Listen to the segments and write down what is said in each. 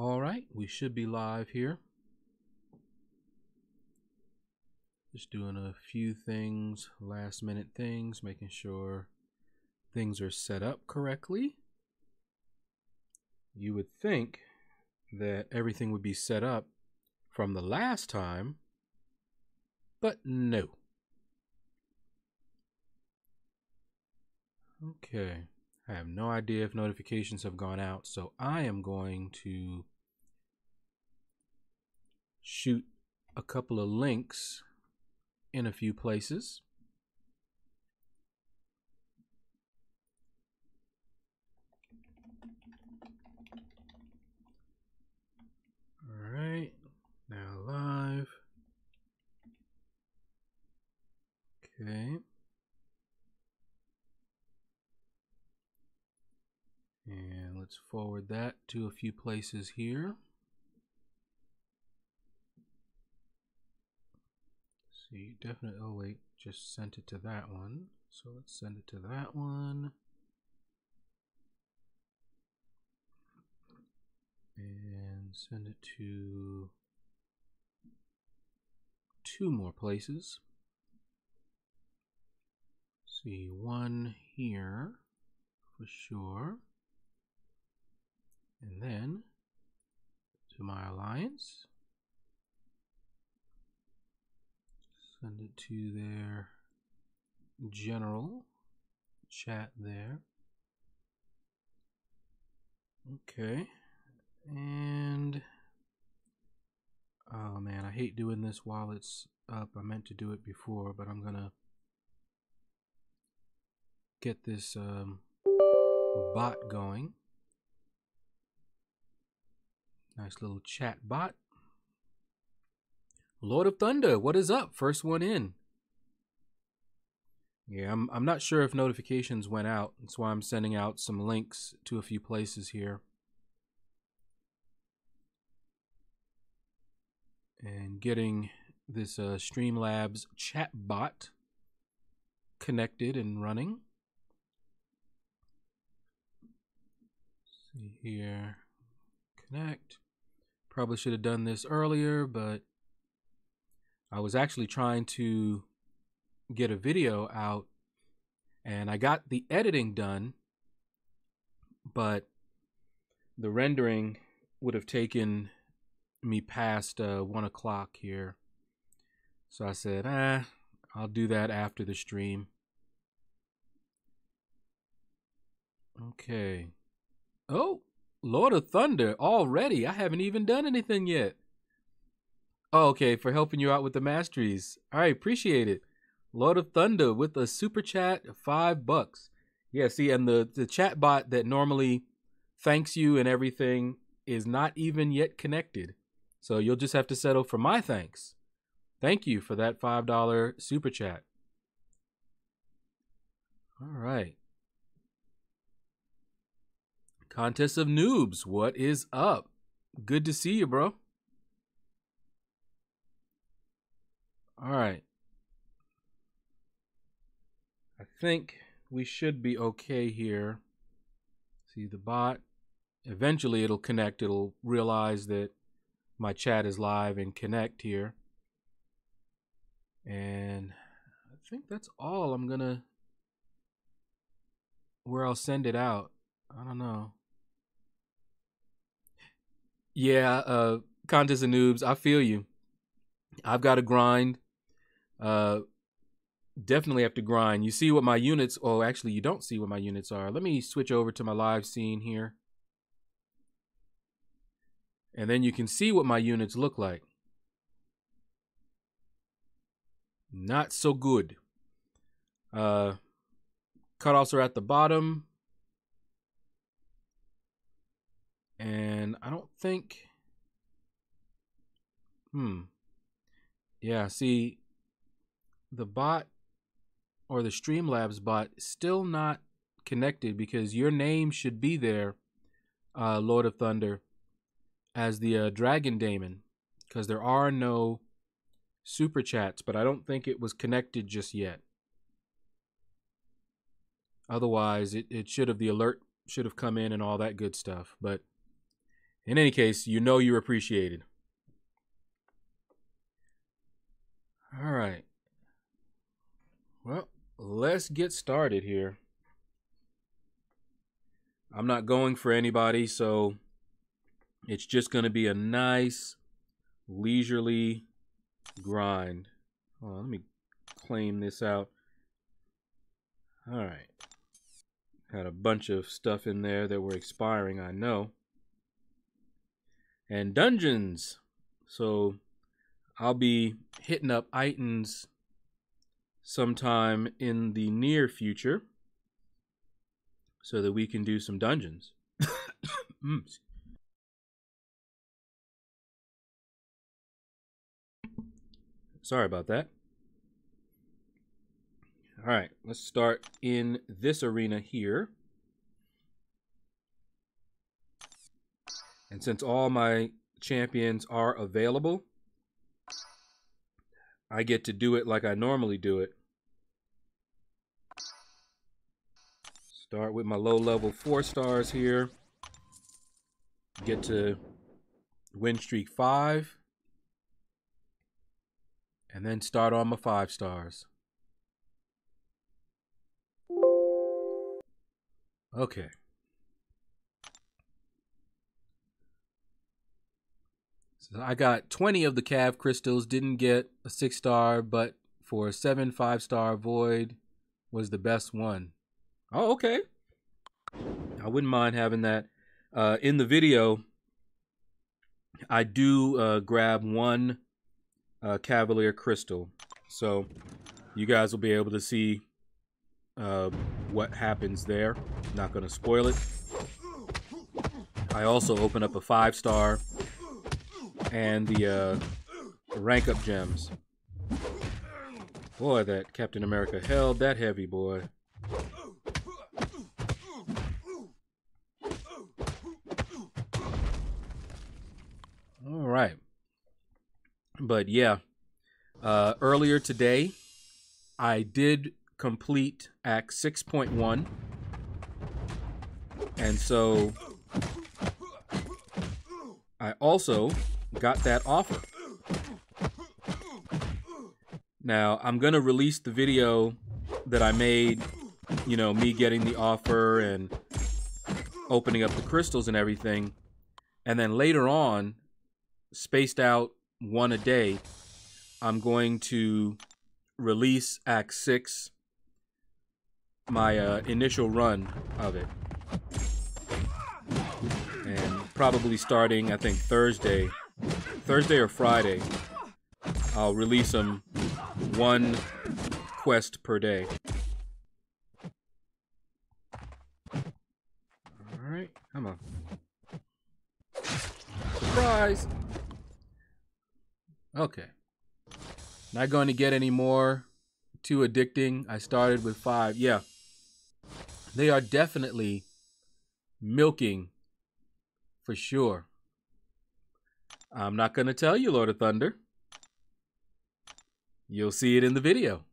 All right, we should be live here. Just doing a few things, last minute things, making sure things are set up correctly. You would think that everything would be set up from the last time, but no. Okay, I have no idea if notifications have gone out, so I am going to shoot a couple of links in a few places. All right, now live. Okay. And let's forward that to a few places here. See, definitely, oh wait, just sent it to that one. So let's send it to that one. And send it to 2 more places. See, one here for sure. And then to my alliance. Send it to their general chat there. Okay. And oh man, I hate doing this while it's up. I meant to do it before, but I'm gonna get this bot going. Nice little chat bot. Lord of Thunder, what is up? First one in. Yeah, I'm not sure if notifications went out. That's why I'm sending out some links to a few places here. And getting this Streamlabs chat bot connected and running. See here, connect. Probably should have done this earlier, but I was actually trying to get a video out and I got the editing done, but the rendering would have taken me past 1 o'clock here. So I said, I'll do that after the stream. Okay. Oh, Lord of Thunder already. I haven't even done anything yet. Oh, okay, for helping you out with the masteries. All right, appreciate it. Lord of Thunder with a super chat, $5. Yeah, see, and the chat bot that normally thanks you and everything is not even yet connected. So you'll just have to settle for my thanks. Thank you for that $5 super chat. All right. Contest of Noobs, what is up? Good to see you, bro. All right. I think we should be okay here. See the bot. Eventually it'll connect. It'll realize that my chat is live and connect here. And I think that's all I'm gonna, where I'll send it out. I don't know. Yeah, Contest of Noobs, I feel you. I've got to grind. Definitely have to grind. You see what my units, oh, actually you don't see what my units are. Let me switch over to my live scene here. And then you can see what my units look like. Not so good. Cutoffs are at the bottom. And I don't think, yeah, see, the bot or the Streamlabs bot is still not connected because your name should be there, Lord of Thunder, as the Dragon Daemon, because there are no super chats, but I don't think it was connected just yet. Otherwise, it should have, the alert should have come in and all that good stuff. But In any case, you know you're appreciated. All right. Well, let's get started here. I'm not going for anybody, so it's just going to be a nice, leisurely grind. Hold on, let me claim this out. All right. Had a bunch of stuff in there that were expiring, I know. And dungeons. So I'll be hitting up Itons sometime in the near future so that we can do some dungeons. Sorry about that. All right, let's start in this arena here. And since all my champions are available, I get to do it like I normally do it. Start with my low level 4 stars here. Get to win streak 5. And then start on my 5 stars. Okay. So I got 20 of the Cav crystals, didn't get a 6-star, but for a 7 5-star void was the best one. Oh, okay. I wouldn't mind having that. In the video, I do grab 1 Cavalier crystal. So you guys will be able to see what happens there. Not going to spoil it. I also open up a 5-star and the rank up gems. Boy, that Captain America held that heavy, boy. All right. But yeah, earlier today, I did complete Act 6.1. And so I also got that offer. Now, I'm going to release the video that I made, you know, me getting the offer and opening up the crystals and everything. And then later on, spaced out 1 a day, I'm going to release Act 6, my initial run of it. And probably starting, I think, Thursday or Friday, I'll release them 1 quest per day. All right, come on. Surprise! Okay. Not going to get any more too addicting. I started with 5. Yeah. They are definitely milking for sure. I'm not going to tell you, Lord of Thunder. You'll see it in the video.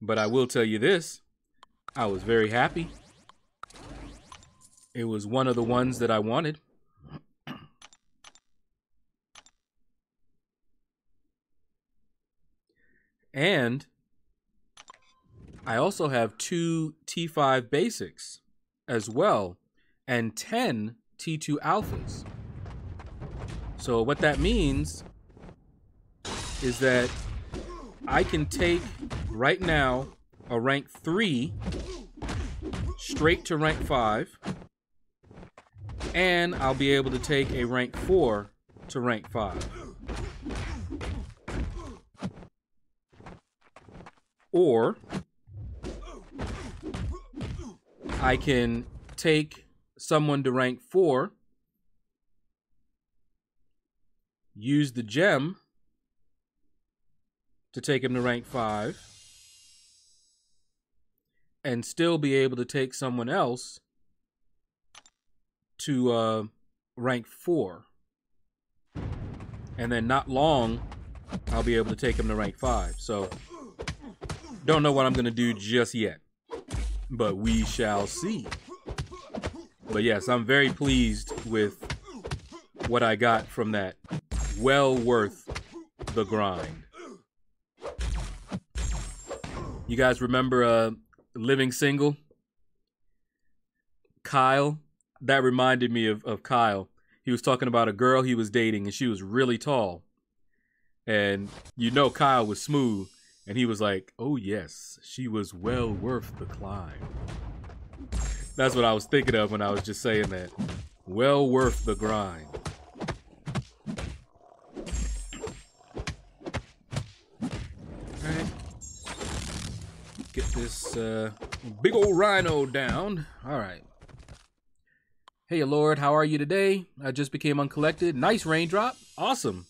But I will tell you this. I was very happy. It was one of the ones that I wanted. And I also have 2 T5 basics as well, and 10 T2 alphas. So what that means is that I can take right now a rank 3 straight to rank 5, and I'll be able to take a rank 4 to rank 5. Or I can take someone to rank 4, use the gem to take him to rank 5, and still be able to take someone else to rank 4. And then not long, I'll be able to take him to rank 5. So, don't know what I'm going to do just yet. but we shall see. But yes, I'm very pleased with what I got from that. Well worth the grind. You guys remember Living Single? Kyle? That reminded me of Kyle. He was talking about a girl he was dating, and she was really tall. And you know Kyle was smooth. And he was like, oh yes, she was well worth the climb. That's what I was thinking of when I was just saying that. Well worth the grind. Alright. Get this big old rhino down. Alright. Hey Lord, how are you today? I just became uncollected. Nice raindrop. Awesome.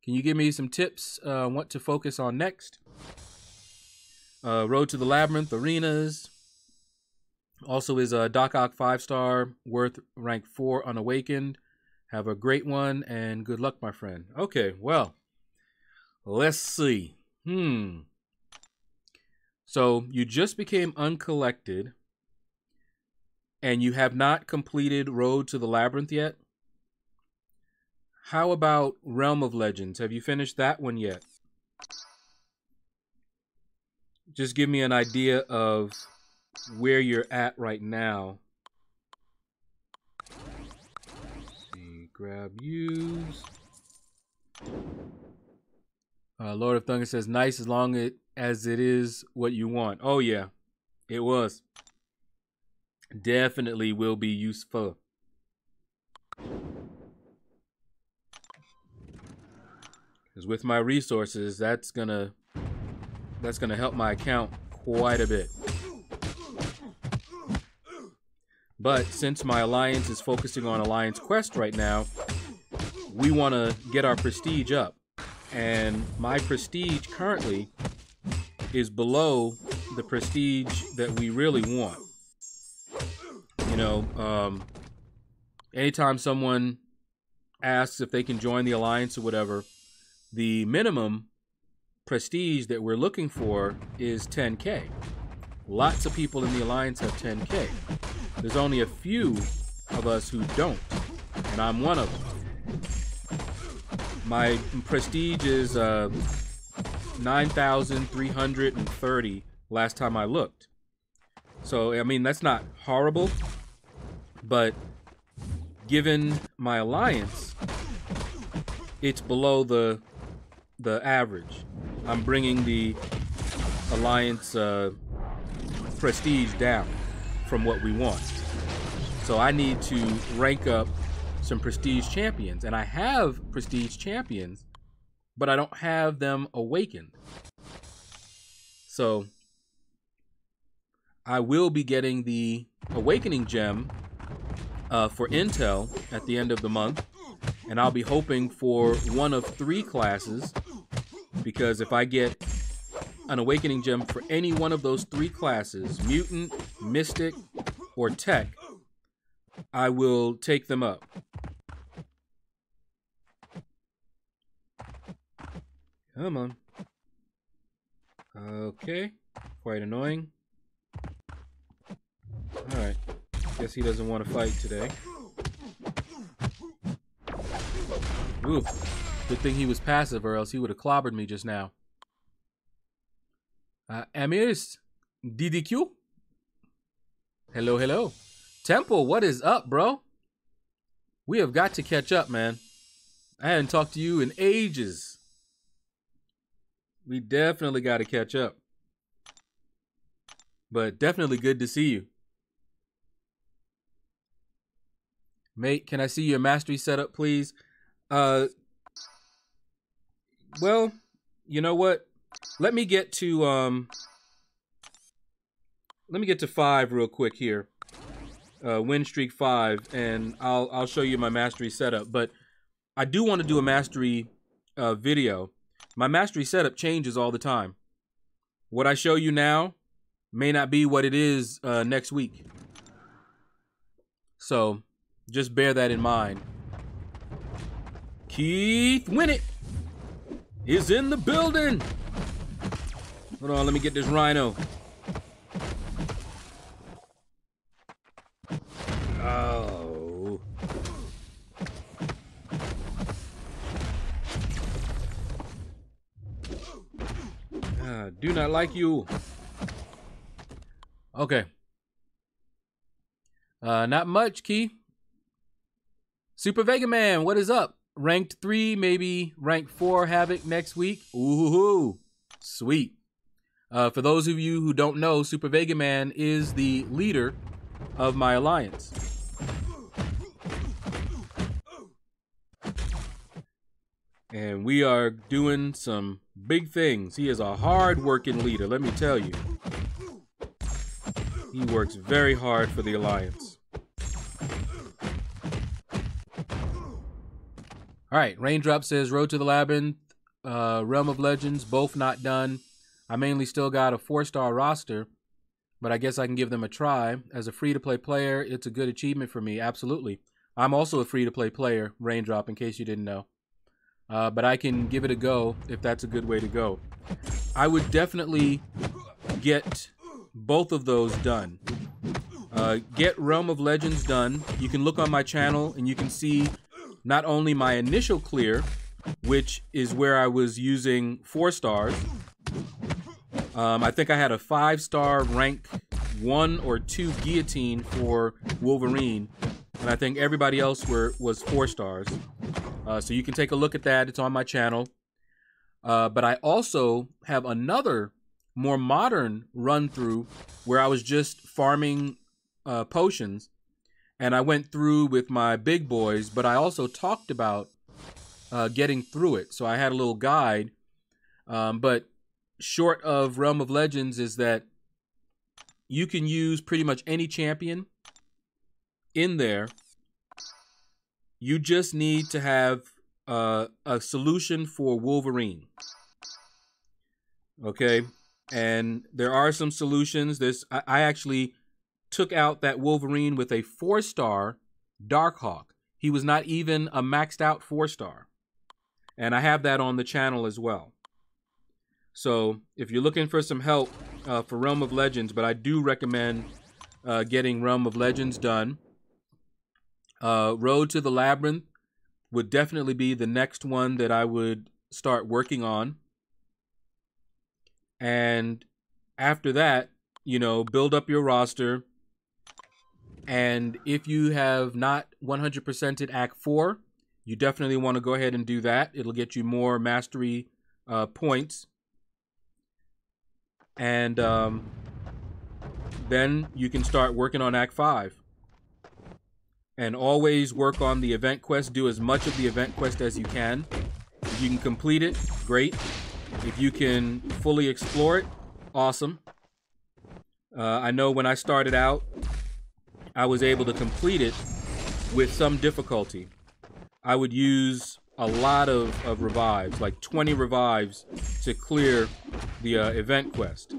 Can you give me some tips on what to focus on next? Road to the Labyrinth, arenas. Also is a Doc Ock 5-star, worth rank 4, unawakened. Have a great one and good luck, my friend. Okay, well, let's see. So you just became uncollected and you have not completed Road to the Labyrinth yet? How about Realm of Legends? Have you finished that one yet? Just give me an idea of where you're at right now. Let's see, grab use. Lord of Thunder says, nice as long as it is what you want. Oh yeah, it was. Definitely will be useful. Because with my resources, that's gonna help my account quite a bit. But since my alliance is focusing on Alliance Quest right now, we want to get our prestige up. And my prestige currently is below the prestige that we really want. You know, anytime someone asks if they can join the alliance or whatever, the minimum prestige that we're looking for is 10K. Lots of people in the alliance have 10K. There's only a few of us who don't, and I'm one of them. My prestige is 9,330 last time I looked. So, I mean, that's not horrible, but given my alliance, it's below the average. I'm bringing the alliance prestige down from what we want. So I need to rank up some prestige champions, and I have prestige champions, but I don't have them awakened. So I will be getting the awakening gem for Intel at the end of the month, and I'll be hoping for one of 3 classes, because if I get an awakening gem for any one of those 3 classes, mutant, mystic, or tech, I will take them up. Come on. Okay, quite annoying. Alright, guess he doesn't want to fight today. Ooh, good thing he was passive, or else he would have clobbered me just now. Amirs, DDQ? Hello, hello. Temple, what is up, bro? We have got to catch up, man. I hadn't talked to you in ages. We definitely got to catch up. But definitely good to see you. Mate, can I see your mastery setup, please? Well, you know what? Let me get to 5 real quick here. Win streak 5, and I'll show you my mastery setup. But I do want to do a mastery video. My mastery setup changes all the time. What I show you now may not be what it is next week. So just bear that in mind. Keith Winnett is in the building. Hold on, let me get this rhino. Do not like you. Okay. Not much, Key. Super Vega Man, what is up? Ranked 3, maybe ranked 4 Havoc next week. Ooh, sweet. For those of you who don't know, Super Vega Man is the leader of my alliance. And we are doing some big things. He is a hard-working leader, let me tell you. He works very hard for the alliance. All right, Raindrop says, Road to the Labyrinth, Realm of Legends, both not done. I mainly still got a 4-star roster, but I guess I can give them a try. As a free-to-play player, it's a good achievement for me, absolutely. I'm also a free-to-play player, Raindrop, in case you didn't know. But I can give it a go if that's a good way to go. I would definitely get both of those done. Get Realm of Legends done. You can look on my channel and you can see not only my initial clear, which is where I was using 4 stars. I think I had a 5-star rank 1 or 2 guillotine for Wolverine, and I think everybody else was 4 stars. So you can take a look at that. It's on my channel. But I also have another more modern run through where I was just farming potions, and I went through with my big boys, but I also talked about getting through it. So I had a little guide, but short of Realm of Legends is that you can use pretty much any champion in there. You just need to have a solution for Wolverine. Okay, and there are some solutions. I actually took out that Wolverine with a 4-star Darkhawk. He was not even a maxed out 4-star. And I have that on the channel as well. So if you're looking for some help for Realm of Legends, but I do recommend getting Realm of Legends done. Road to the Labyrinth would definitely be the next one that I would start working on. And after that, you know, build up your roster. And if you have not 100%ed Act 4, you definitely want to go ahead and do that. It'll get you more mastery points. And then you can start working on Act 5. And always work on the event quest. Do as much of the event quest as you can. If you can complete it, great. If you can fully explore it, awesome. I know when I started out, I was able to complete it with some difficulty. I would use a lot of revives, like 20 revives to clear the event quest.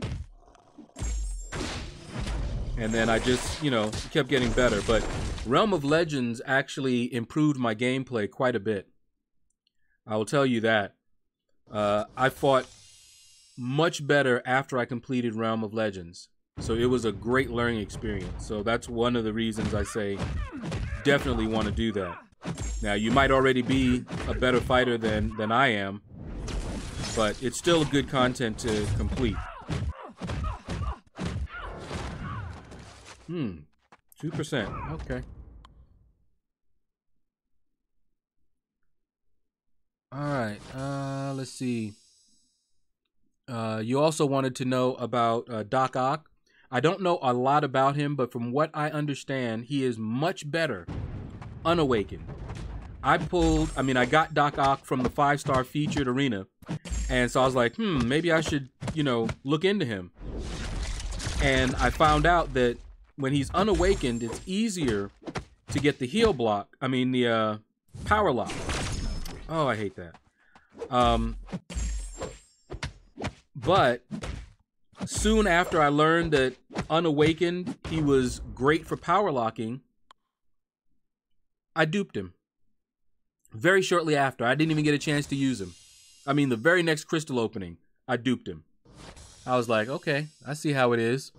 And then I just, you know, kept getting better. But Realm of Legends actually improved my gameplay quite a bit. I will tell you that. I fought much better after I completed Realm of Legends. So it was a great learning experience. So that's one of the reasons I say definitely want to do that. Now, you might already be a better fighter than I am, but it's still good content to complete. 2%. Okay. All right. Let's see. You also wanted to know about Doc Ock. I don't know a lot about him, but from what I understand, he is much better unawakened. I got Doc Ock from the 5-star featured arena, and so I was like, maybe I should, you know, look into him. And I found out that when he's unawakened, it's easier to get the heal block. The power lock. Oh, I hate that. But soon after I learned that unawakened, he was great for power locking, I duped him. Very shortly after. I didn't even get a chance to use him. The very next crystal opening, I duped him. I was like, okay, I see how it is.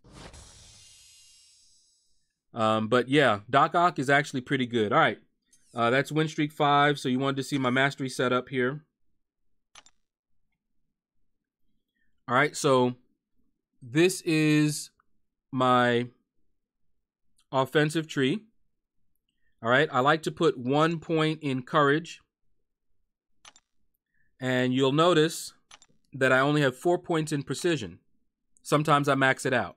But yeah, Doc Ock is actually pretty good. All right, that's win streak 5. So you wanted to see my mastery setup here. All right, so this is my offensive tree. All right, I like to put 1 point in courage. And you'll notice that I only have 4 points in precision. Sometimes I max it out.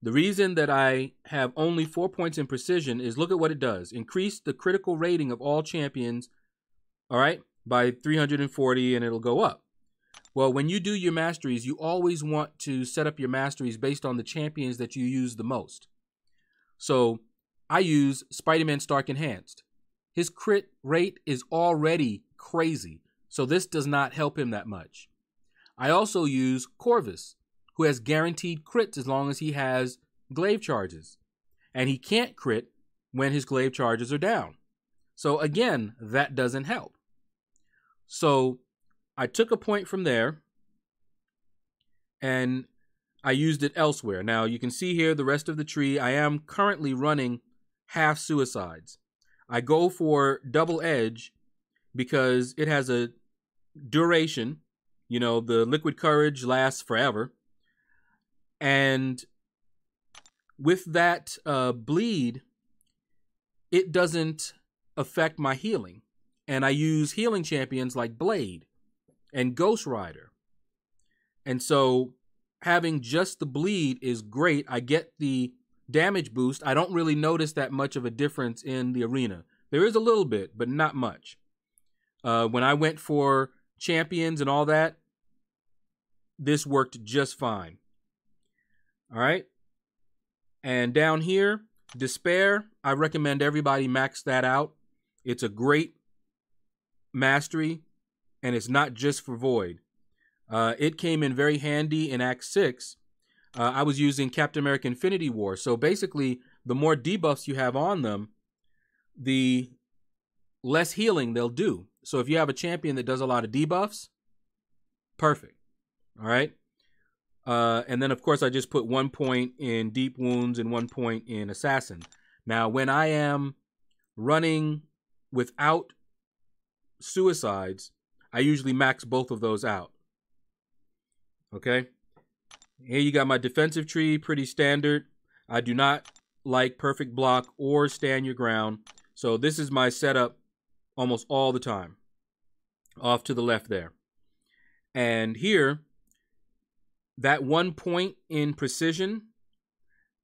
The reason that I have only 4 points in precision is look at what it does. Increase the critical rating of all champions, all right, by 340, and it'll go up. Well, when you do your masteries, you always want to set up your masteries based on the champions that you use the most. So I use Spider-Man Stark Enhanced. His crit rate is already crazy, so this does not help him that much. I also use Corvus, who has guaranteed crits as long as he has glaive charges. And he can't crit when his glaive charges are down. So again, that doesn't help. So I took a point from there and I used it elsewhere. Now you can see here the rest of the tree. I am currently running half suicides. I go for double edge because it has a duration. You know, the liquid courage lasts forever. And with that bleed, it doesn't affect my healing. And I use healing champions like Blade and Ghost Rider. And so having just the bleed is great. I get the damage boost. I don't really notice that much of a difference in the arena. There is a little bit, but not much. When I went for champions and all that, this worked just fine. All right. And down here, Despair, I recommend everybody max that out. It's a great mastery, and it's not just for Void. It came in very handy in Act 6. I was using Captain America Infinity War. So basically, the more debuffs you have on them, the less healing they'll do. So if you have a champion that does a lot of debuffs, perfect. All right. And then, of course, I just put 1 point in Deep Wounds and 1 point in Assassin. Now, when I am running without suicides, I usually max both of those out. Okay. Here you got my defensive tree, pretty standard. I do not like perfect block or stand your ground. So this is my setup almost all the time. Off to the left there. And here, that 1 point in precision,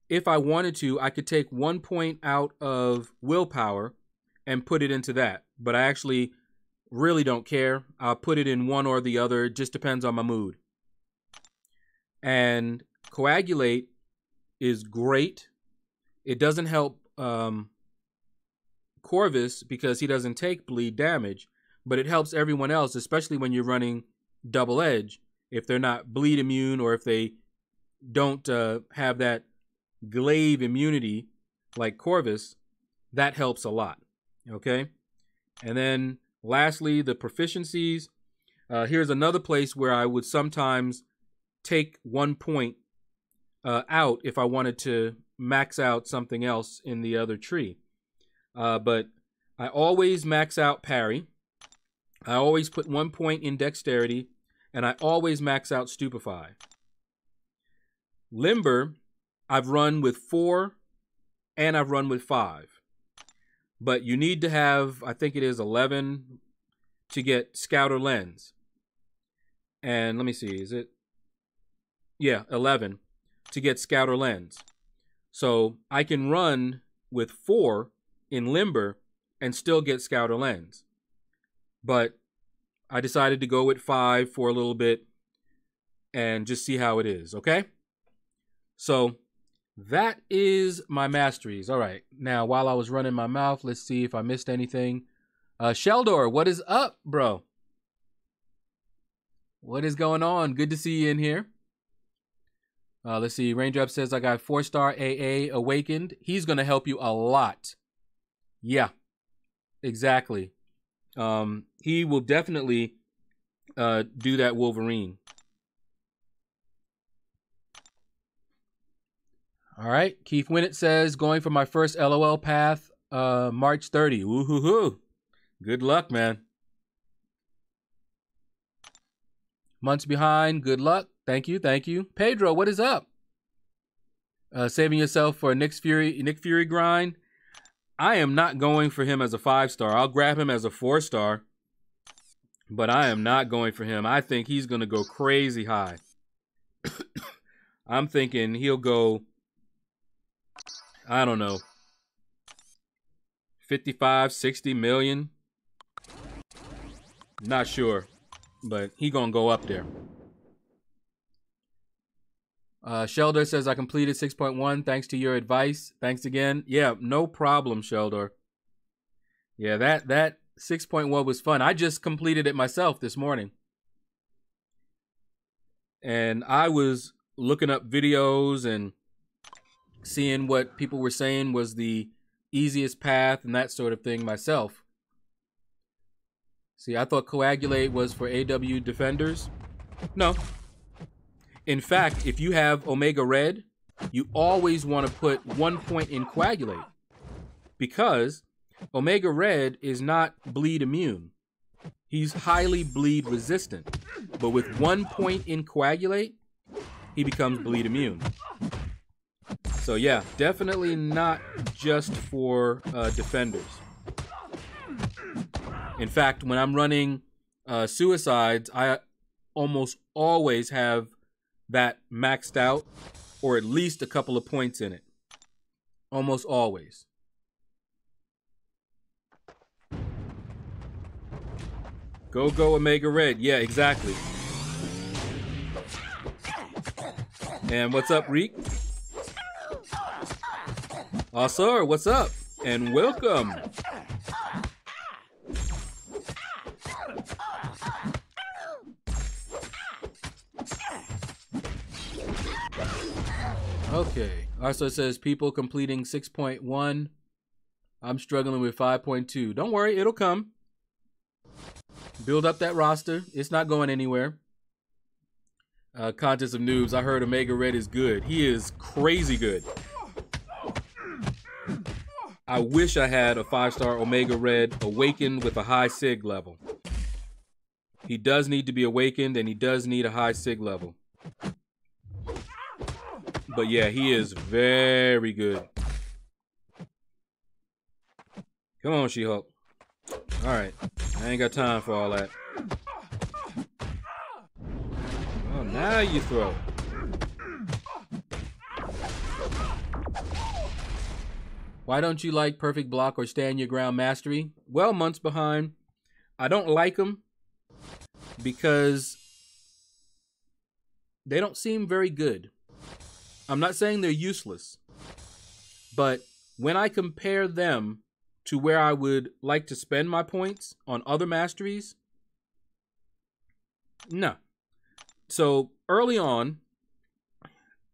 if I wanted to, I could take 1 point out of willpower and put it into that. But I actually really don't care. I'll put it in one or the other. It just depends on my mood. And Coagulate is great. It doesn't help Corvus because he doesn't take bleed damage, but it helps everyone else, especially when you're running double edge. If they're not bleed immune or if they don't have that glaive immunity like Corvus, that helps a lot. Okay? And then lastly, the proficiencies. Here's another place where I would sometimes take 1 point out if I wanted to max out something else in the other tree. But I always max out parry. I always put 1 point in dexterity. And I always max out Stupefy. Limber, I've run with 4 and I've run with 5. But you need to have, I think it is 11 to get Scouter Lens. And let me see, is it? Yeah, 11 to get Scouter Lens. So I can run with 4 in Limber and still get Scouter Lens. But I decided to go with 5 for a little bit and just see how it is, okay? So that is my masteries. All right, now while I was running my mouth, let's see if I missed anything. Sheldor, what is up, bro? What is going on? Good to see you in here. Let's see, Raindrop says I got 4-star AA Awakened. He's going to help you a lot. Yeah, exactly. He will definitely do that Wolverine. All right. Keith Winnett says, going for my first LOL path, March 30. Woo-hoo-hoo. Good luck, man. Months behind. Good luck. Thank you, thank you. Pedro, what is up? Saving yourself for a Nick Fury grind. I am not going for him as a 5-star. I'll grab him as a 4-star. But I am not going for him. I think he's going to go crazy high. I'm thinking he'll go, I don't know, 55, 60 million. Not sure, but he going to go up there. Sheldor says, I completed 6.1 thanks to your advice. Thanks again. Yeah, no problem, Sheldor. Yeah, that 6.1 was fun. I just completed it myself this morning. And I was looking up videos and seeing what people were saying was the easiest path and that sort of thing myself. See, I thought Coagulate was for AW defenders. No. In fact, if you have Omega Red, you always want to put 1 point in Coagulate, because Omega Red is not bleed immune. He's highly bleed resistant. But with 1 point in Coagulate, he becomes bleed immune. So yeah, definitely not just for defenders. In fact, when I'm running suicides, I almost always have that maxed out, or at least a couple of points in it. Almost always. Go Omega Red. Yeah, exactly. And what's up, Reek? Sir, what's up? And welcome. Okay. Also, it says people completing 6.1. I'm struggling with 5.2. Don't worry, it'll come. Build up that roster. It's not going anywhere. Contest of Noobs. I heard Omega Red is good. He is crazy good. I wish I had a 5-star Omega Red awakened with a high sig level. He does need to be awakened, and he does need a high sig level. But yeah, he is very good. Come on, She-Hulk. All right. I ain't got time for all that. Oh, now you throw. Why don't you like Perfect Block or Stand Your Ground Mastery? Well, months behind. I don't like them because they don't seem very good. I'm not saying they're useless, but when I compare them to where I would like to spend my points on other masteries, no. So early on,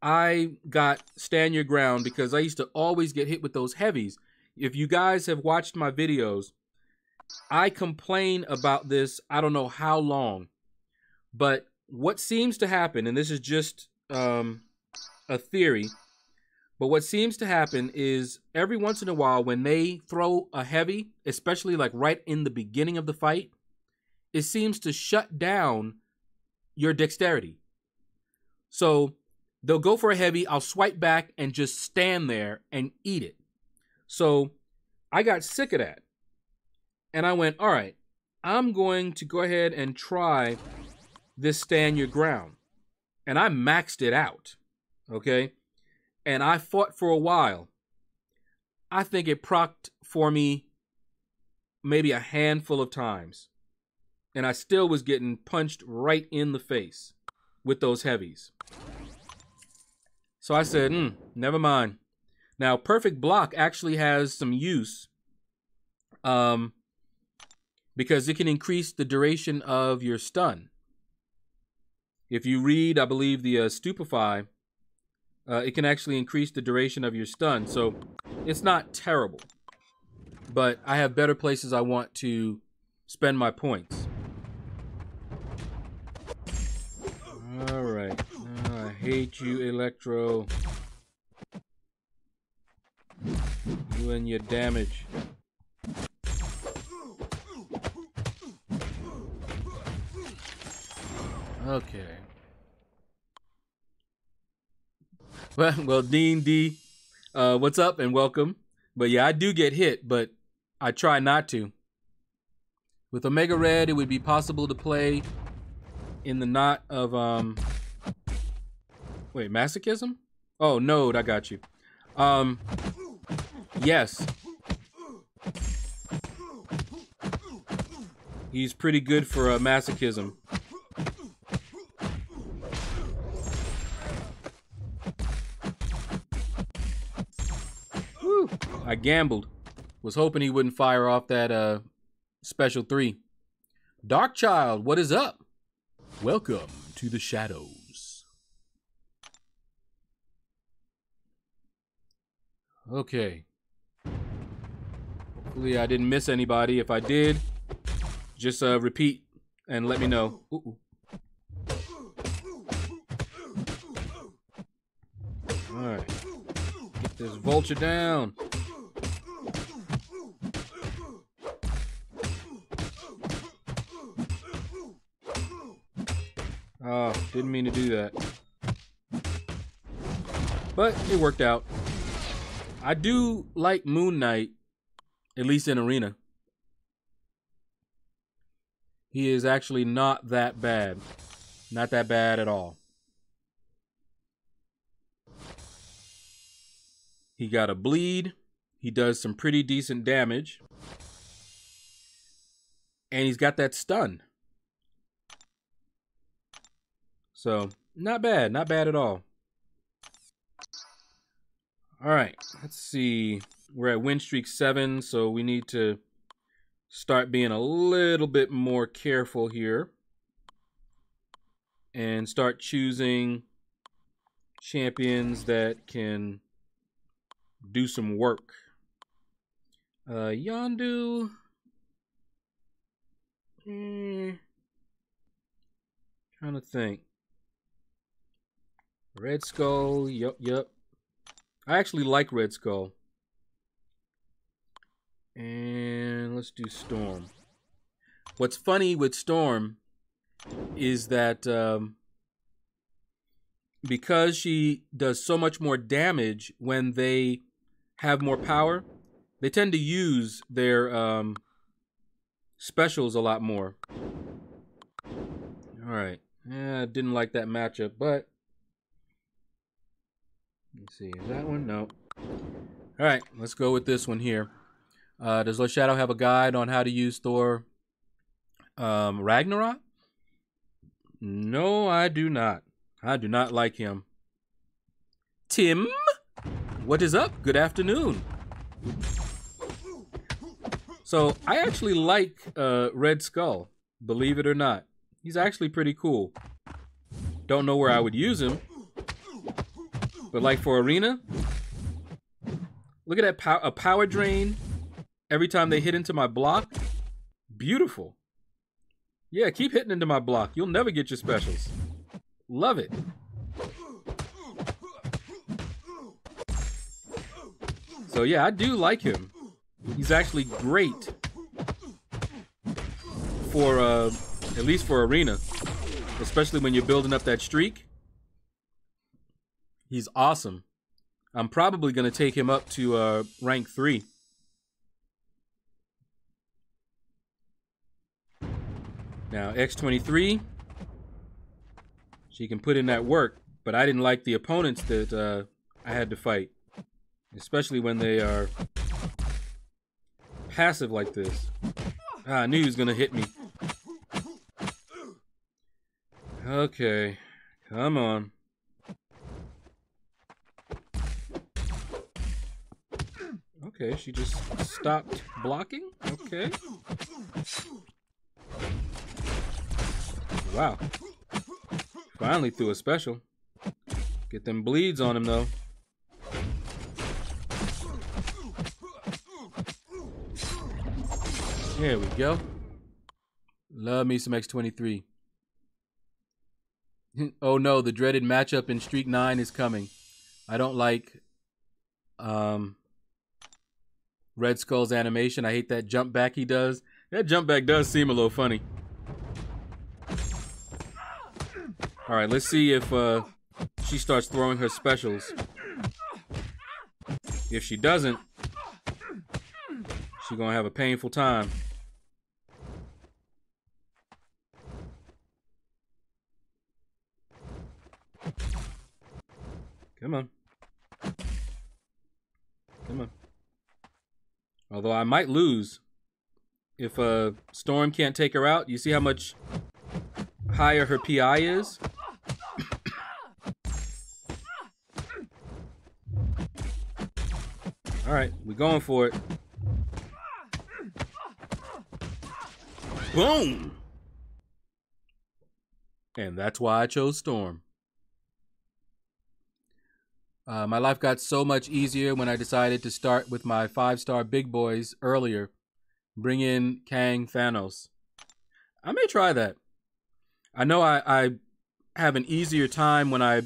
I got Stand Your Ground because I used to always get hit with those heavies. If you guys have watched my videos, I complain about this I don't know how long. But what seems to happen, and this is just a theory, but what seems to happen is every once in a while when they throw a heavy, especially like right in the beginning of the fight, it seems to shut down your dexterity. So they'll go for a heavy, I'll swipe back and just stand there and eat it. So I got sick of that. And I went, all right, I'm going to go ahead and try this Stand Your Ground. And I maxed it out, okay? And I fought for a while. I think it procced for me maybe a handful of times. And I still was getting punched right in the face with those heavies. So I said, never mind. Now, Perfect Block actually has some use because it can increase the duration of your stun. If you read, I believe, the Stupefy, it can actually increase the duration of your stun. So it's not terrible. But I have better places I want to spend my points. All right. I hate you, Electro. You and your damage. Okay. Well, Dean D, what's up and welcome. But yeah, I do get hit, but I try not to. With Omega Red, it would be possible to play in the knot of wait, masochism? Oh, Node, I got you. Yes. He's pretty good for masochism. Woo. I gambled. Was hoping he wouldn't fire off that special 3. Darkchild, what is up? Welcome to the shadows. Okay. Hopefully I didn't miss anybody. If I did, just repeat and let me know. Ooh. Alright. Get this vulture down. Oh, didn't mean to do that. But it worked out. I do like Moon Knight, at least in Arena. He is actually not that bad. Not that bad at all. He got a bleed. He does some pretty decent damage. And he's got that stun. So, not bad. Not bad at all. Alright, let's see. We're at win streak 7, so we need to start being a little bit more careful here. And start choosing champions that can do some work. Yondu. Trying to think. Red Skull, yep. I actually like Red Skull. And let's do Storm. What's funny with Storm is that because she does so much more damage when they have more power, they tend to use their specials a lot more. Alright. I didn't like that matchup, but let's see, is that one? No. Alright, let's go with this one here. Does Lord Shadow have a guide on how to use Thor Ragnarok? No, I do not. I do not like him. Tim? What is up? Good afternoon. So, I actually like Red Skull, believe it or not. He's actually pretty cool. Don't know where I would use him. But like for Arena, look at that a power drain every time they hit into my block. Beautiful. Yeah, keep hitting into my block. You'll never get your specials. Love it. So yeah, I do like him. He's actually great for at least for Arena, especially when you're building up that streak. He's awesome. I'm probably going to take him up to rank 3. Now, X23, she can put in that work, but I didn't like the opponents that I had to fight, especially when they are passive like this. I knew he was going to hit me. Okay, come on. Okay, she just stopped blocking. Okay. Wow. Finally threw a special. Get them bleeds on him, though. There we go. Love me some X23. Oh no, the dreaded matchup in Streak 9 is coming. I don't like Red Skull's animation. I hate that jump back he does. That jump back does seem a little funny. Alright, let's see if she starts throwing her specials. If she doesn't, she's gonna have a painful time. Come on. Come on. Although I might lose. If Storm can't take her out, you see how much higher her PI is? All right, we're going for it. Boom! And that's why I chose Storm. My life got so much easier when I decided to start with my 5-star big boys earlier. Bring in Kang Thanos. I may try that. I know I have an easier time when I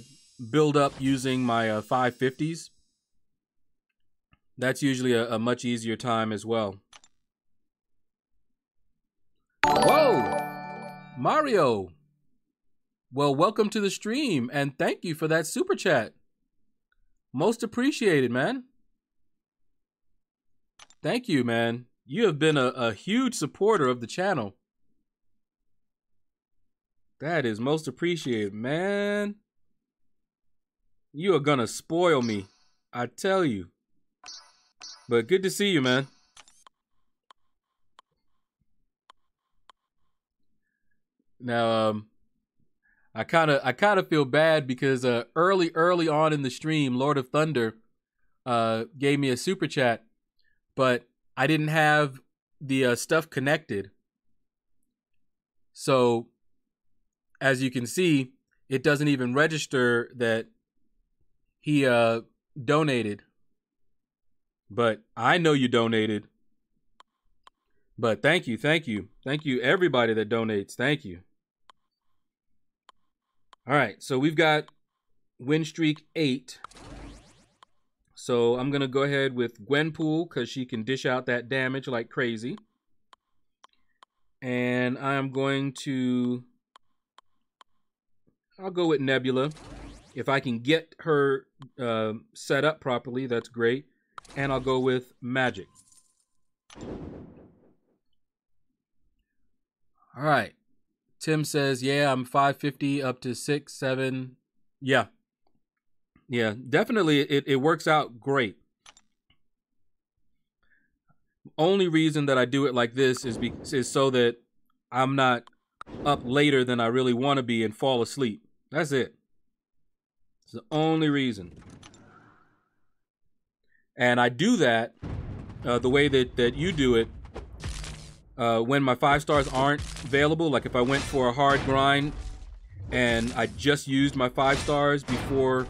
build up using my 550s. That's usually a much easier time as well. Whoa! Mario! Well, welcome to the stream, and thank you for that super chat. Most appreciated, man. Thank you, man. You have been a huge supporter of the channel. That is most appreciated, man. You are gonna spoil me, I tell you. But good to see you, man. Now, I kind of feel bad because early on in the stream, Lord of Thunder gave me a super chat, but I didn't have the stuff connected. So, as you can see, it doesn't even register that he donated. But I know you donated. But thank you, thank you. Thank you, everybody that donates. Thank you. All right, so we've got win streak 8. So I'm going to go ahead with Gwenpool because she can dish out that damage like crazy. And I'm going to... I'll go with Nebula. If I can get her set up properly, that's great. And I'll go with Magic. All right. Tim says, yeah, I'm 550 up to 6, 7. Yeah. Yeah, definitely it works out great. Only reason that I do it like this is so that I'm not up later than I really want to be and fall asleep. That's it. It's the only reason. And I do that the way that you do it when my 5 stars aren't available. Like if I went for a hard grind and I just used my 5 stars before,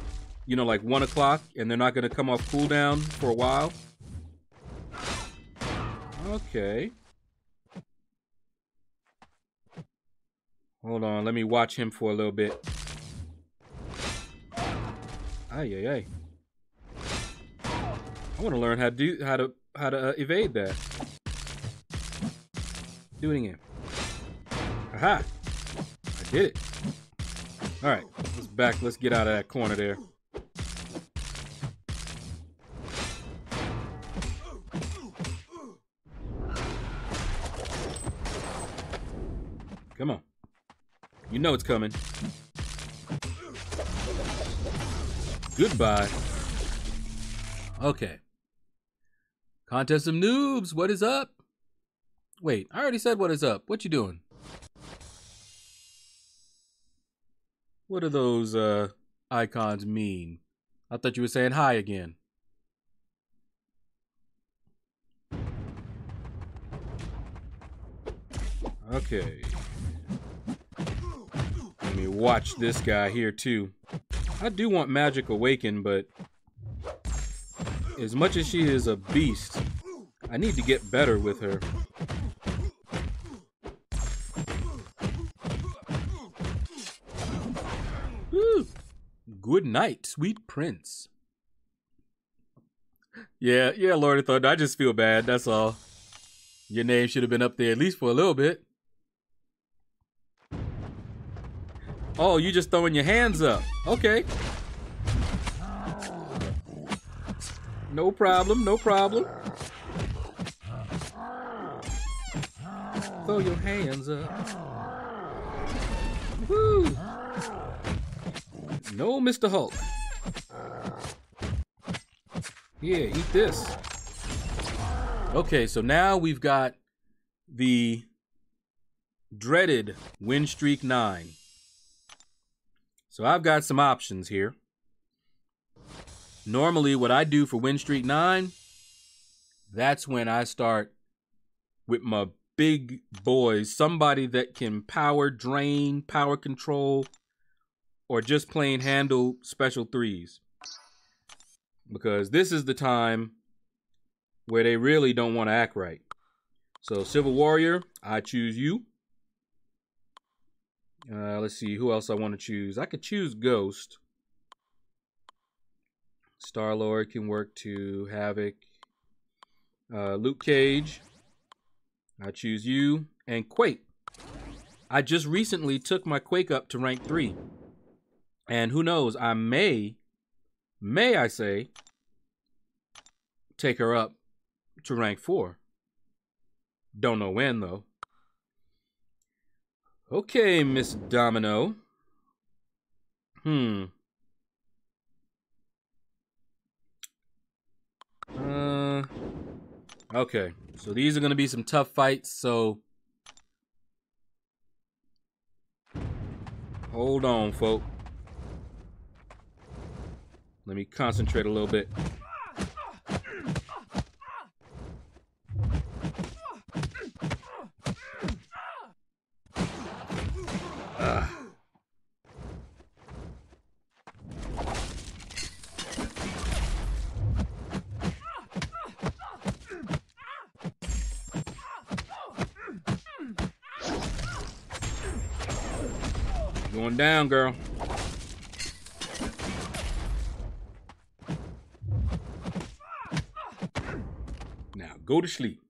you know, like 1 o'clock, and they're not going to come off cooldown for a while. Okay. Hold on, let me watch him for a little bit. Ay, ay, ay. I want to learn how to evade that. Do it again. Aha! I did it. All right, let's get out of that corner there. Come on. You know it's coming. Goodbye. Okay. Contest of Noobs, what is up? Wait, I already said what is up. What you doing? What do those icons mean? I thought you were saying hi again. Okay. Let me watch this guy here too. I do want Magic Awaken, but as much as she is a beast, I need to get better with her. Woo. Good night, sweet prince. Yeah, Lord of Thunder. I just feel bad, that's all. Your name should have been up there at least for a little bit. Oh, you just throwing your hands up. Okay. No problem, no problem. Throw your hands up. Woo! No, Mr. Hulk. Yeah, eat this. Okay, so now we've got the dreaded win streak 9. So I've got some options here. Normally, what I do for win streak 9, that's when I start with my big boys, somebody that can power drain, power control, or just plain handle special 3s. Because this is the time where they really don't want to act right. So Civil Warrior, I choose you. Let's see who else I want to choose. I could choose Ghost. Star-Lord can work too. Havoc. Luke Cage. I choose you. And Quake. I just recently took my Quake up to rank 3. And who knows, I may I say, take her up to rank 4. Don't know when, though. Okay, Miss Domino. Okay, so these are going to be some tough fights, so hold on, folk. Let me concentrate a little bit. Going down, girl. Now, go to sleep.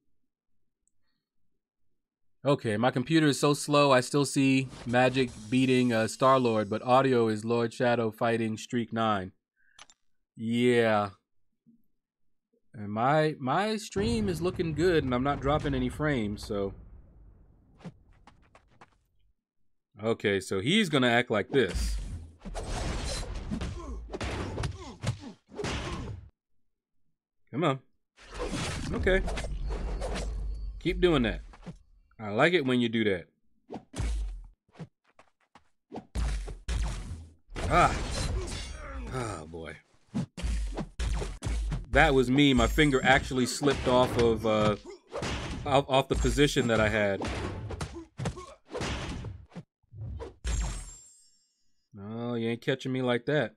Okay, my computer is so slow, I still see Magic beating Star-Lord, but audio is Lord Shadow fighting Streak 9. Yeah. And my stream is looking good, and I'm not dropping any frames, so... Okay, so he's gonna act like this. Come on. Okay. Keep doing that. I like it when you do that. Oh boy. That was me. My finger actually slipped off of off the position that I had. No, you ain't catching me like that.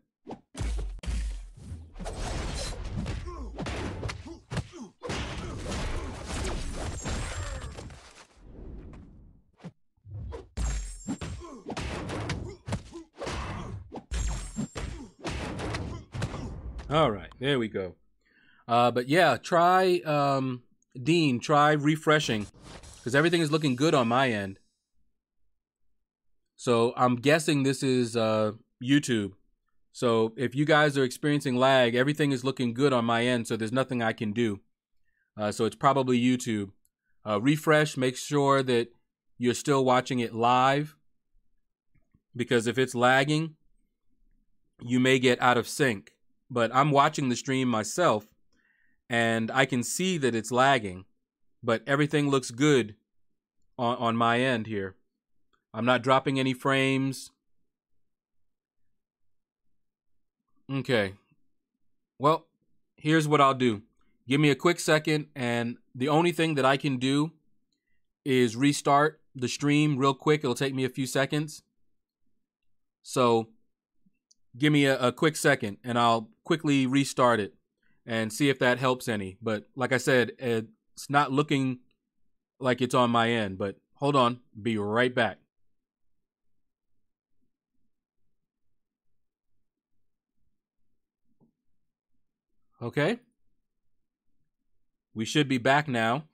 All right, there we go. But yeah, try, Dean, try refreshing, because everything is looking good on my end. So I'm guessing this is YouTube. So if you guys are experiencing lag, everything is looking good on my end, so there's nothing I can do. So it's probably YouTube. Refresh, make sure that you're still watching it live, because if it's lagging, you may get out of sync. But I'm watching the stream myself, and I can see that it's lagging, but everything looks good on my end here. I'm not dropping any frames. Okay. Well, here's what I'll do. Give me a quick second, and the only thing that I can do is restart the stream real quick. It'll take me a few seconds. So give me a quick second, and I'll quickly restart it and see if that helps any. But like I said, it's not looking like it's on my end. But hold on. Be right back. Okay. We should be back now.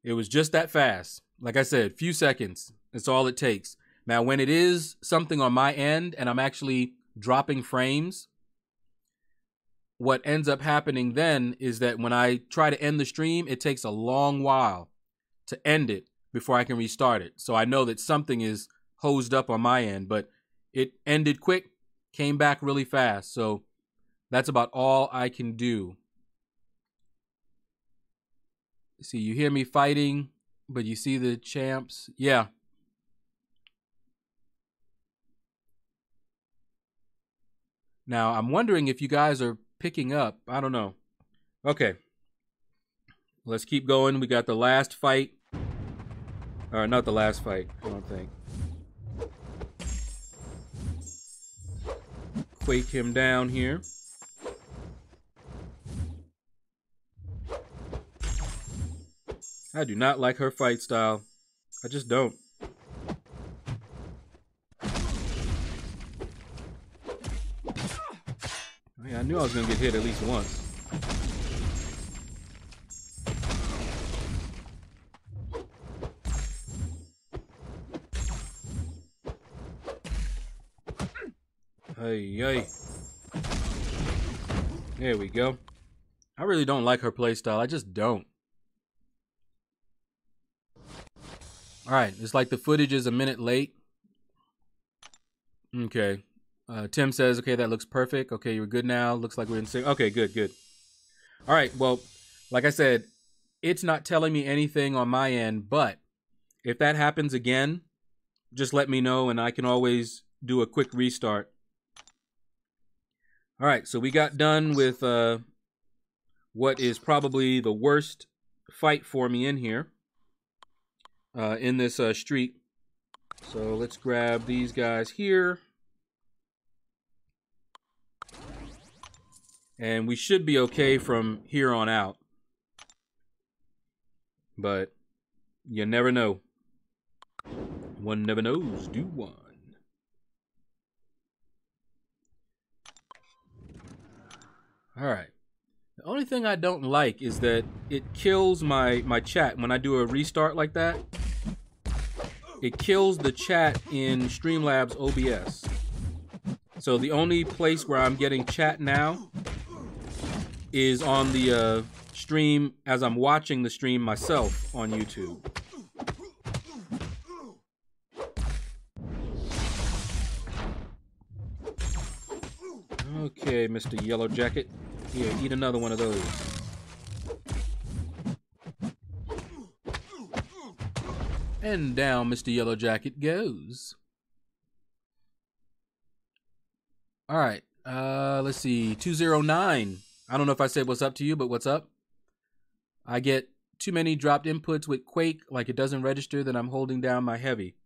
It was just that fast. Like I said, few seconds. That's all it takes. Now, when it is something on my end and I'm actually dropping frames, what ends up happening then is that when I try to end the stream, it takes a long while to end it before I can restart it. So I know that something is hosed up on my end, but it ended quick, came back really fast. So that's about all I can do. See, you hear me fighting, but you see the champs. Yeah. Now, I'm wondering if you guys are picking up. I don't know. Okay. Let's keep going. We got the last fight. Or not the last fight, I don't think. Quake him down here. I do not like her fight style. I just don't. I knew I was going to get hit at least once. Hey. There we go. I really don't like her playstyle. I just don't. Alright, it's like the footage is a minute late. Okay. Tim says, okay, that looks perfect. Okay, you're good now. Looks like we're in sync. Okay, good. Alright, well, like I said, it's not telling me anything on my end, but if that happens again, just let me know and I can always do a quick restart. Alright, so we got done with what is probably the worst fight for me in here. In this street. So let's grab these guys here. And we should be okay from here on out. But you never know. One never knows, do one. Alright. The only thing I don't like is that it kills my chat when I do a restart like that. It kills the chat in Streamlabs OBS. So the only place where I'm getting chat now is on the stream as I'm watching the stream myself on YouTube. Okay, Mr. Yellow Jacket. Here, eat another one of those. And down Mr. Yellow Jacket goes. Alright, let's see. 209. I don't know if I said what's up to you, but what's up? I get too many dropped inputs with Quake, like it doesn't register that I'm holding down my heavy.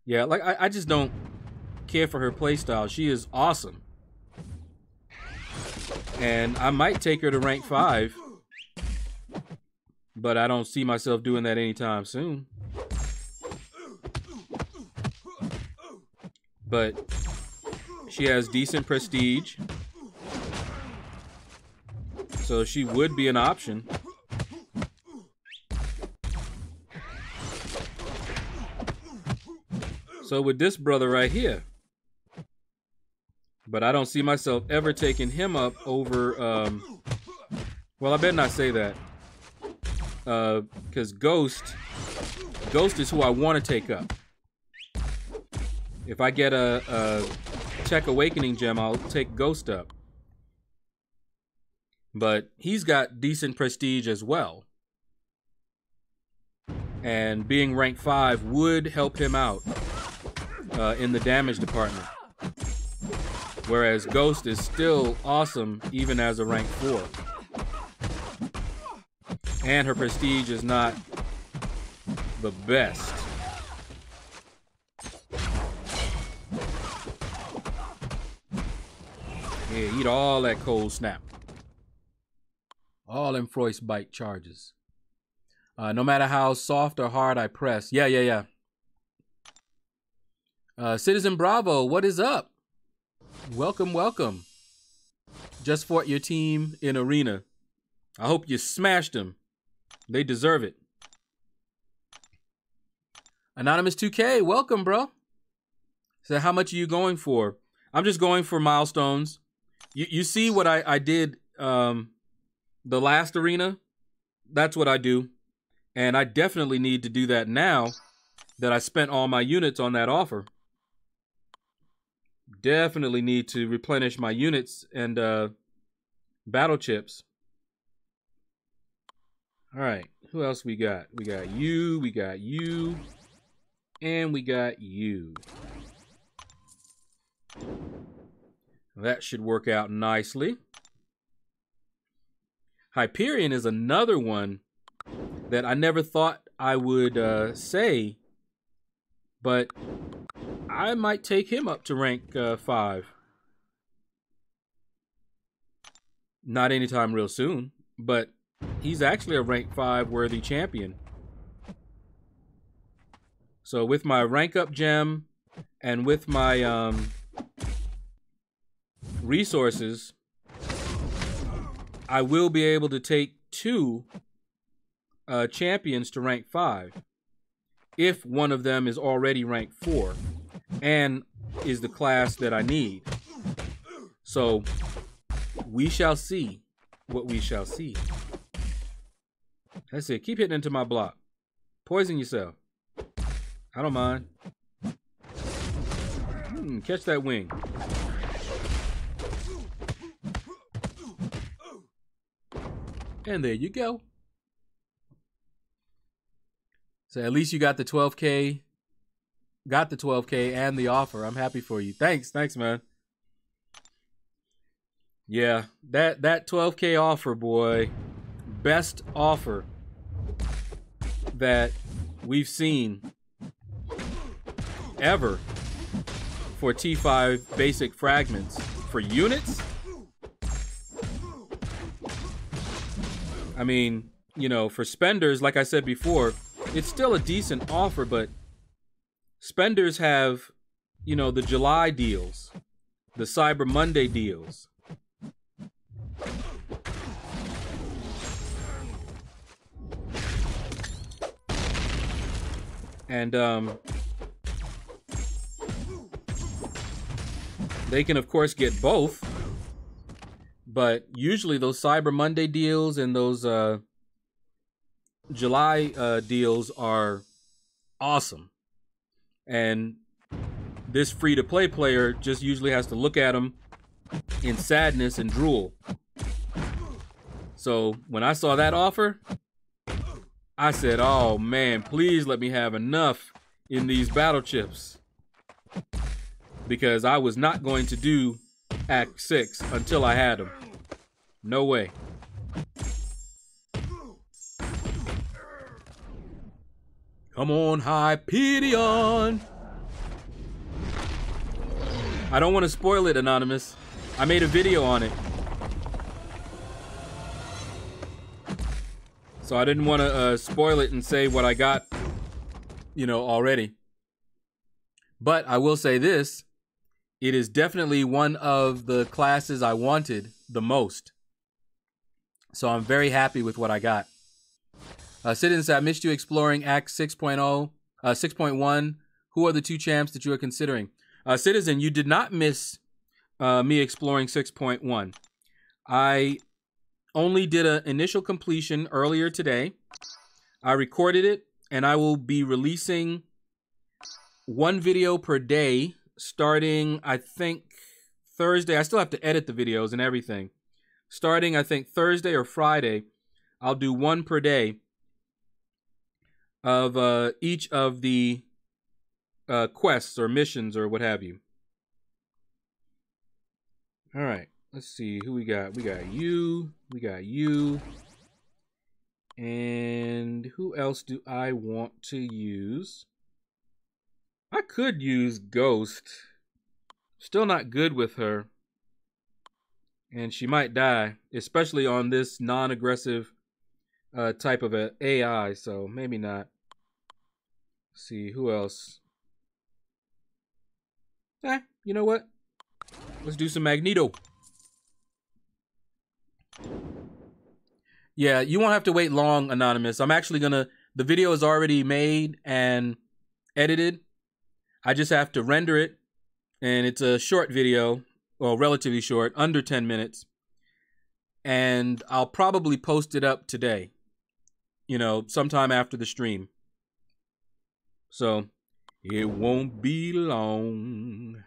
Yeah, like I just don't care for her playstyle. She is awesome. And I might take her to rank 5. But I don't see myself doing that anytime soon. But she has decent prestige. So she would be an option. So with this brother right here. But I don't see myself ever taking him up over, well, I better not say that. Because Ghost is who I want to take up. If I get a Tech Awakening gem, I'll take Ghost up. But he's got decent prestige as well. And being rank 5 would help him out in the damage department. Whereas Ghost is still awesome even as a rank 4. And her prestige is not the best. Yeah, eat all that cold snap. All them Frostbite charges. No matter how soft or hard I press. Yeah. Citizen Bravo, what is up? Welcome. Just fought your team in arena. I hope you smashed them. They deserve it. Anonymous 2K, welcome, bro. So how much are you going for? I'm just going for milestones. You see what I did the last arena? That's what I do. And I definitely need to do that now that I spent all my units on that offer. Definitely need to replenish my units and battle chips. All right, who else we got? We got you, and we got you. That should work out nicely. Hyperion is another one that I never thought I would say, but I might take him up to rank 5. Not anytime real soon, but he's actually a rank 5 worthy champion. So with my rank up gem and with my resources, I will be able to take 2 champions to rank 5 if one of them is already rank 4 and is the class that I need. So we shall see what we shall see. That's it. Keep hitting into my block. Poison yourself. I don't mind. Catch that wing. And there you go. So at least you got the 12K. Got the 12K and the offer. I'm happy for you. Thanks, man. Yeah, that 12K offer, boy. Best offer that we've seen ever for T5 basic fragments. For units, I mean, you know, for spenders, like I said before, it's still a decent offer, but spenders have, you know, the July deals, the Cyber Monday deals. And they can, of course, get both. But usually those Cyber Monday deals and those July deals are awesome. And this free-to-play player just usually has to look at them in sadness and drool. So when I saw that offer, I said, oh man, please let me have enough in these battle chips. Because I was not going to do Act 6 until I had them. No way. Come on, Hyperion. I don't want to spoil it, Anonymous. I made a video on it. So I didn't want to spoil it and say what I got, you know, already. But I will say this. It is definitely one of the classes I wanted the most. So I'm very happy with what I got. Citizens, I missed you exploring Act 6.0, 6.1. Who are the 2 champs that you are considering? Citizen, you did not miss me exploring 6.1. I only did an initial completion earlier today. I recorded it, and I will be releasing 1 video per day starting, I think, Thursday. I still have to edit the videos and everything. Starting, I think, Thursday or Friday, I'll do 1 per day of each of the quests or missions or what have you. All right, let's see who we got. We got you. We got you. And who else do I want to use? I could use Ghost. Still not good with her. And she might die, especially on this non-aggressive type of a AI, so maybe not. Let's see, who else? You know what? Let's do some Magneto. Yeah, you won't have to wait long, Anonymous. I'm actually gonna, the video is already made and edited. I just have to render it, and it's a short video, Well, relatively short, under 10 minutes. And I'll probably post it up today, you know, sometime after the stream. So it won't be long.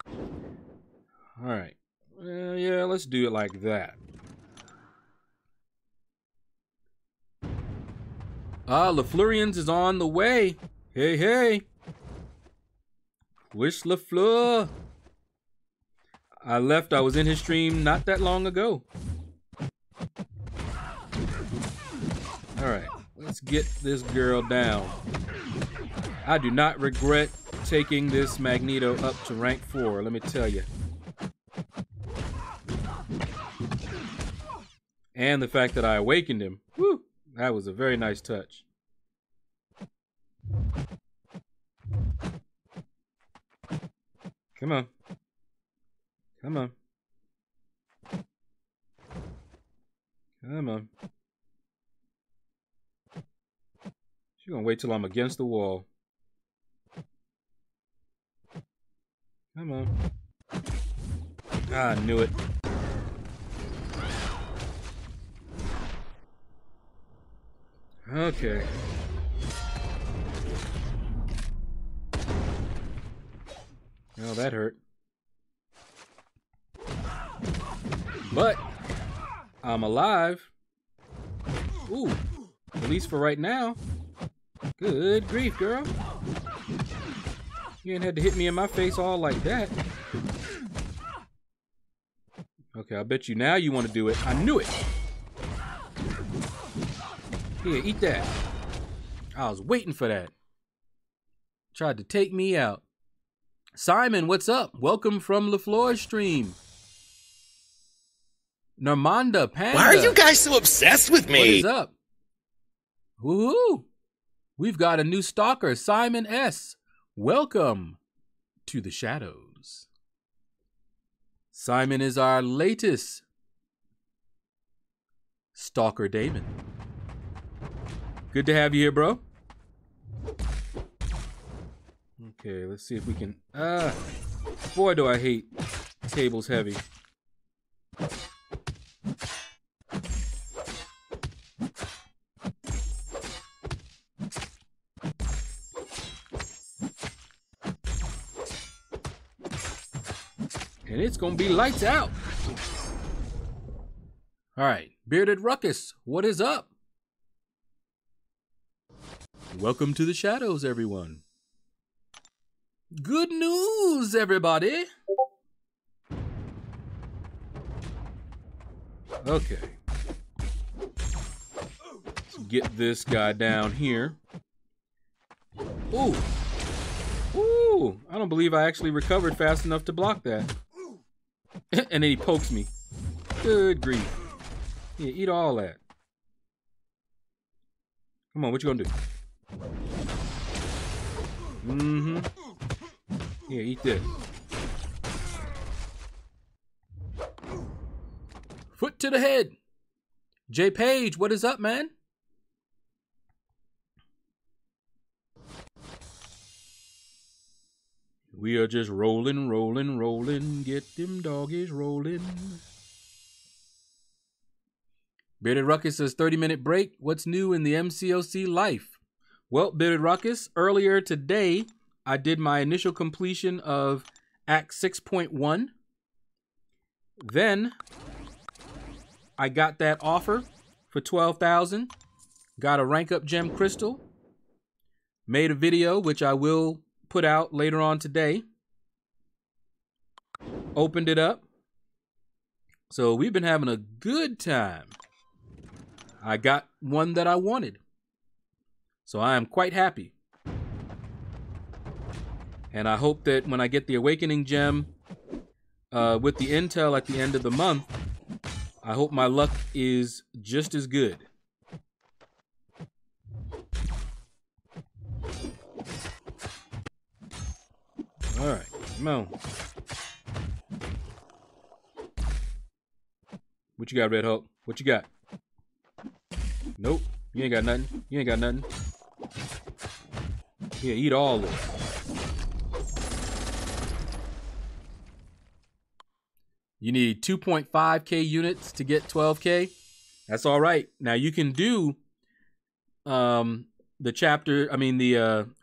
All right. Yeah, let's do it like that. LaFleurians is on the way. Hey, hey. Wish LaFleur. I was in his stream not that long ago. All right, let's get this girl down. I do not regret taking this Magneto up to rank 4, let me tell you. And the fact that I awakened him. Woo, that was a very nice touch. Come on. Come on. Come on. She's gonna wait till I'm against the wall. Come on. I knew it. Okay. Well, that hurt. But I'm alive. Ooh, at least for right now. Good grief, girl. You ain't had to hit me in my face all like that. Okay, I bet you now you want to do it. I knew it. Here, eat that. I was waiting for that. Tried to take me out. Simon, what's up? Welcome from LaFleur's stream. Normanda, Panda. Why are you guys so obsessed with me? What is up? Woohoo! We've got a new stalker, Simon S. Welcome to the shadows. Simon is our latest stalker Damon. Good to have you here, bro. Okay, let's see if we can... boy, do I hate tables heavy. And it's gonna be lights out. All right, Bearded Ruckus, what is up? Welcome to the shadows, everyone. Good news, everybody. Okay. Let's get this guy down here. Ooh. Ooh. I don't believe I actually recovered fast enough to block that. And then he pokes me. Good grief. Yeah, eat all that. Come on, what you gonna do? Mm-hmm. Yeah, eat this. Foot to the head. J Page, what is up, man? We are just rolling, rolling, rolling. Get them doggies rolling. Bearded Ruckus says 30-minute break. What's new in the MCOC life? Well, Bearded Ruckus, earlier today, I did my initial completion of Act 6.1. Then I got that offer for $12,000. Got a rank up gem crystal. Made a video, which I will put out later on today. Opened it up. So we've been having a good time. I got one that I wanted. So I am quite happy. And I hope that when I get the Awakening Gem with the intel at the end of the month, I hope my luck is just as good. All right, come on. What you got, Red Hulk? What you got? Nope, you ain't got nothing. You ain't got nothing. Yeah, eat all of it. You need 2.5k units to get 12k. That's all right. Now you can do the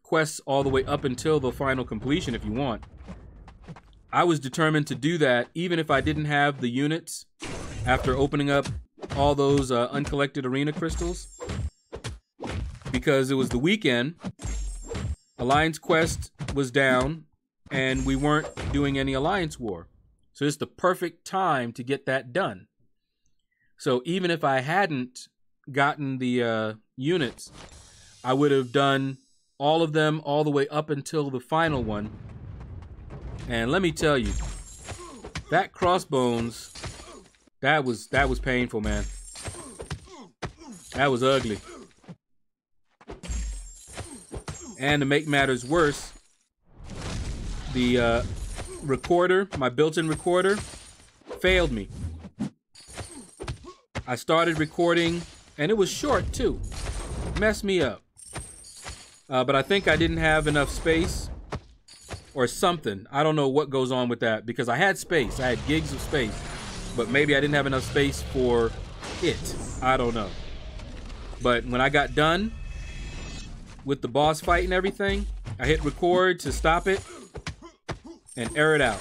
quests all the way up until the final completion if you want. I was determined to do that even if I didn't have the units after opening up all those uncollected arena crystals, because it was the weekend, Alliance Quest was down, and we weren't doing any Alliance War. So it's the perfect time to get that done. So even if I hadn't gotten the units, I would have done all of them all the way up until the final one. And let me tell you, that crossbones, that was painful, man. That was ugly. And to make matters worse, the recorder, my built-in recorder, failed me. I started recording, and it was short too. Messed me up. But I think I didn't have enough space or something. I don't know what goes on with that, because I had space. I had gigs of space, but maybe I didn't have enough space for it. I don't know. But when I got done with the boss fight and everything, I hit record to stop it and air it out.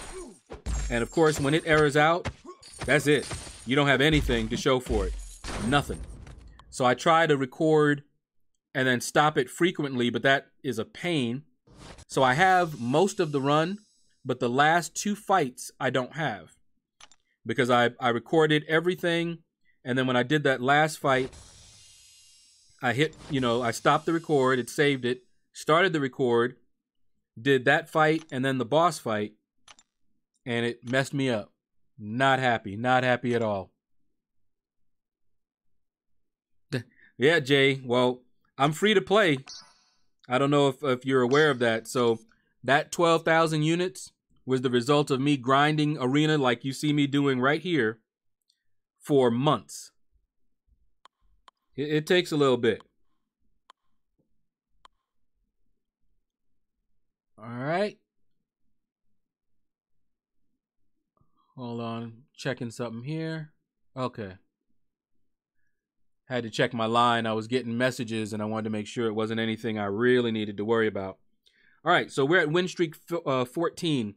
And of course, when it errors out, that's it. You don't have anything to show for it. Nothing. So I try to record and then stop it frequently, but that is a pain. So I have most of the run, but the last 2 fights I don't have, because I recorded everything, and then when I did that last fight, I hit, I stopped the record, it saved it, started the record, did that fight, and then the boss fight, and it messed me up. Not happy at all. Yeah, Jay, well, I'm free to play. I don't know if you're aware of that. So that 12,000 units was the result of me grinding arena like you see me doing right here for months. It takes a little bit. All right. Hold on. Checking something here. Okay. Had to check my line. I was getting messages, and I wanted to make sure it wasn't anything I really needed to worry about. All right, so we're at win streak 14.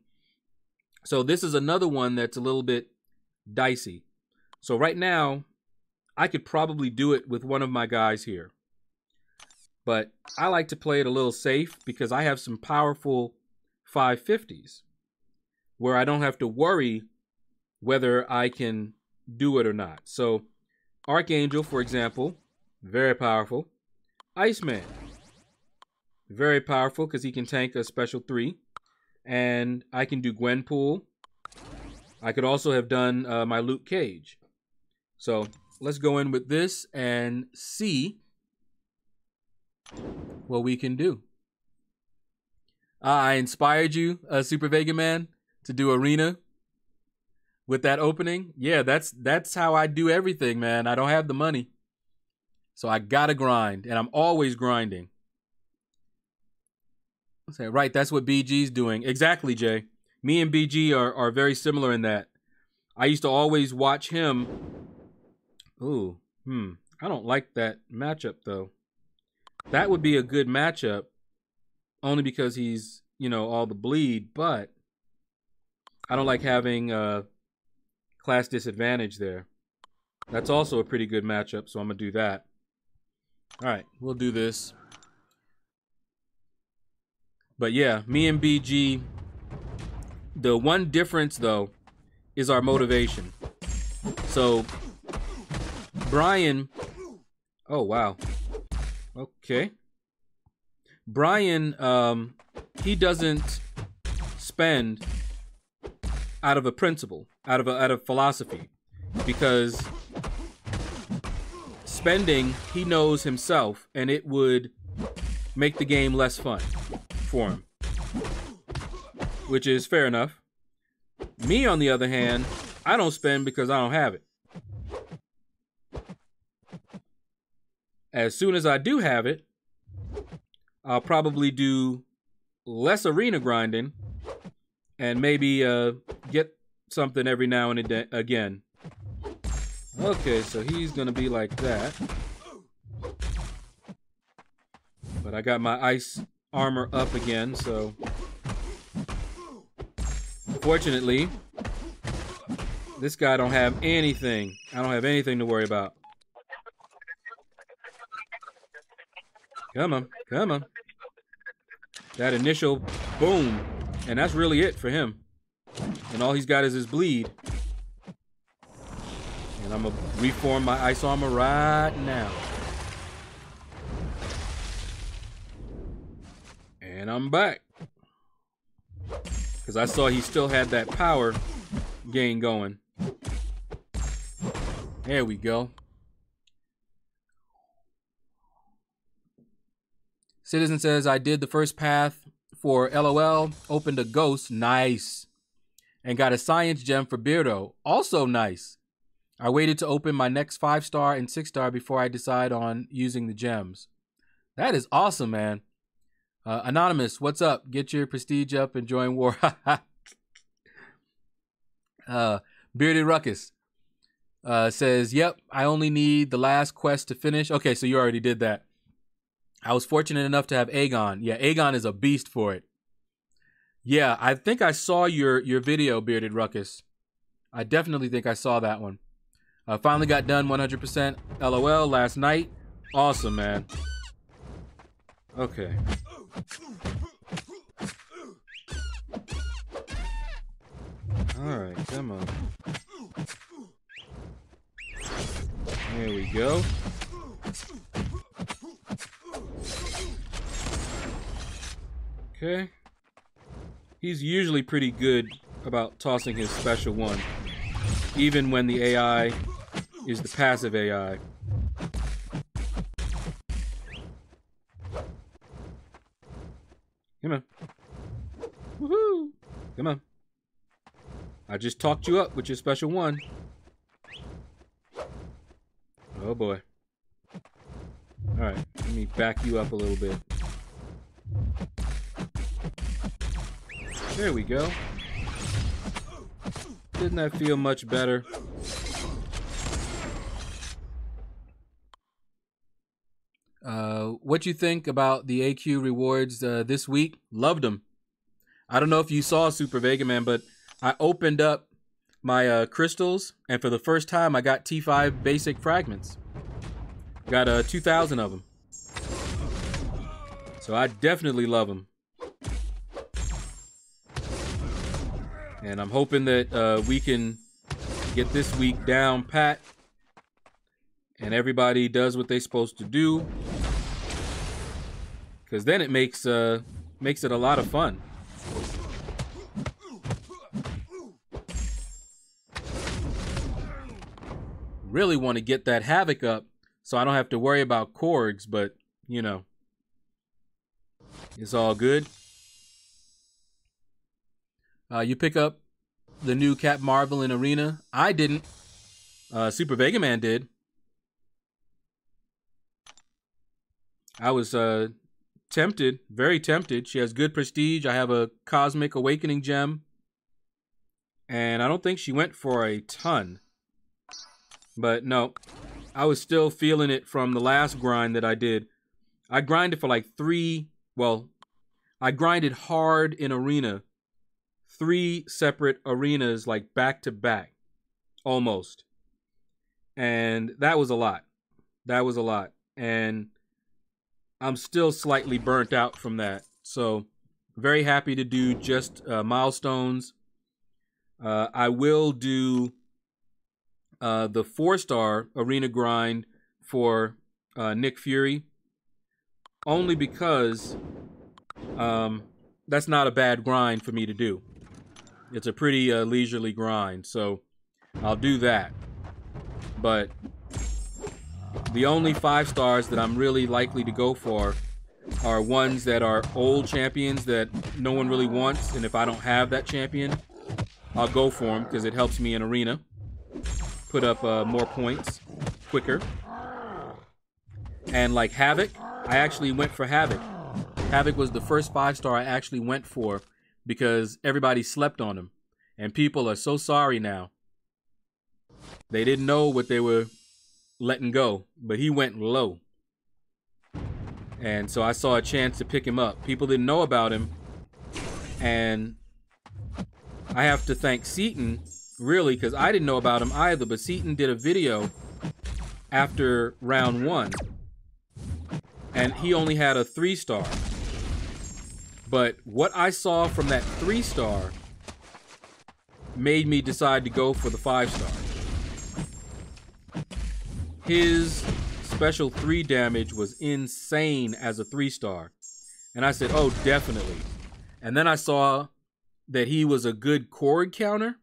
So this is another one that's a little bit dicey. So right now, I could probably do it with one of my guys here. But I like to play it a little safe because I have some powerful 550s where I don't have to worry whether I can do it or not. So Archangel, for example, very powerful. Iceman, very powerful because he can tank a special 3. And I can do Gwenpool. I could also have done my Luke Cage. So let's go in with this and see what we can do. I inspired you, Super Vega Man, to do Arena with that opening. Yeah, that's how I do everything, man. I don't have the money. So I gotta grind, and I'm always grinding. Right, that's what BG's doing. Exactly, Jay. Me and BG are very similar in that. I used to always watch him. Ooh, I don't like that matchup, though. That would be a good matchup, only because he's, all the bleed, but I don't like having class disadvantage there. That's also a pretty good matchup, so I'm going to do that. All right, we'll do this. But yeah, me and BG, the one difference, though, is our motivation. So, Brian, oh, wow. Okay. Brian, he doesn't spend out of a principle, out of philosophy, because spending, he knows himself, and it would make the game less fun for him, which is fair enough. Me, on the other hand, I don't spend because I don't have it. As soon as I do have it, I'll probably do less arena grinding and maybe get something every now and again. Okay, so he's gonna be like that. But I got my ice armor up again, so fortunately, this guy don't have anything. I don't have anything to worry about. Come on, come on. That initial boom, and that's really it for him. And all he's got is his bleed. And I'm gonna reform my ice armor right now. And I'm back. Because I saw he still had that power gain going. There we go. Citizen says, I did the first path for LOL, opened a ghost, nice. And got a science gem for Beardo, also nice. I waited to open my next 5-star and 6-star before I decide on using the gems. That is awesome, man. Anonymous, what's up? Get your prestige up and join war. Bearded Ruckus says, yep, I only need the last quest to finish. Okay, so you already did that. I was fortunate enough to have Aegon. Yeah, Aegon is a beast for it. Yeah, I think I saw your video, Bearded Ruckus. I definitely think I saw that one. Finally got done 100% LOL last night. Awesome, man. Okay. Alright, come on. There we go. Okay. He's usually pretty good about tossing his special one, even when the AI is the passive AI. Come on. Woohoo! Come on. I just talked you up with your special one. Oh boy. Alright, let me back you up a little bit. There we go. Didn't that feel much better? What you think about the AQ rewards this week? Loved them. I don't know if you saw Super Vega Man, but I opened up my crystals, and for the first time I got T5 basic fragments. Got 2,000 of them. So I definitely love them. And I'm hoping that we can get this week down pat and everybody does what they're supposed to do. Because then it makes it a lot of fun. Really want to get that Havoc up so I don't have to worry about Korgs, but, you know, it's all good. You pick up the new Cap Marvel in Arena. I didn't. Super Vega Man did. I was tempted, very tempted. She has good prestige. I have a Cosmic Awakening gem. And I don't think she went for a ton. But no, I was still feeling it from the last grind that I did. I grinded for like I grinded hard in Arena. 3 separate arenas, like back to back, almost. And that was a lot. That was a lot. And I'm still slightly burnt out from that. So very happy to do just milestones. I will do the 4-star arena grind for Nick Fury, only because that's not a bad grind for me to do. It's a pretty leisurely grind, so I'll do that. But the only 5 stars that I'm really likely to go for are ones that are old champions that no one really wants, and if I don't have that champion, I'll go for them because it helps me in Arena. Put up more points quicker. And like Havoc, I actually went for Havoc. Havoc was the first 5-star I actually went for because everybody slept on him. And people are so sorry now. They didn't know what they were letting go, but he went low. And so I saw a chance to pick him up. People didn't know about him. And I have to thank Seaton, really, because I didn't know about him either. But Seaton did a video after round 1. And he only had a 3-star. But what I saw from that 3-star made me decide to go for the 5-star. His special 3 damage was insane as a 3-star. And I said, oh, definitely. And then I saw that he was a good Korg counter.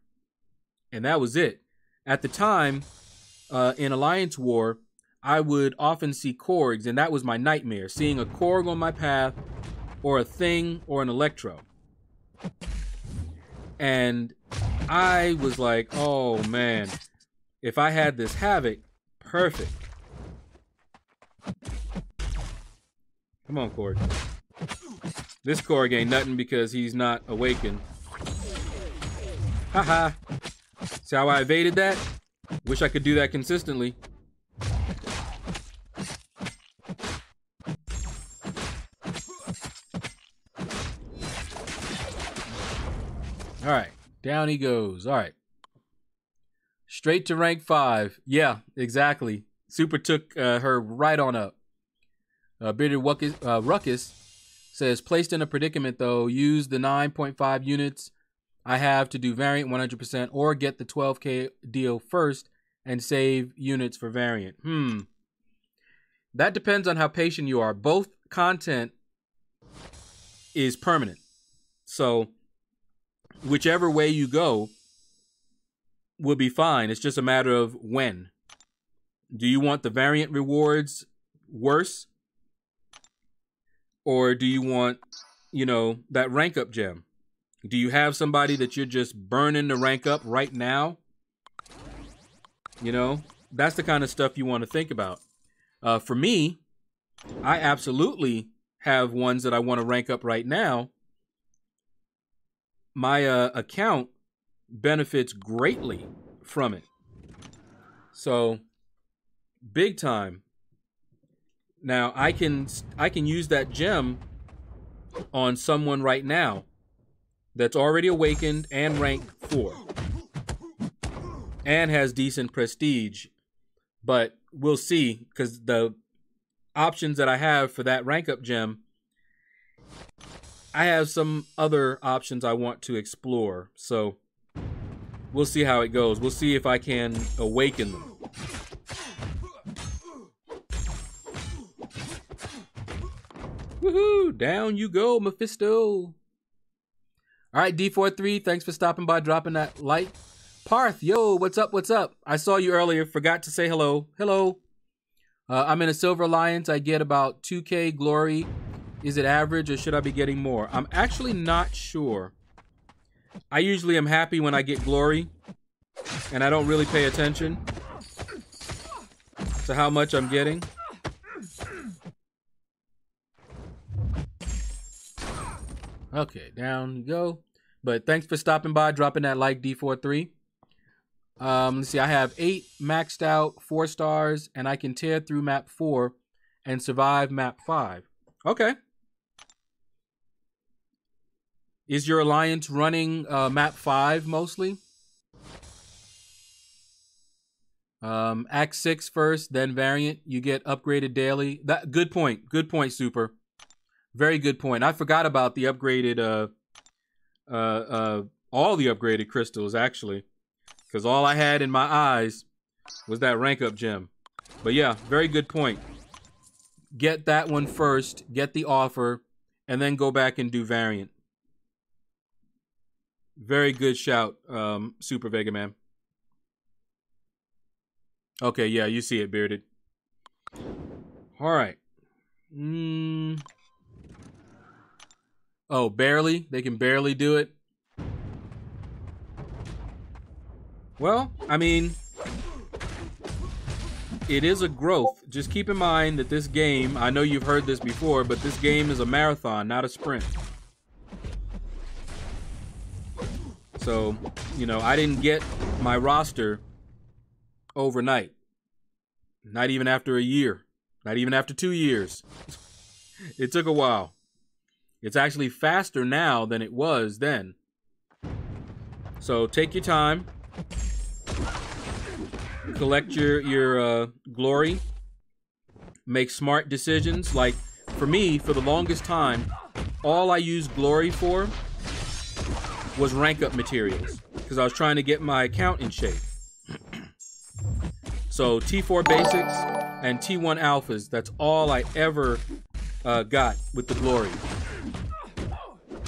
And that was it. At the time, in Alliance War, I would often see Korgs, and that was my nightmare. Seeing a Korg on my path, or a Thing, or an Electro. And I was like, oh man, if I had this Havoc, perfect. Come on, Korg. This Korg ain't nothing because he's not awakened. Haha. See how I evaded that? Wish I could do that consistently. All right, down he goes. All right. Straight to rank 5. Yeah, exactly. Super took her right on up. Bearded Ruckus says, placed in a predicament though, use the 9.5 units I have to do variant 100% or get the 12k deal first and save units for variant. That depends on how patient you are. Both content is permanent. So whichever way you go will be fine. It's just a matter of when. Do you want the variant rewards worse? Or do you want, you know, that rank up gem? Do you have somebody that you're just burning to rank up right now? You know, that's the kind of stuff you want to think about. For me, I absolutely have ones that I want to rank up right now. My account benefits greatly from it. So, big time. Now, I can use that gem on someone right now that's already awakened and ranked 4. And has decent prestige. But we'll see, because the options that I have for that rank up gem, I have some other options I want to explore. So we'll see how it goes. We'll see if I can awaken them. Woohoo! Down you go, Mephisto. All right, D43, thanks for stopping by, dropping that like. Parth, yo, what's up, what's up? I saw you earlier, forgot to say hello. Hello. I'm in a Silver Alliance. I get about 2k glory. Is it average or should I be getting more? I'm actually not sure. I usually am happy when I get glory, and I don't really pay attention to how much I'm getting. Okay, down you go. But thanks for stopping by, dropping that like, D43. Let's see, I have 8 maxed out 4 stars, and I can tear through map 4 and survive map 5. Okay. Is your alliance running map 5 mostly? Act 6 first, then variant. You get upgraded daily. That good point. Good point, Super. Very good point. I forgot about the upgraded all the upgraded crystals actually. Because all I had in my eyes was that rank up gem. But yeah, very good point. Get that one first, get the offer, and then go back and do variant. Very good shout, Super Vega Man. Okay, yeah, you see it, Bearded. All right. Oh, barely? They can barely do it? Well, I mean, it is a growth. Just keep in mind that this game, I know you've heard this before, but this game is a marathon, not a sprint. So, you know, I didn't get my roster overnight. Not even after a year. Not even after 2 years. It took a while. It's actually faster now than it was then. So take your time. Collect your glory. Make smart decisions. Like, for me, for the longest time, all I used glory for was rank up materials, because I was trying to get my account in shape. So T4 basics and T1 alphas, that's all I ever got with the glory.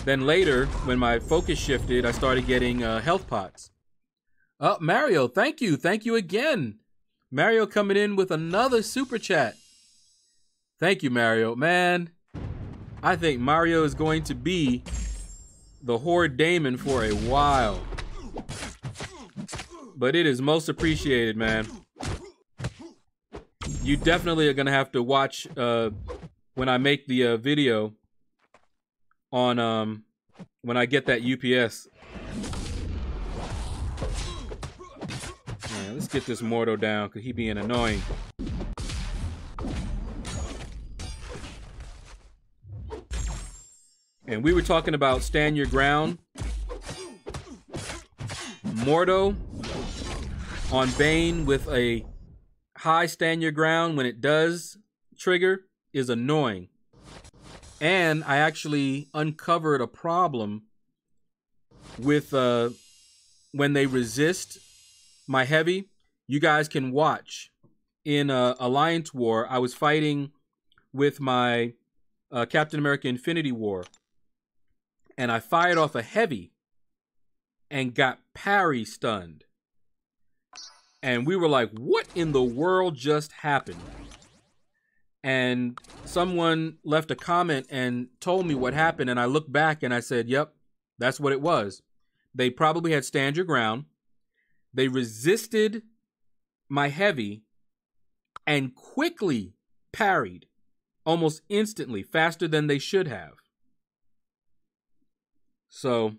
Then later, when my focus shifted, I started getting health pots. Mario, thank you. Thank you again. Mario coming in with another super chat. Thank you, Mario. Man, I think Mario is going to be the Horde Daemon for a while. But it is most appreciated, man. You definitely are going to have to watch when I make the video on when I get that UPS. Right, let's get this Mordo down because he being annoying. And we were talking about stand your ground. Mordo on Bane with a high stand your ground when it does trigger is annoying. And I actually uncovered a problem with when they resist my heavy. You guys can watch in Alliance War. I was fighting with my Captain America Infinity War, and I fired off a heavy and got parry stunned. And we were like, what in the world just happened? And someone left a comment and told me what happened, and I looked back and I said, yep, that's what it was. They probably had stand your ground. They resisted my heavy and quickly parried, almost instantly, faster than they should have. So,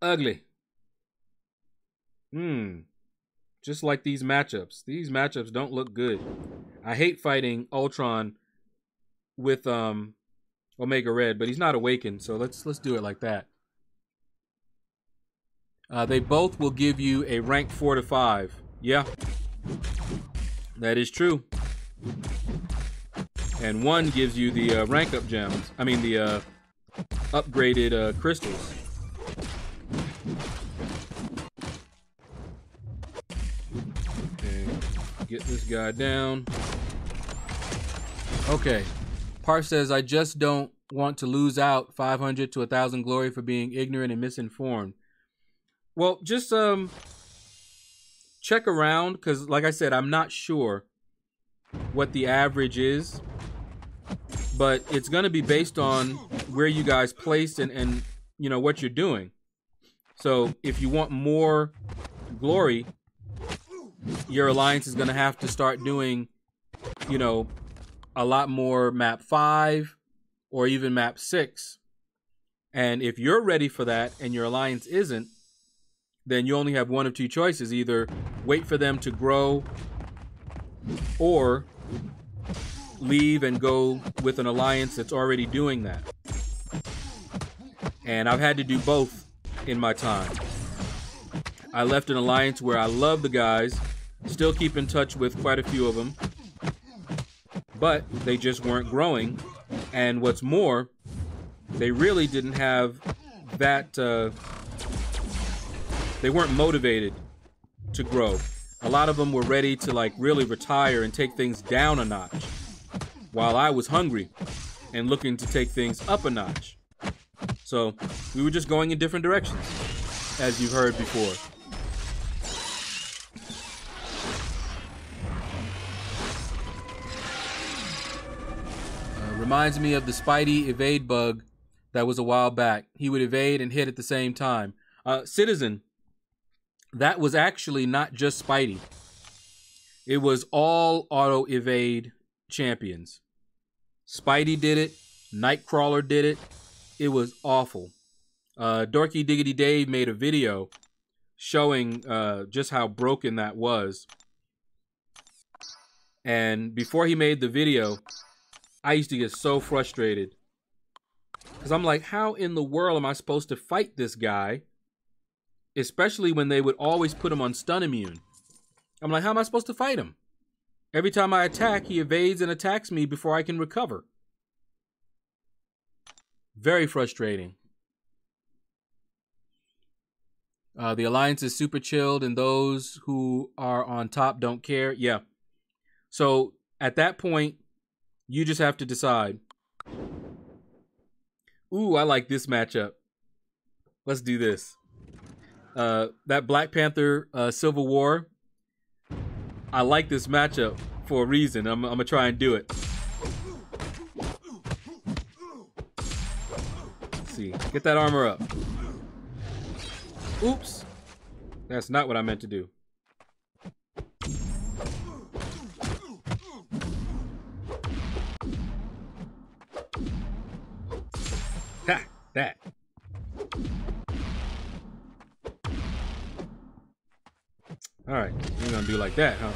ugly. Just like these matchups. These matchups don't look good. I hate fighting Ultron with Omega Red, but he's not awakened, so let's do it like that. They both will give you a rank 4 to 5. Yeah, that is true. And one gives you the rank up gems. I mean the upgraded crystals. Okay, get this guy down. Okay, Par says, I just don't want to lose out 500 to 1,000 glory for being ignorant and misinformed. Well, just check around, because like I said, I'm not sure what the average is, but it's going to be based on where you guys placed and you know what you're doing. So if you want more glory, your alliance is going to have to start doing, you know, a lot more map 5 or even map 6. And if you're ready for that and your alliance isn't, then you only have one of two choices. Either wait for them to grow or leave and go with an alliance that's already doing that. And I've had to do both in my time. I left an alliance where I love the guys, still keep in touch with quite a few of them, but they just weren't growing. And what's more, they really didn't have that, they weren't motivated to grow. A lot of them were ready to like really retire and take things down a notch, while I was hungry and looking to take things up a notch. So we were just going in different directions, as you've heard before. Reminds me of the Spidey evade bug that was a while back. He would evade and hit at the same time. Citizen, that was actually not just Spidey. It was all auto evade champions. Spidey did it. Nightcrawler did it. It was awful. Dorky Diggity Dave made a video showing just how broken that was. And before he made the video, I used to get so frustrated. Because I'm like, how in the world am I supposed to fight this guy? Especially when they would always put him on stun immune. I'm like, how am I supposed to fight him? Every time I attack, he evades and attacks me before I can recover. Very frustrating. The alliance is super chilled and those who are on top don't care. Yeah. So at that point, you just have to decide. Ooh, I like this matchup. Let's do this. That Black Panther Civil War. I like this matchup for a reason. I'm gonna try and do it. Let's see. Get that armor up. Oops. That's not what I meant to do. Ha! That. Alright, we're gonna do like that, huh?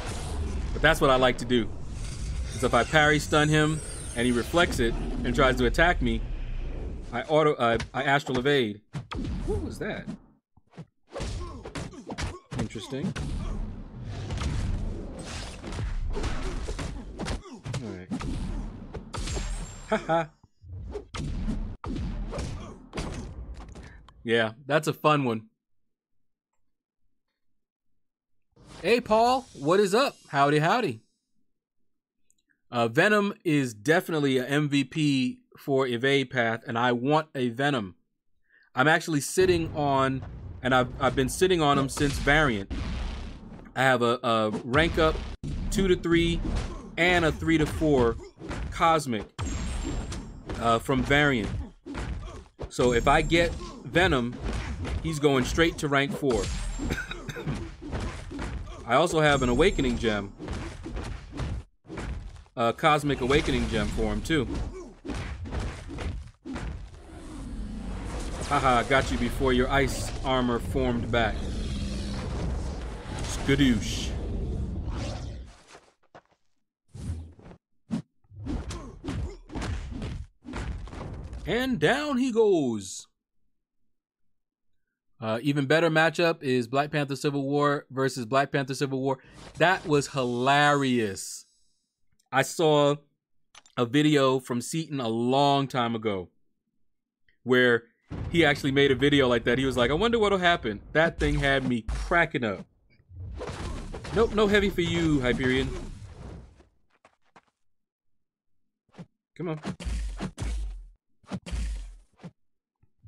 But that's what I like to do. Because if I parry stun him and he reflects it and tries to attack me, I astral evade. What was that? Interesting. Alright. Haha. Yeah, that's a fun one. Hey, Paul, what is up? Howdy, howdy. Venom is definitely an MVP for Evade Path, and I want a Venom. I'm actually sitting on, and I've been sitting on him since Variant. I have a rank up 2 to 3 and a 3 to 4 Cosmic from Variant. So if I get Venom, he's going straight to rank 4. I also have an Awakening Gem. A Cosmic Awakening Gem for him, too. Haha, got you before your ice armor formed back. Skadoosh. And down he goes. Even better matchup is Black Panther Civil War versus Black Panther Civil War. That was hilarious. I saw a video from Seaton a long time ago where he actually made a video like that. He was like, I wonder what'll happen. That thing had me cracking up. Nope, no heavy for you, Hyperion. Come on.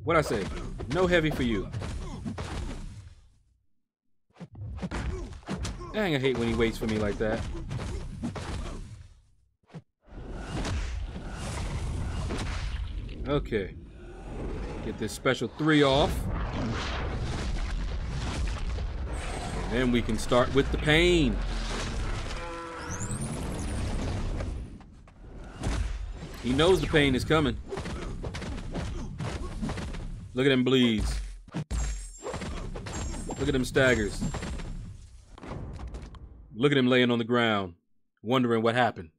What'd I say? No heavy for you. Dang, I hate when he waits for me like that. Okay. Get this special 3 off. And then we can start with the pain. He knows the pain is coming. Look at him bleeds. Look at him staggers. Look at him laying on the ground, wondering what happened.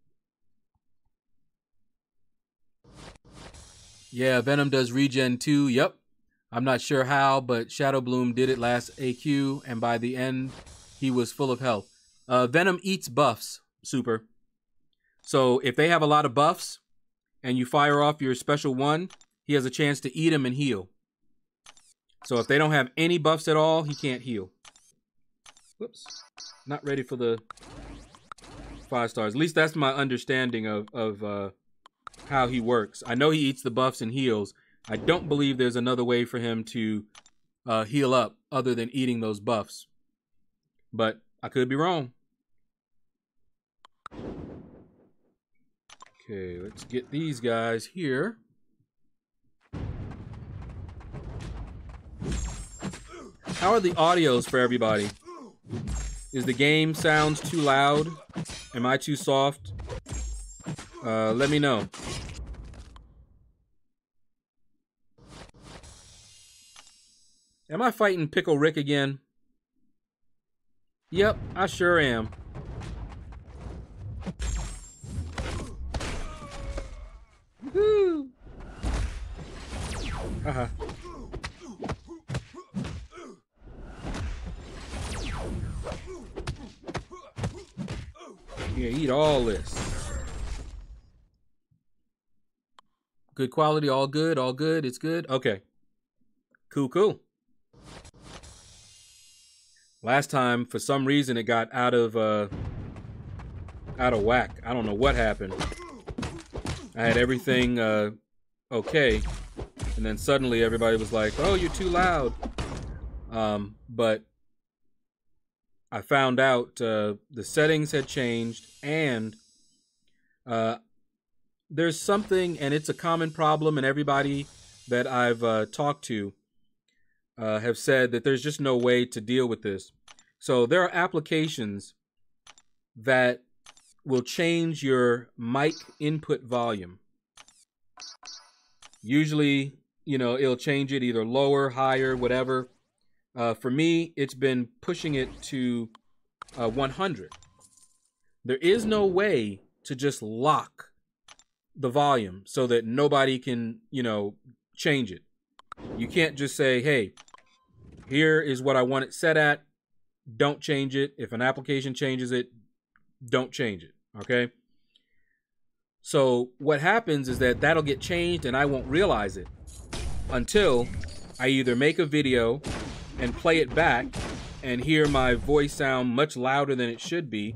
Yeah, Venom does regen too. Yep. I'm not sure how, but Shadow Bloom did it last AQ, and by the end, he was full of health. Venom eats buffs, Super. So if they have a lot of buffs, and you fire off your special 1, he has a chance to eat them and heal. So if they don't have any buffs at all, he can't heal. Whoops. Not ready for the 5 stars. At least that's my understanding of how he works. I know he eats the buffs and heals. I don't believe there's another way for him to heal up other than eating those buffs. But I could be wrong. Okay, let's get these guys here. How are the audios for everybody? Is the game sounds too loud? Am I too soft? Let me know. Am I fighting Pickle Rick again? Yep, I sure am. Woo! Uh-huh. Yeah, eat all this. Good quality, all good, it's good. Okay. Cool, cool. Last time, for some reason, it got out of whack. I don't know what happened. I had everything okay, and then suddenly everybody was like, "Oh, you're too loud." But I found out the settings had changed, and there's something, and it's a common problem, and everybody that I've talked to have said that there's just no way to deal with this. So there are applications that will change your mic input volume. Usually, you know, it'll change it either lower, higher, whatever. For me, it's been pushing it to 100. There is no way to just lock the volume so that nobody can, you know, change it. You can't just say, hey, here is what I want it set at. Don't change it. If an application changes it, don't change it. Okay? So what happens is that that'll get changed and I won't realize it until I either make a video and play it back and hear my voice sound much louder than it should be,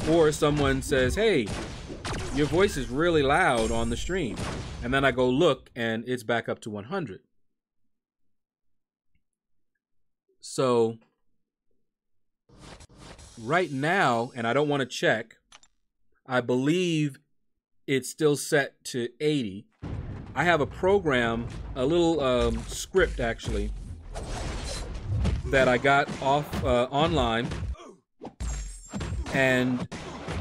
or someone says, hey, your voice is really loud on the stream. And then I go look and it's back up to 100. So right now, and I don't want to check, I believe it's still set to 80. I have a program, a little script actually, that I got off online, and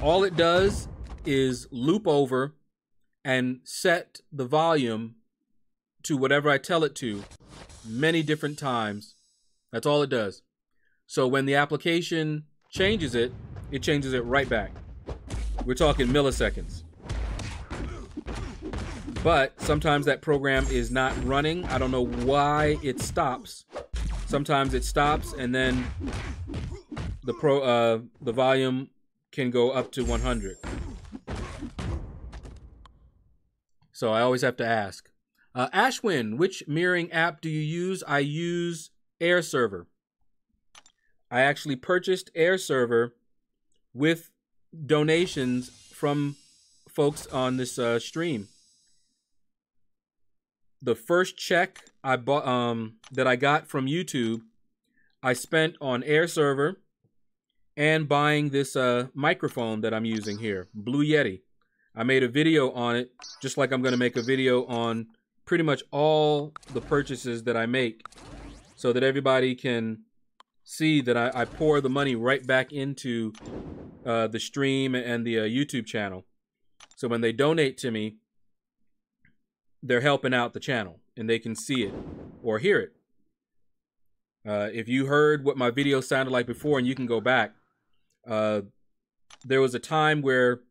all it does is loop over and set the volume to whatever I tell it to many different times. That's all it does. So when the application changes it, it changes it right back. We're talking milliseconds. But sometimes that program is not running. I don't know why it stops. Sometimes it stops and then the volume can go up to 100. So I always have to ask. Ashwin, which mirroring app do you use? I use Air Server. I actually purchased Air Server with donations from folks on this stream. The first check I bought that I got from YouTube, I spent on Air Server and buying this microphone that I'm using here, Blue Yeti. I made a video on it, just like I'm going to make a video on pretty much all the purchases that I make, so that everybody can see that I pour the money right back into the stream and the YouTube channel. So when they donate to me, they're helping out the channel and they can see it or hear it. If you heard what my video sounded like before, and you can go back, there was a time where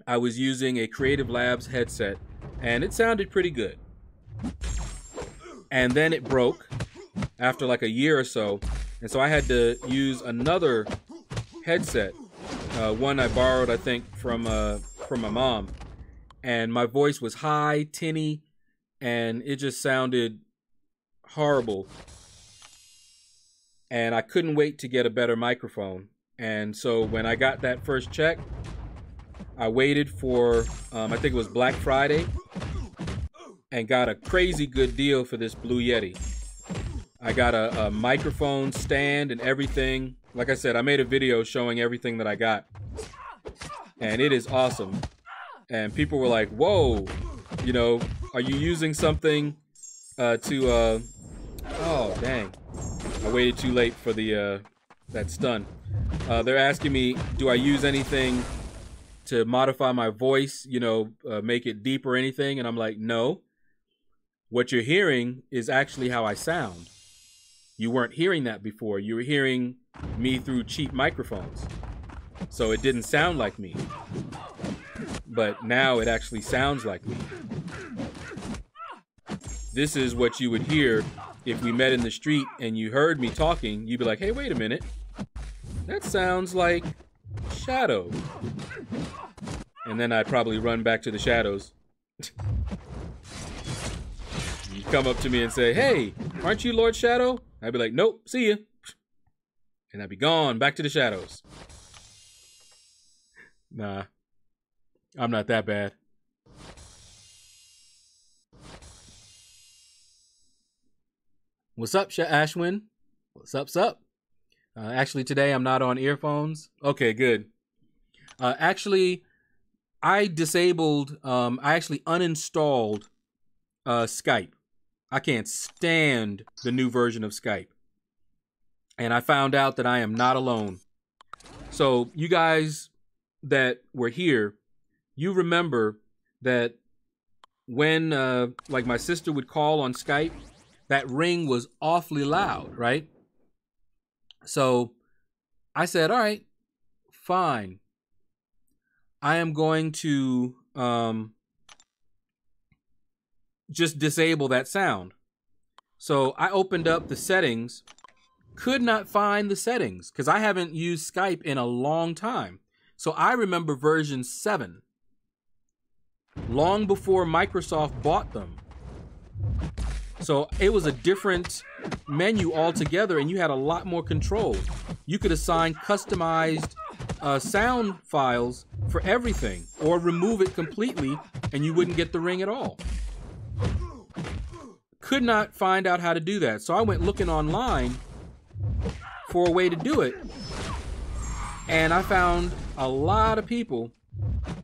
I was using a Creative Labs headset and it sounded pretty good. And then it broke after like a year or so. And so I had to use another headset, one I borrowed, I think, from my mom. And my voice was high, tinny, and it just sounded horrible. And I couldn't wait to get a better microphone. And so when I got that first check, I waited for, I think it was Black Friday, and got a crazy good deal for this Blue Yeti. I got a microphone stand and everything. Like I said, I made a video showing everything that I got. And it is awesome. And people were like, whoa, you know, are you using something oh, dang. I waited too late for the that stun. They're asking me, do I use anything to modify my voice, you know, make it deep or anything? And I'm like, no. What you're hearing is actually how I sound. You weren't hearing that before. You were hearing me through cheap microphones. So it didn't sound like me. But now it actually sounds like me. This is what you would hear if we met in the street and you heard me talking. You'd be like, hey, wait a minute. That sounds like Shadow. And then I'd probably run back to the shadows. You'd come up to me and say, hey, aren't you Lord Shadow? I'd be like, nope, see ya. And I'd be gone back to the shadows. Nah, I'm not that bad. What's up, Ashwin? What's up? Actually, today I'm not on earphones. Okay, good. Actually, I disabled, I actually uninstalled Skype. I can't stand the new version of Skype. And I found out that I am not alone. So you guys that were here, you remember that when like my sister would call on Skype, that ring was awfully loud, right? So I said, all right, fine. I am going to just disable that sound. So I opened up the settings, could not find the settings because I haven't used Skype in a long time. So I remember version 7, long before Microsoft bought them. So it was a different menu altogether, and you had a lot more control. You could assign customized sound files for everything, or remove it completely, and you wouldn't get the ring at all. Could not find out how to do that, so I went looking online for a way to do it, and I found a lot of people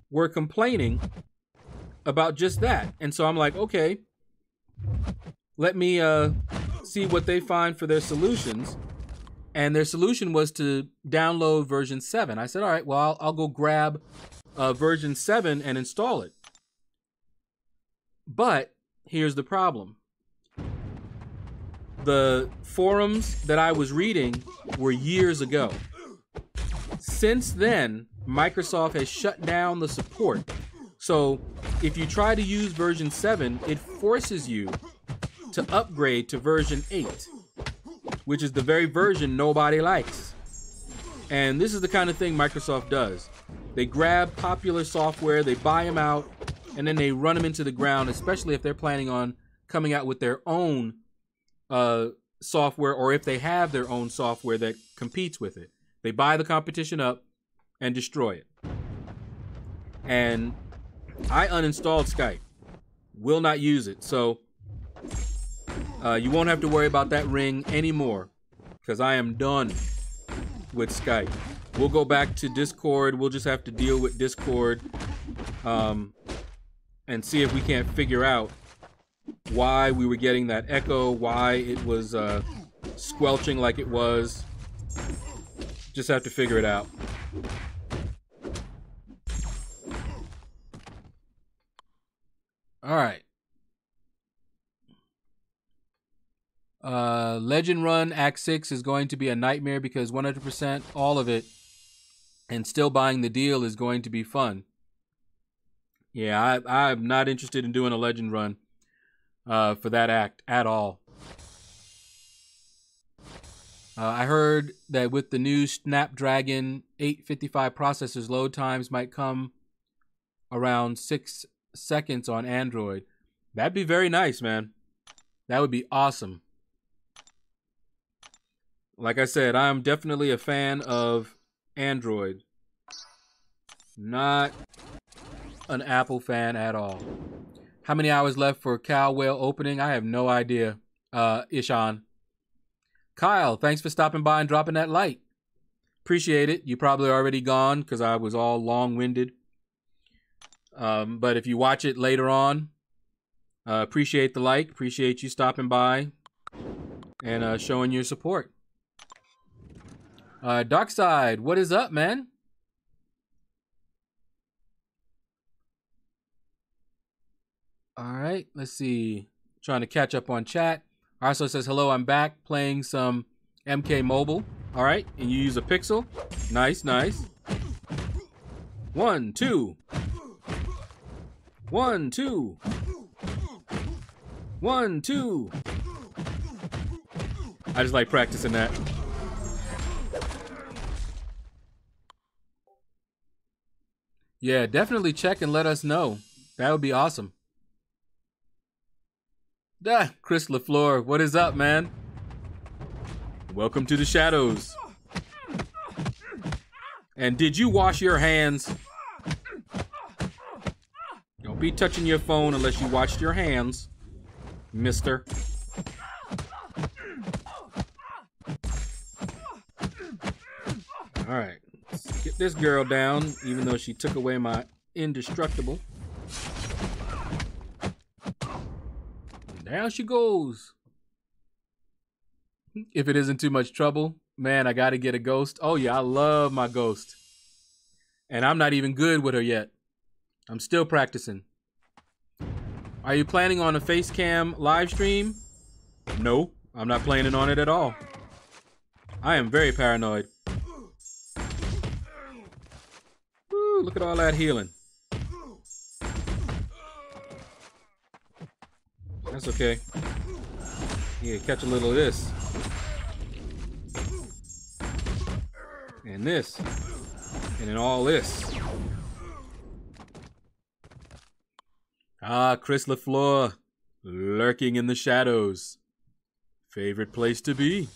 were complaining about just that. And so I'm like, okay, let me see what they find for their solutions. And their solution was to download version 7. I said, all right, well, I'll go grab version 7 and install it. But here's the problem. The forums that I was reading were years ago. Since then, Microsoft has shut down the support. So if you try to use version 7, it forces you to upgrade to version 8, which is the very version nobody likes. And this is the kind of thing Microsoft does. They grab popular software, they buy them out, and then they run them into the ground, especially if they're planning on coming out with their own software, or if they have their own software that competes with it. They buy the competition up and destroy it. And I uninstalled Skype. Will not use it. So you won't have to worry about that ring anymore, because I am done with Skype. We'll go back to Discord. We'll just have to deal with Discord and see if we can't figure out why we were getting that echo, why it was squelching like it was. Just have to figure it out. All right. Legend Run Act 6 is going to be a nightmare because 100% all of it and still buying the deal is going to be fun. Yeah, I'm not interested in doing a Legend Run for that act at all. I heard that with the new Snapdragon 855 processors, load times might come around 6 seconds on Android. That'd be very nice, man. That would be awesome. Like I said, I'm definitely a fan of Android. Not an Apple fan at all. How many hours left for Cow Whale opening? I have no idea, Ishan. Kyle, thanks for stopping by and dropping that light. Appreciate it. You probably already gone because I was all long-winded. But if you watch it later on, appreciate the like. Appreciate you stopping by and showing your support. Darkside, what is up, man? All right, let's see. trying to catch up on chat. All right, so it says, hello, I'm back playing some MK Mobile. All right, and you use a pixel. Nice, nice. 1, 2. 1, 2. 1, 2. I just like practicing that. Yeah, definitely check and let us know. That would be awesome. Chris LaFleur, what is up, man? Welcome to the shadows. And did you wash your hands? Don't be touching your phone unless you washed your hands, mister. All right, let's get this girl down, even though she took away my indestructible. Down she goes. If it isn't too much trouble, man, I gotta get a ghost. Oh yeah, I love my ghost. And I'm not even good with her yet. I'm still practicing. Are you planning on a face cam live stream? No, I'm not planning on it at all. I am very paranoid. Woo, look at all that healing. That's okay. Yeah, catch a little of this. And this. And then all this. Ah, Chris LaFleur. Lurking in the shadows. Favorite place to be.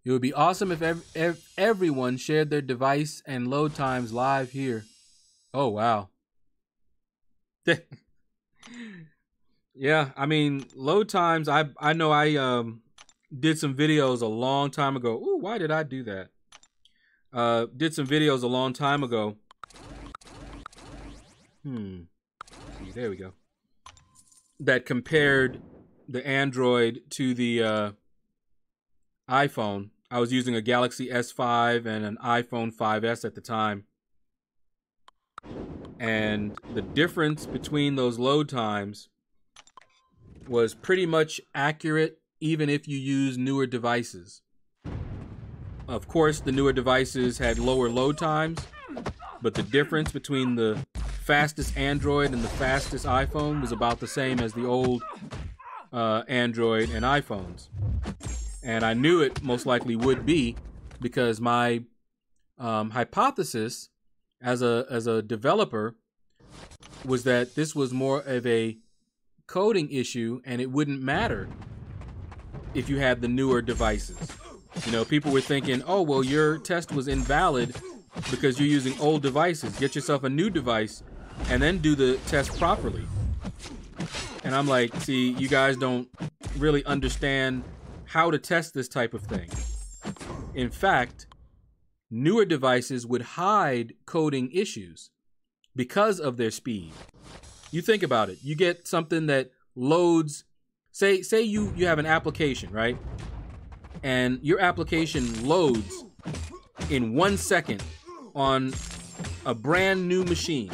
It would be awesome if everyone shared their device and load times live here. Oh, wow. Yeah, I mean, load times, I know I did some videos a long time ago. Ooh, why did I do that? Did some videos a long time ago. See, there we go. That compared the Android to the iPhone. I was using a Galaxy S5 and an iPhone 5S at the time. And the difference between those load times was pretty much accurate even if you use newer devices. Of course, the newer devices had lower load times, but the difference between the fastest Android and the fastest iPhone was about the same as the old Android and iPhones. And I knew it most likely would be because my hypothesis as a developer was that this was more of a coding issue and it wouldn't matter if you had the newer devices. You know, people were thinking, oh, well, your test was invalid because you're using old devices. Get yourself a new device and then do the test properly. And I'm like, see, you guys don't really understand how to test this type of thing. In fact, newer devices would hide coding issues because of their speed. You think about it. You get something that loads, say you have an application, right? And your application loads in 1 second on a brand new machine.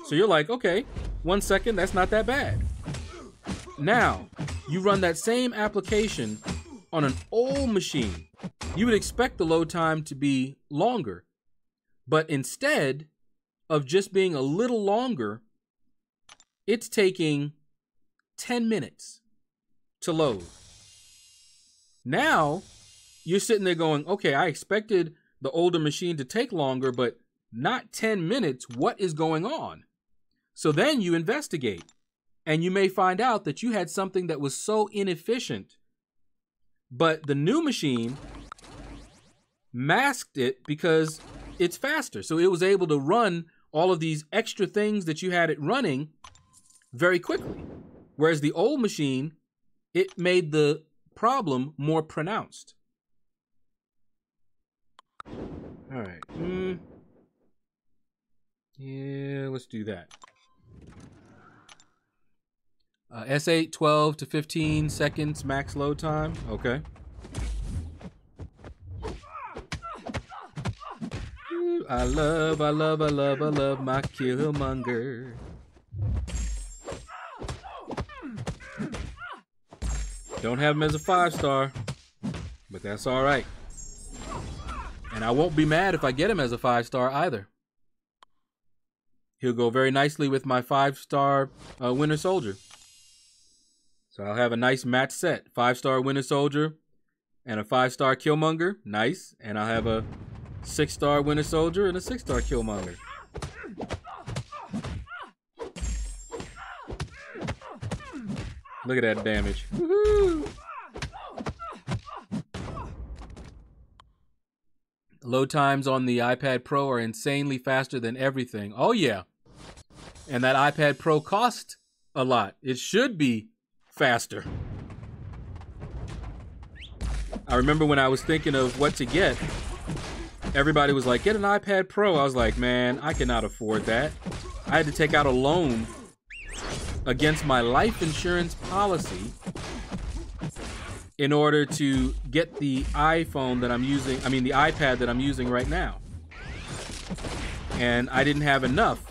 So you're like, okay, 1 second, that's not that bad. Now, you run that same application on an old machine. You would expect the load time to be longer. But instead of just being a little longer, it's taking 10 minutes to load. Now, you're sitting there going, okay, I expected the older machine to take longer, but not 10 minutes. What is going on? So then you investigate, and you may find out that you had something that was so inefficient, but the new machine masked it because it's faster. So it was able to run all of these extra things that you had it running very quickly. Whereas the old machine, it made the problem more pronounced. All right. Yeah, let's do that. S8, 12 to 15 seconds max load time. Okay. Ooh, I love my Killmonger. Don't have him as a 5-star, but that's all right. And I won't be mad if I get him as a 5-star either. He'll go very nicely with my 5-star Winter Soldier. So I'll have a nice match set. 5-star Winter Soldier and a 5-star Killmonger. Nice. And I'll have a 6-star Winter Soldier and a 6-star Killmonger. Look at that damage. Woohoo! Load times on the iPad Pro are insanely faster than everything. Oh, yeah. And that iPad Pro cost a lot. It should be faster. I remember when I was thinking of what to get, everybody was like, get an iPad Pro. I was like, man, I cannot afford that. I had to take out a loan against my life insurance policy in order to get the iPhone that I'm using, the iPad that I'm using right now. And I didn't have enough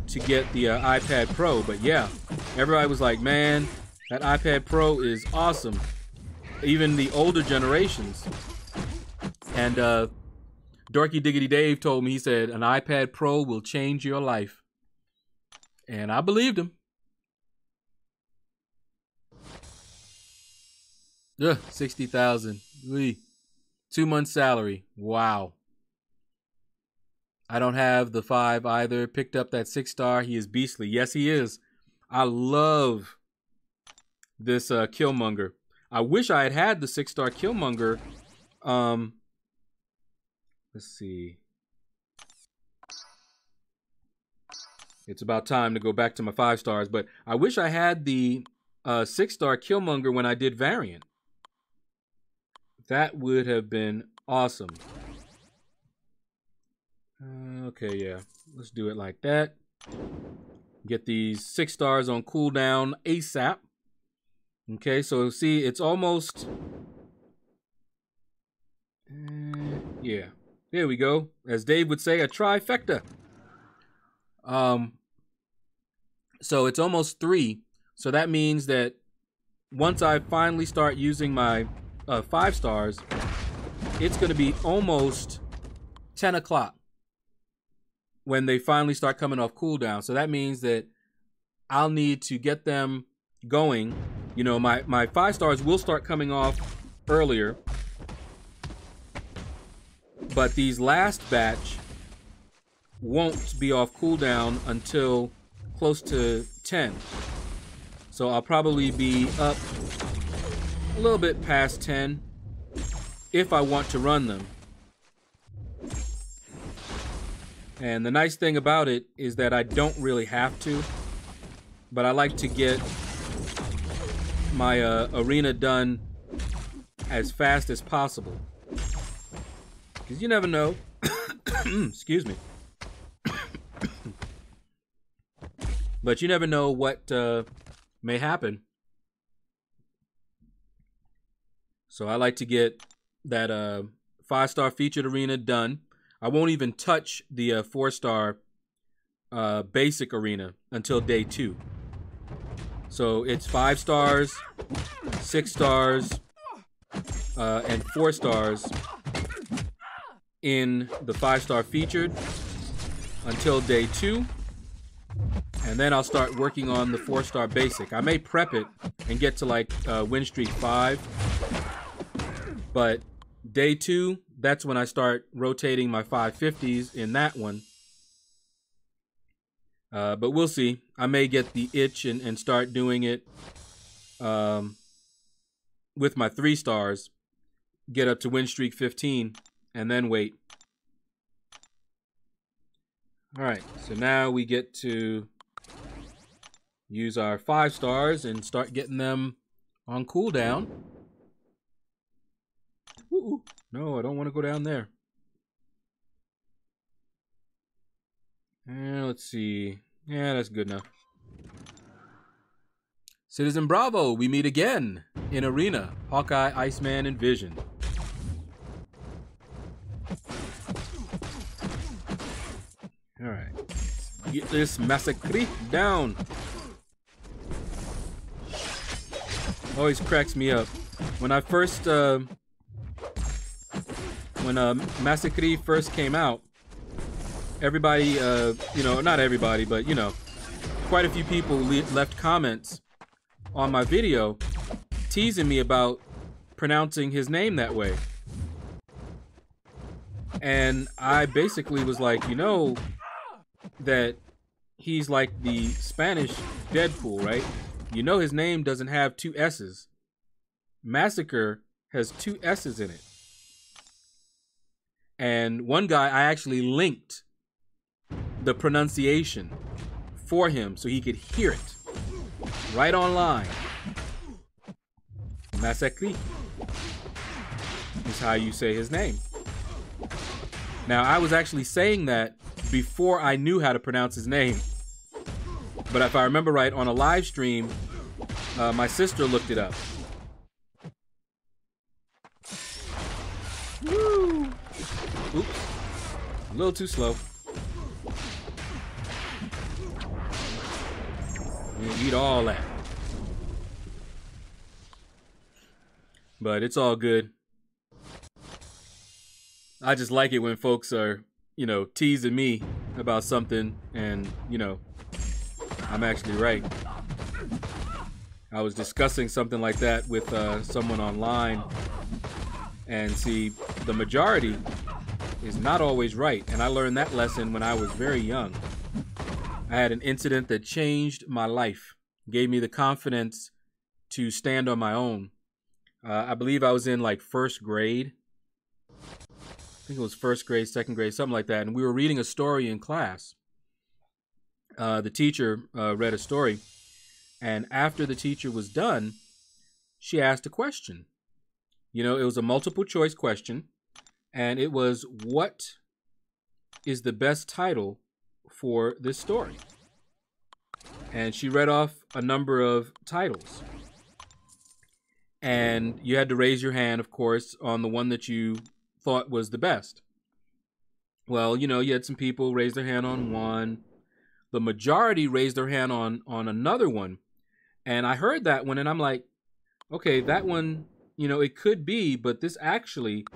to get the iPad Pro, but yeah, everybody was like, man, that iPad Pro is awesome. Even the older generations. And Dorky Diggity Dave told me, he said, an iPad Pro will change your life. And I believed him. Ugh, 60,000. 2 months salary. Wow. I don't have the 5 either. Picked up that 6-star. He is beastly. Yes, he is. I love this Killmonger. I wish I had had the 6-star Killmonger. Let's see. It's about time to go back to my 5 stars, but I wish I had the 6-star Killmonger when I did Variant. That would have been awesome. Okay, yeah. Let's do it like that. Get these 6 stars on cooldown ASAP. Okay, so see, it's almost... yeah. There we go. As Dave would say, a trifecta. So it's almost 3. So that means that once I finally start using my 5 stars, it's going to be almost 10 o'clock when they finally start coming off cooldown. So that means that I'll need to get them going. You know, my 5 stars will start coming off earlier, but these last batch won't be off cooldown until close to 10. So I'll probably be up a little bit past 10 if I want to run them. And the nice thing about it is that I don't really have to, but I like to get my arena done as fast as possible. Because you never know. Excuse me. But you never know what may happen. So I like to get that 5-star featured arena done. I won't even touch the 4-star basic arena until day 2. So it's 5 stars, 6 stars, and 4 stars in the 5-star featured until day 2. And then I'll start working on the 4-star basic. I may prep it and get to like win streak 5. But day 2, that's when I start rotating my 550s in that one. But we'll see. I may get the itch and start doing it with my 3 stars. Get up to win streak 15 and then wait. Alright, so now we get to use our 5 stars and start getting them on cooldown. Ooh, no, I don't want to go down there. Let's see. Yeah, that's good enough. Citizen Bravo, we meet again in Arena. Hawkeye, Iceman, and Vision. Alright. Get this massacre down. Always cracks me up. When I first, when Massacre first came out, everybody, you know, not everybody, but, you know, quite a few people left comments on my video teasing me about pronouncing his name that way. And I basically was like, you know, that he's like the Spanish Deadpool, right? You know his name doesn't have two S's. Massacre has two S's in it. And one guy, I actually linked the pronunciation for him so he could hear it right online. Massacre is how you say his name. Now, I was actually saying that before I knew how to pronounce his name. But if I remember right, on a live stream, my sister looked it up. Woo! Oops. A little too slow. You eat all that. But it's all good. I just like it when folks are, you know, teasing me about something and, you know, I'm actually right. I was discussing something like that with someone online, and see, the majority is not always right, and I learned that lesson when I was very young. I had an incident that changed my life, gave me the confidence to stand on my own. I believe I was in like first grade. I think it was first grade, second grade, something like that, and we were reading a story in class. The teacher read a story, and after the teacher was done, she asked a question. You know, it was a multiple choice question, and it was, what is the best title for this story? And she read off a number of titles. And you had to raise your hand, of course, on the one that you thought was the best. Well, you know, you had some people raise their hand on one. The majority raised their hand on another one. And I heard that one, and I'm like, okay, that one, you know, it could be, but this actually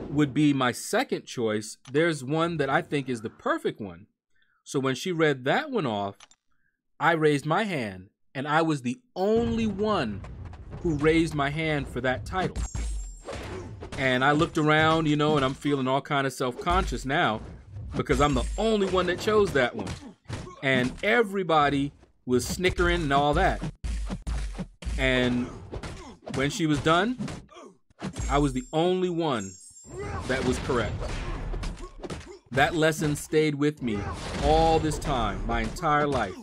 would be my second choice. There's one that I think is the perfect one. So when she read that one off, I raised my hand, and I was the only one who raised my hand for that title. And I looked around, you know, and I'm feeling all kind of self-conscious now because I'm the only one that chose that one. And everybody was snickering and all that. And when she was done, I was the only one that was correct. That lesson stayed with me all this time, my entire life.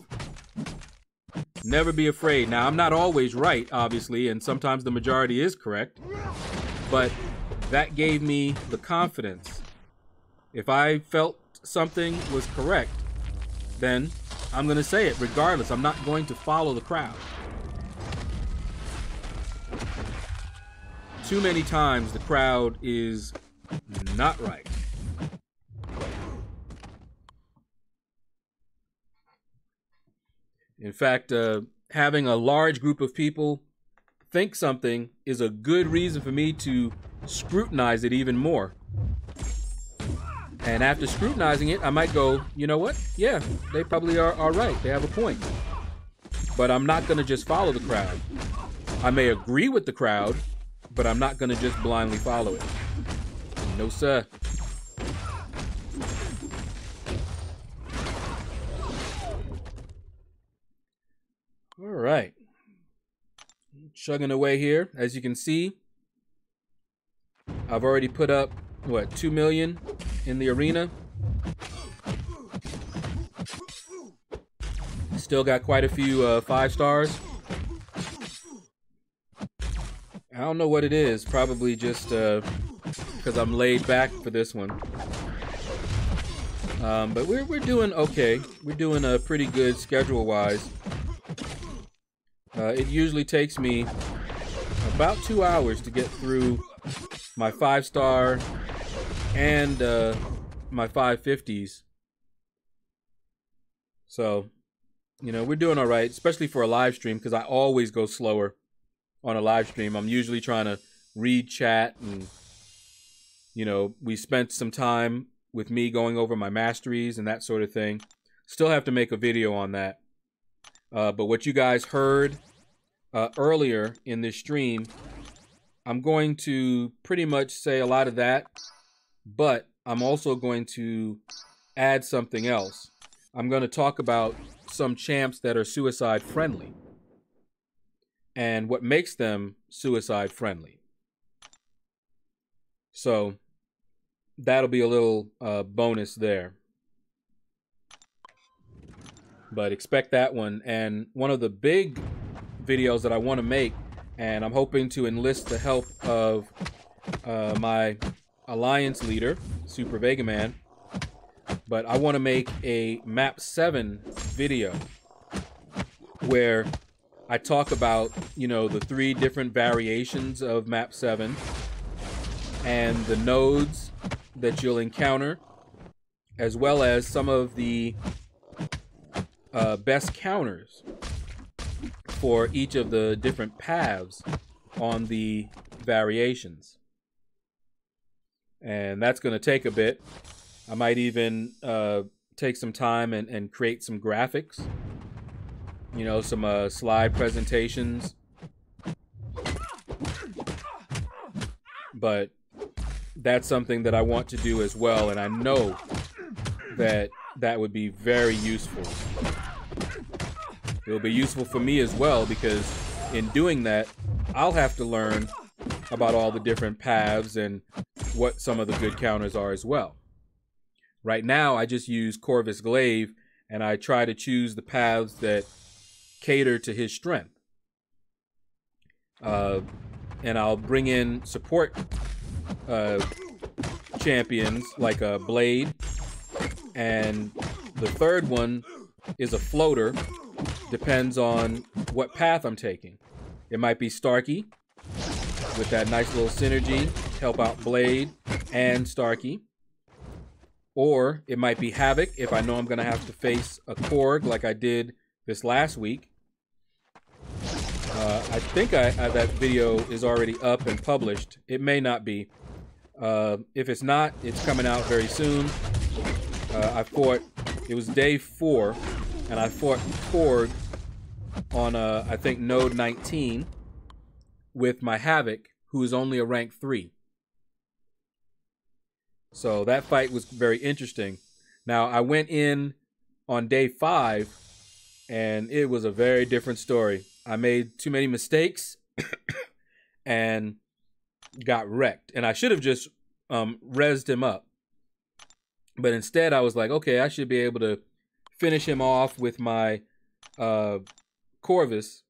Never be afraid. Now, I'm not always right, obviously, and sometimes the majority is correct, but that gave me the confidence. If I felt something was correct, then I'm going to say it regardless. I'm not going to follow the crowd. Too many times the crowd is not right. In fact, having a large group of people think something is a good reason for me to scrutinize it even more. And after scrutinizing it, I might go, you know what? Yeah, they probably are right. They have a point. But I'm not going to just follow the crowd. I may agree with the crowd, but I'm not going to just blindly follow it. No, sir. All right. Chugging away here. As you can see, I've already put up, what, 2 million in the arena. Still got quite a few 5 stars. I don't know what it is. Probably just because I'm laid back for this one. But we're doing okay. We're doing a pretty good schedule-wise. It usually takes me about 2 hours to get through my 5-star and my 550s. So You know, we're doing all right, especially for a live stream, because I always go slower on a live stream. I'm usually trying to read chat, and, you know, we spent some time with me going over my masteries and that sort of thing. Still have to make a video on that. But what you guys heard earlier in this stream, I'm going to pretty much say a lot of that, but I'm also going to add something else. I'm going to talk about some champs that are suicide friendly and what makes them suicide friendly. So that'll be a little bonus there. But expect that one. And one of the big videos that I want to make, and I'm hoping to enlist the help of my alliance leader, Super Vega Man, but I want to make a Map 7 video where I talk about, you know, the 3 different variations of Map 7 and the nodes that you'll encounter, as well as some of the best counters for each of the different paths on the variations. And that's going to take a bit. I might even take some time and create some graphics, you know, some slide presentations. But that's something that I want to do as well, and I know that that would be very useful. It'll be useful for me as well, because in doing that, I'll have to learn about all the different paths and what some of the good counters are as well. Right now, I just use Corvus Glaive, and I try to choose the paths that cater to his strength. And I'll bring in support champions like a Blade, and the third one is a floater. Depends on what path I'm taking. It might be Starkey with that nice little synergy, help out Blade and Starkey. Or it might be Havoc if I know I'm going to have to face a Korg like I did this last week. I think that video is already up and published. It may not be. If it's not, it's coming out very soon. It was day 4, and I fought Korg on, I think, node 19 with my Havoc, who is only a rank 3. So that fight was very interesting. Now, I went in on day 5, and it was a very different story. I made too many mistakes and got wrecked. And I should have just rezzed him up. But instead, I was like, okay, I should be able to finish him off with my Corvus,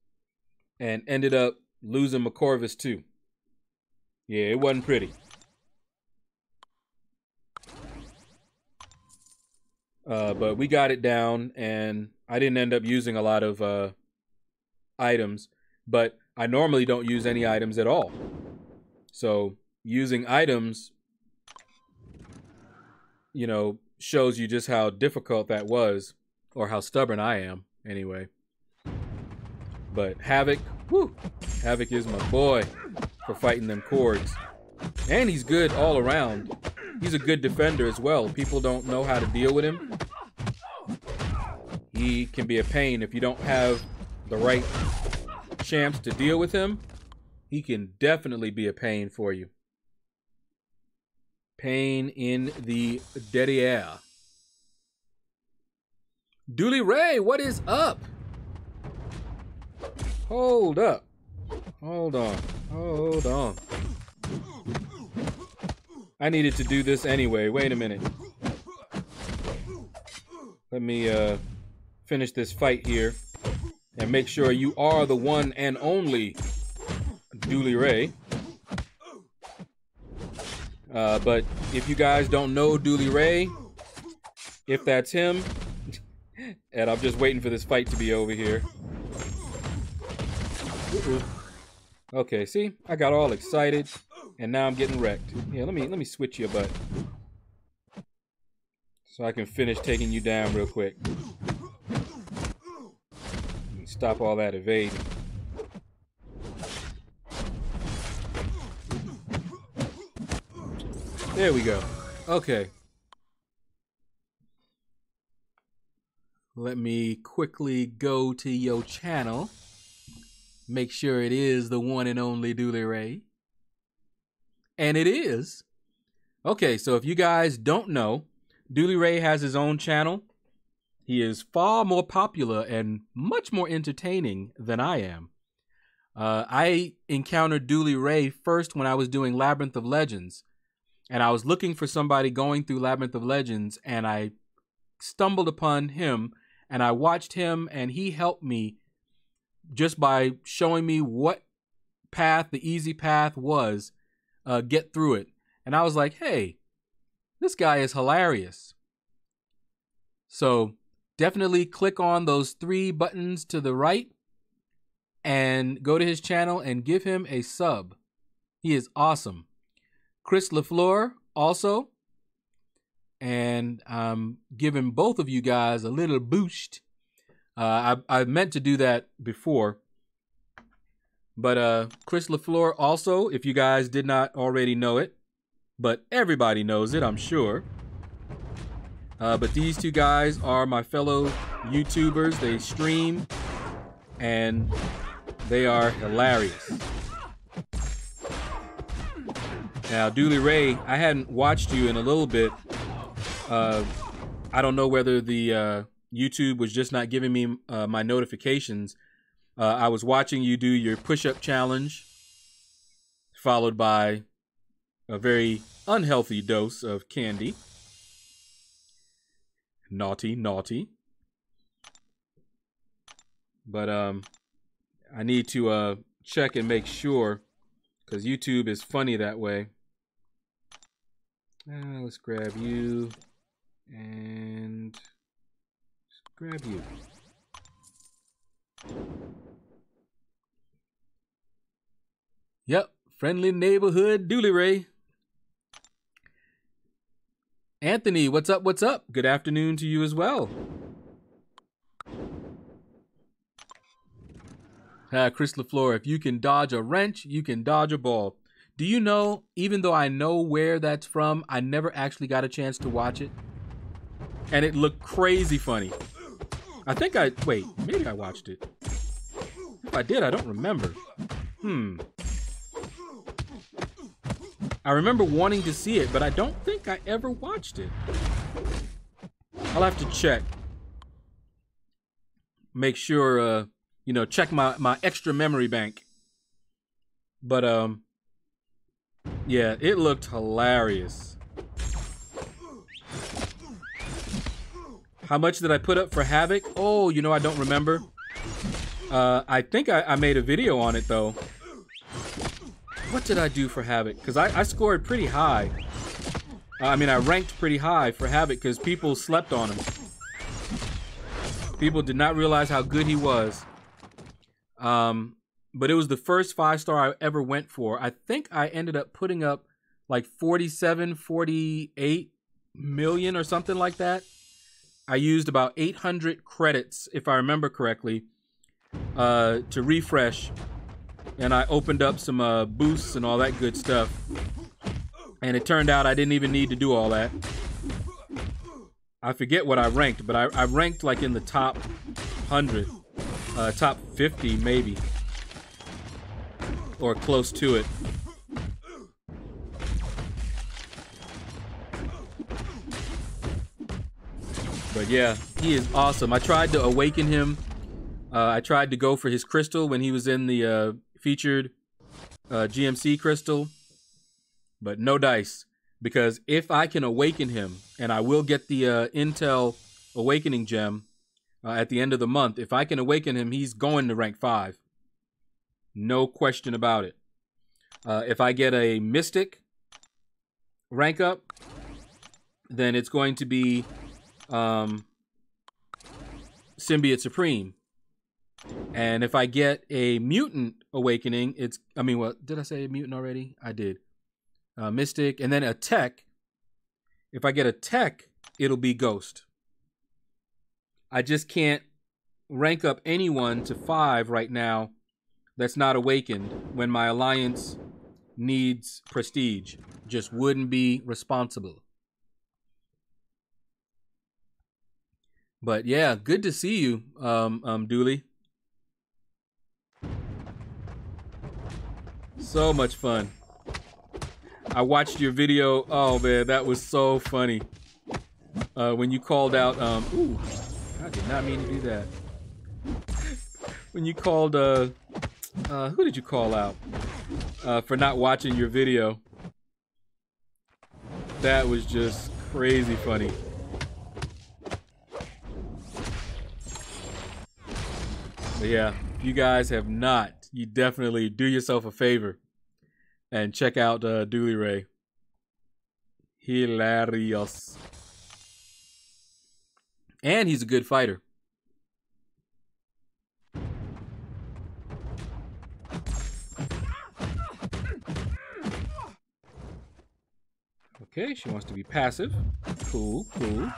and ended up losing my Corvus too. Yeah, it wasn't pretty. But we got it down, and I didn't end up using a lot of items, but I normally don't use any items at all. So using items, you know, shows you just how difficult that was, or how stubborn I am, anyway. But Havoc, whoo, Havoc is my boy for fighting them Korgs. And he's good all around. He's a good defender as well. People don't know how to deal with him. He can be a pain if you don't have the right champs to deal with him. He can definitely be a pain for you. Pain in the derriere. Dooley Ray, what is up? Hold up. Hold on. Hold on. I needed to do this anyway. Wait a minute. Let me finish this fight here and make sure you are the one and only Dooley Ray. But if you guys don't know Dooley Ray, if that's him, and I'm just waiting for this fight to be over here. Okay, see? I got all excited, and now I'm getting wrecked. Yeah, let me switch your butt, so I can finish taking you down real quick. stop all that evading. There we go. Okay. Let me quickly go to your channel. Make sure it is the one and only Dooley Ray. And it is. Okay, so if you guys don't know, Dooley Ray has his own channel. He is far more popular and much more entertaining than I am. I encountered Dooley Ray first when I was doing Labyrinth of Legends. And I was looking for somebody going through Labyrinth of Legends, and I stumbled upon him, and I watched him, and he helped me just by showing me what path, the easy path was, get through it. And I was like, hey, this guy is hilarious. So definitely click on those 3 buttons to the right and go to his channel and give him a sub. He is awesome. Chris LaFleur also. And I'm giving both of you guys a little boost. I meant to do that before. But Chris LaFleur also, if you guys did not already know it, but everybody knows it, I'm sure. But these 2 guys are my fellow YouTubers. They stream and they are hilarious. Now, Dooley Ray, I hadn't watched you in a little bit. I don't know whether the YouTube was just not giving me my notifications. I was watching you do your push-up challenge, followed by a very unhealthy dose of candy. Naughty, naughty. But I need to check and make sure, because YouTube is funny that way. Let's grab you and grab you. Yep, friendly neighborhood Dooley Ray. Anthony, what's up? What's up? Good afternoon to you as well. Chris LaFleur, if you can dodge a wrench, you can dodge a ball. Do you know, even though I know where that's from, I never actually got a chance to watch it? And it looked crazy funny. I think wait, maybe I watched it. If I did, I don't remember. I remember wanting to see it, but I don't think I ever watched it. I'll have to check. Make sure, you know, check my extra memory bank. But, yeah, it looked hilarious. How much did I put up for Havoc? Oh, you know, I don't remember. I think I made a video on it, though. What did I do for Havoc? Because I scored pretty high. I mean, I ranked pretty high for Havoc because people slept on him. People did not realize how good he was. But it was the first 5-star I ever went for. I think I ended up putting up like 47, 48 million or something like that. I used about 800 credits, if I remember correctly, to refresh. And I opened up some boosts and all that good stuff. And it turned out I didn't even need to do all that. I forget what I ranked, but I ranked like in the top 100, top 50 maybe. Or close to it. But yeah, he is awesome. I tried to awaken him. I tried to go for his crystal when he was in the featured GMC crystal. But no dice. Because if I can awaken him, and I will get the Intel Awakening Gem at the end of the month, if I can awaken him, he's going to rank 5. No question about it. If I get a Mystic rank up, then it's going to be Symbiote Supreme. And if I get a Mutant Awakening, did I say Mutant already? I did. Mystic, and then a Tech. If I get a Tech, it'll be Ghost. I just can't rank up anyone to 5 right now that's not awakened when my alliance needs prestige. Just wouldn't be responsible. But yeah, good to see you, Dooley. So much fun. I watched your video. Oh man, that was so funny. When you called out, ooh, I did not mean to do that. When you called, who did you call out? For not watching your video. That was just crazy funny. But yeah, if you guys have not, you definitely do yourself a favor and check out Dooley Ray. Hilarious. And he's a good fighter. Okay, she wants to be passive. Cool, cool.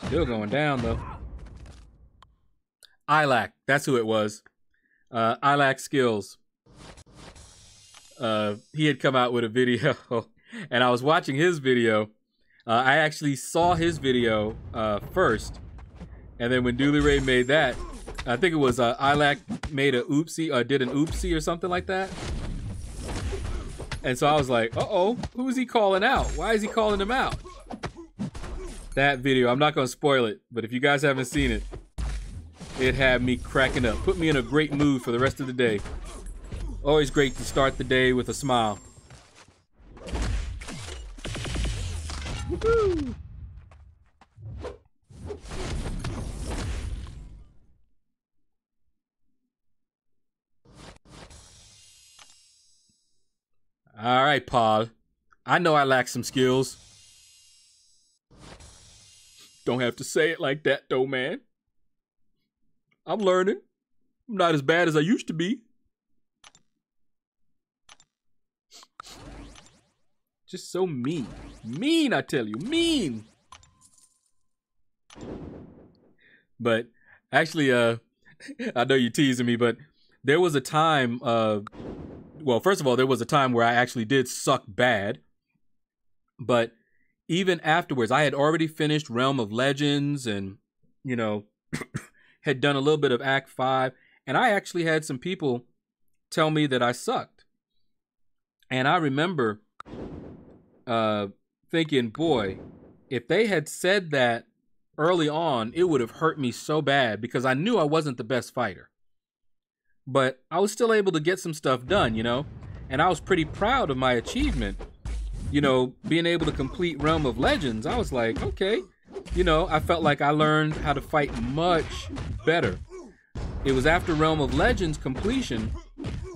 Still going down, though. Ilac, that's who it was. Ilac Skills. He had come out with a video, and I was watching his video. I actually saw his video first, and then when Dooley Ray made that, I think it was Ilac made a oopsie, did an oopsie or something like that. And so I was like, uh-oh, who is he calling out? Why is he calling him out? That video, I'm not going to spoil it, but if you guys haven't seen it, it had me cracking up. Put me in a great mood for the rest of the day. Always great to start the day with a smile. Woohoo! All right, Paul. I know I lack some skills. Don't have to say it like that, though, man. I'm learning. I'm not as bad as I used to be. Just so mean. Mean, I tell you. Mean. But actually, I know you're teasing me, but there was a time, well, first of all, there was a time where I actually did suck bad. But even afterwards, I had already finished Realm of Legends and, you know, had done a little bit of Act 5. And I actually had some people tell me that I sucked. And I remember thinking, boy, if they had said that early on, it would have hurt me so bad because I knew I wasn't the best fighter. But I was still able to get some stuff done, you know, and I was pretty proud of my achievement. You know, being able to complete Realm of Legends, I was like, okay, you know, I felt like I learned how to fight much better. It was after Realm of Legends completion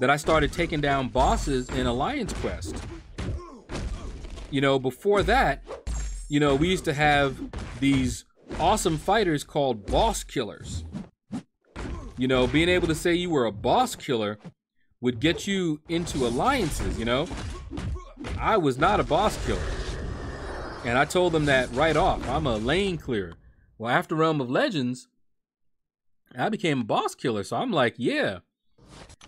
that I started taking down bosses in Alliance Quest. You know, before that, you know, we used to have these awesome fighters called boss killers. You know, being able to say you were a boss killer would get you into alliances, you know. I was not a boss killer. And I told them that right off. I'm a lane clearer. Well, after Realm of Legends, I became a boss killer. So I'm like, yeah.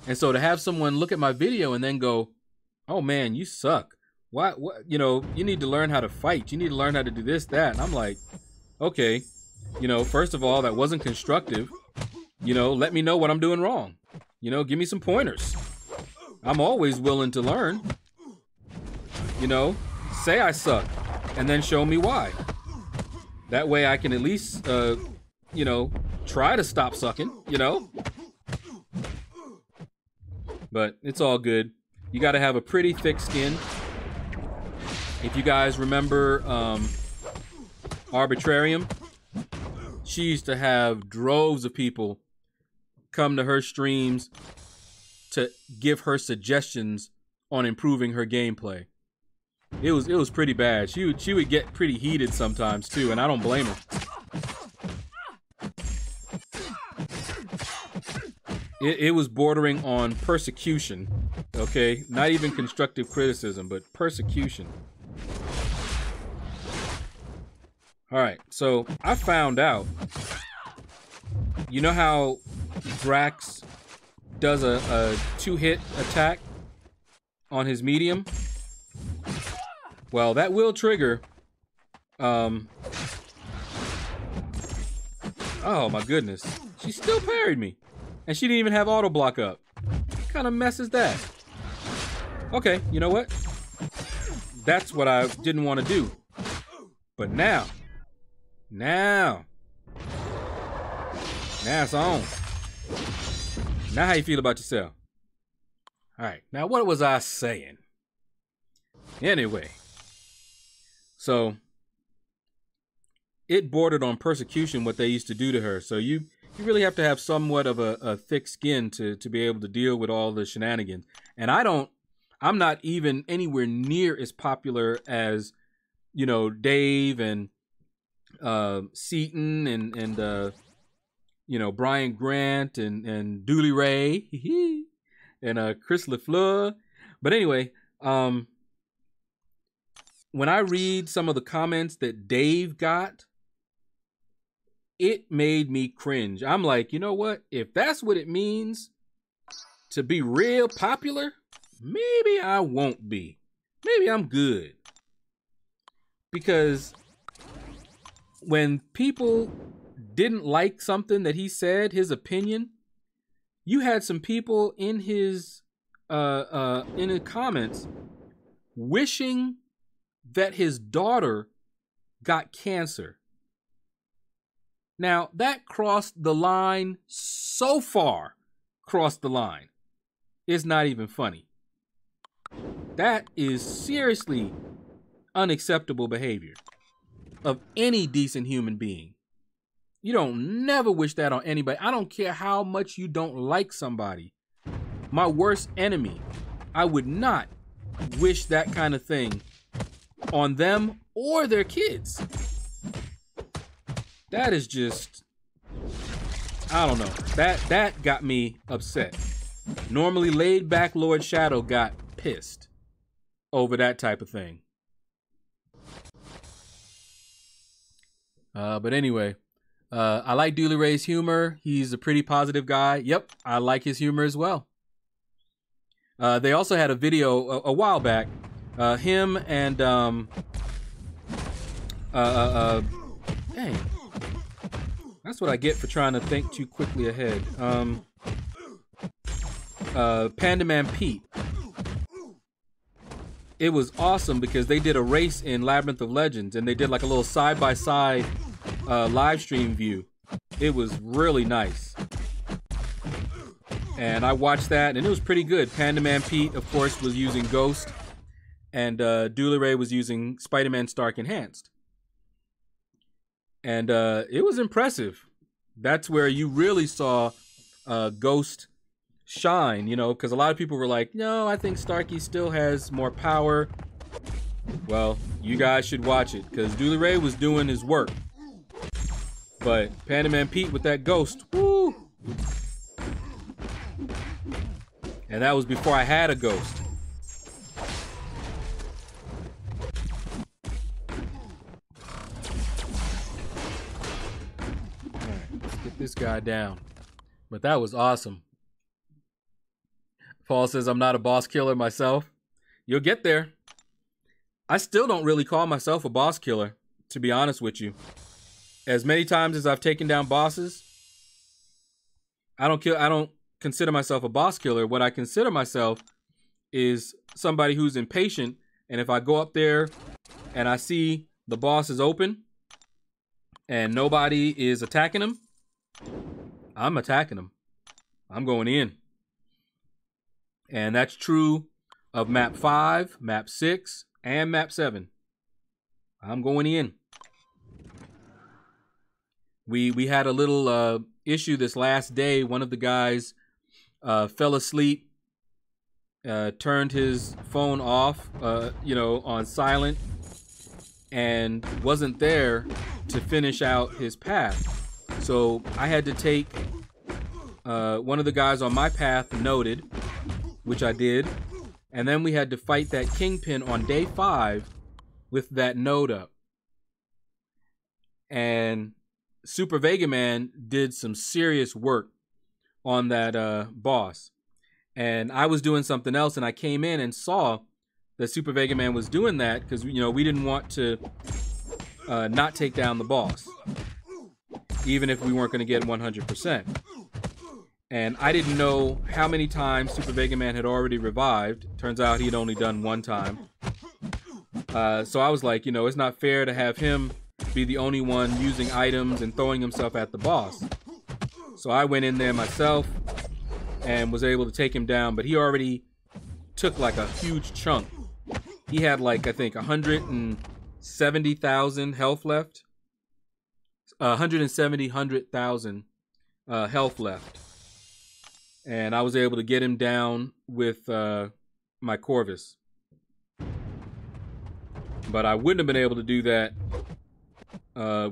And so to have someone look at my video and then go, oh man, you suck. What, you know, you need to learn how to fight. You need to learn how to do this, that. And I'm like, okay, you know, first of all, that wasn't constructive. You know, let me know what I'm doing wrong. You know, give me some pointers. I'm always willing to learn. You know, say I suck and then show me why. That way I can at least, you know, try to stop sucking, you know. But it's all good. You got to have a pretty thick skin. If you guys remember Arbitrarium, she used to have droves of people come to her streams to give her suggestions on improving her gameplay. It was pretty bad. She would get pretty heated sometimes too, and I don't blame her. It was bordering on persecution, okay? Not even constructive criticism, but persecution. All right, so I found out, You know how Drax does a 2-hit attack on his medium? Well, that will trigger. Oh my goodness. She still parried me. And she didn't even have auto block up. What kind of mess is that? Okay, you know what? That's what I didn't want to do. But now it's on. Now how you feel about yourself? All right, now what was I saying? Anyway, so it bordered on persecution what they used to do to her. So you really have to have somewhat of a thick skin to be able to deal with all the shenanigans. And I'm not even anywhere near as popular as, you know, Dave and Seaton and you know, Brian Grant and Dooley Ray and Chris LaFleur. But anyway, when I read some of the comments that Dave got, it made me cringe. I'm like, you know what? If that's what it means to be real popular, maybe I won't be. Maybe I'm good. Because when people didn't like something that he said, his opinion, you had some people in his comments wishing that his daughter got cancer. Now, that crossed the line so far, crossed the line. It's not even funny. That is seriously unacceptable behavior of any decent human being. You don't never wish that on anybody. I don't care how much you don't like somebody. My worst enemy, I would not wish that kind of thing on them or their kids. That is just, I don't know. That got me upset. Normally laid back Lord Shadow got pissed over that type of thing. But anyway, I like Dooley Ray's humor. He's a pretty positive guy. Yep, I like his humor as well. They also had a video a while back. Him and dang, that's what I get for trying to think too quickly ahead. Panda Man Pete. It was awesome because they did a race in Labyrinth of Legends and they did like a little side-by-side live stream view. It was really nice. And I watched that and it was pretty good. Panda Man Pete, of course, was using Ghost and Dooley Ray was using Spider-Man Stark Enhanced. And it was impressive. That's where you really saw Ghost shine, you know, because a lot of people were like, no, I think Starkey still has more power. Well, you guys should watch it because Dooley Ray was doing his work. But Panda Man Pete with that Ghost, woo! And that was before I had a Ghost. Let's get this guy down. But that was awesome. Paul says, I'm not a boss killer myself. You'll get there. I still don't really call myself a boss killer, to be honest with you. As many times as I've taken down bosses, I don't consider myself a boss killer. What I consider myself is somebody who's impatient. And if I go up there and I see the boss is open and nobody is attacking him, I'm attacking him. I'm going in. And that's true of map 5, map 6, and map 7. I'm going in. We had a little issue this last day. One of the guys fell asleep, turned his phone off, on silent, and wasn't there to finish out his path. So I had to take one of the guys on my path noted, which I did, and then we had to fight that Kingpin on day 5 with that node up. And Super Vega Man did some serious work on that boss. And I was doing something else, and I came in and saw that Super Vega Man was doing that because, you know, we didn't want to not take down the boss, even if we weren't going to get 100%. And I didn't know how many times Super Vega Man had already revived. Turns out he'd only done one time. So I was like, you know, it's not fair to have him be the only one using items and throwing himself at the boss. So I went in there myself and was able to take him down, but he already took like a huge chunk. He had like, I think, 170,000 health left. 170,000 health left. And I was able to get him down with my Corvus. But I wouldn't have been able to do that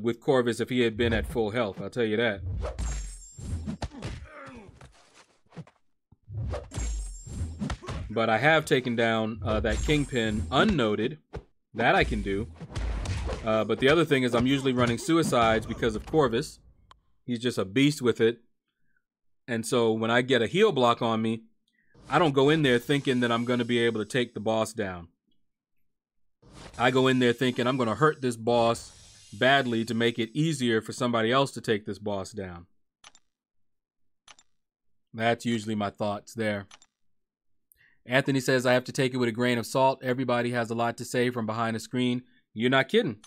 with Corvus if he had been at full health, I'll tell you that. But I have taken down that Kingpin unnoted. That I can do. But the other thing is I'm usually running suicides because of Corvus. He's just a beast with it. And so when I get a heal block on me, I don't go in there thinking that I'm going to be able to take the boss down. I go in there thinking I'm going to hurt this boss badly to make it easier for somebody else to take this boss down. That's usually my thoughts there. Anthony says, I have to take it with a grain of salt. Everybody has a lot to say from behind the screen. You're not kidding.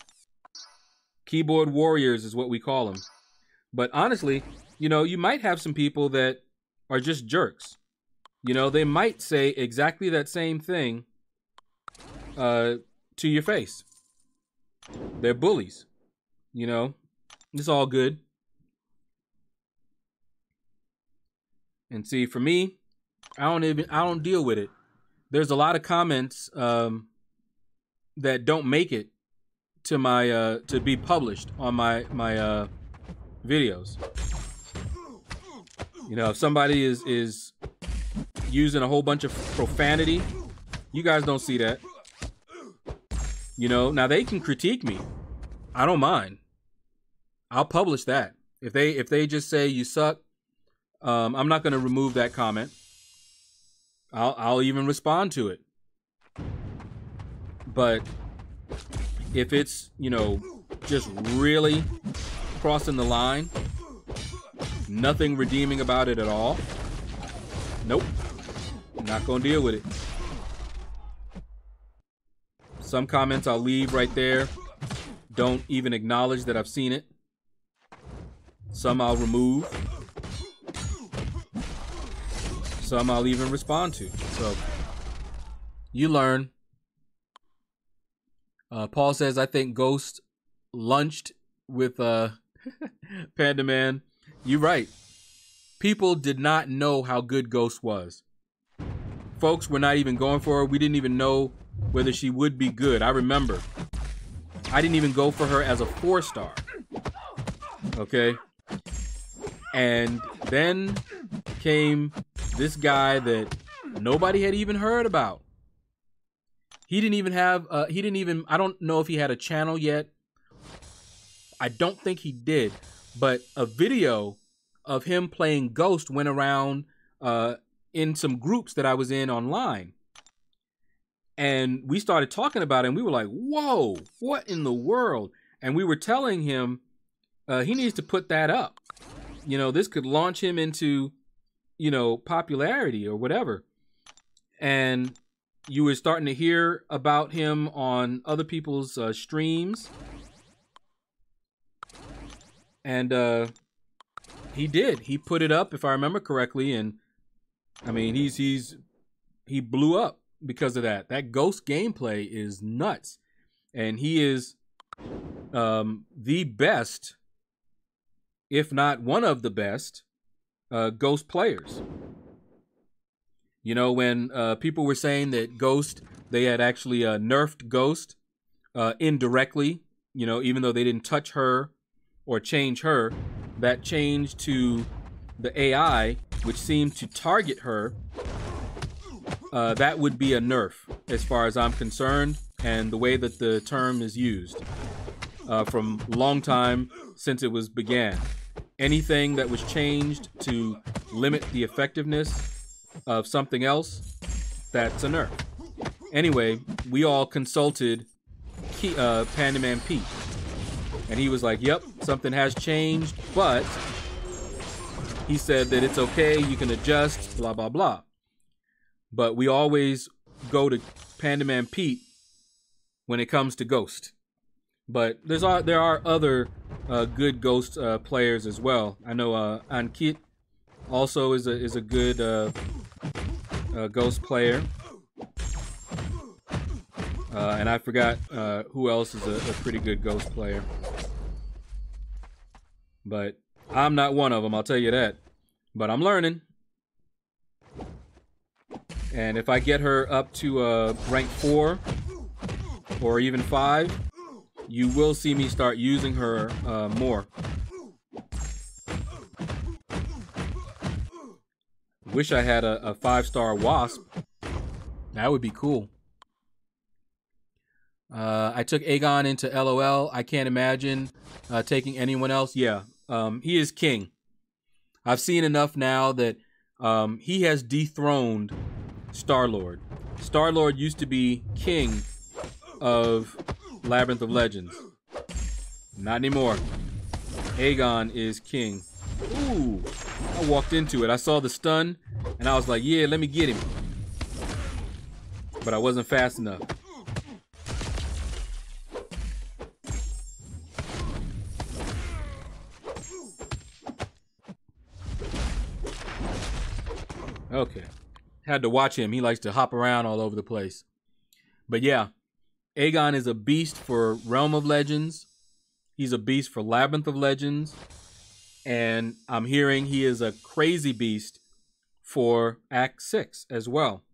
Keyboard warriors is what we call them. But honestly, you know, you might have some people that are just jerks. You know, they might say exactly that same thing to your face. They're bullies. You know, it's all good. And see, for me, I don't deal with it. There's a lot of comments that don't make it to my to be published on my videos. You know, if somebody is using a whole bunch of profanity, you guys don't see that. You know, now they can critique me. I don't mind. I'll publish that. If they just say you suck, I'm not going to remove that comment. I'll even respond to it. But if it's, you know, just really crossing the line, nothing redeeming about it at all, nope, I'm not going to deal with it. Some comments I'll leave right there. Don't even acknowledge that I've seen it. Some I'll remove. Some I'll even respond to. So, you learn. Paul says, I think Ghost lunched with Panda Man. You're right. People did not know how good Ghost was. Folks were not even going for her. We didn't even know whether she would be good. I remember. I didn't even go for her as a 4-star. Okay? And then came this guy that nobody had even heard about. He didn't even have, I don't know if he had a channel yet. I don't think he did. But a video of him playing Ghost went around in some groups that I was in online. And we started talking about it, and we were like, whoa, what in the world? And we were telling him he needs to put that up. You know, this could launch him into, you know, popularity or whatever. And you were starting to hear about him on other people's streams. And he did. He put it up, if I remember correctly. And I mean, he blew up because of that. That Ghost gameplay is nuts. And he is the best, if not one of the best, Ghost players. You know, when people were saying that Ghost, they had actually nerfed Ghost indirectly, you know, even though they didn't touch her or change her, that changed to the AI, which seemed to target her. That would be a nerf as far as I'm concerned, and the way that the term is used. from long time since it was began. Anything that was changed to limit the effectiveness of something else, that's a nerf. Anyway, we all consulted Panda Man Pete, and he was like, yep, something has changed, but he said that it's okay, you can adjust, blah, blah, blah. But we always go to Panda Man Pete when it comes to Ghost. But there are other good Ghost players as well. I know Ankit also is a good Ghost player. And I forgot who else is a pretty good Ghost player. But I'm not one of them, I'll tell you that. But I'm learning. And if I get her up to rank 4 or even 5, you will see me start using her more. Wish I had a 5-star Wasp. That would be cool. I took Aegon into LOL. I can't imagine taking anyone else. Yeah, he is king. I've seen enough now that he has dethroned Star-Lord. Star-Lord used to be king of Labyrinth of Legends. Not anymore. Aegon is king. Ooh, I walked into it. I saw the stun, and I was like, yeah, let me get him. But I wasn't fast enough. Okay. Had to watch him. He likes to hop around all over the place. But yeah, Aegon is a beast for Realm of Legends. He's a beast for Labyrinth of Legends. And I'm hearing he is a crazy beast for Act 6 as well.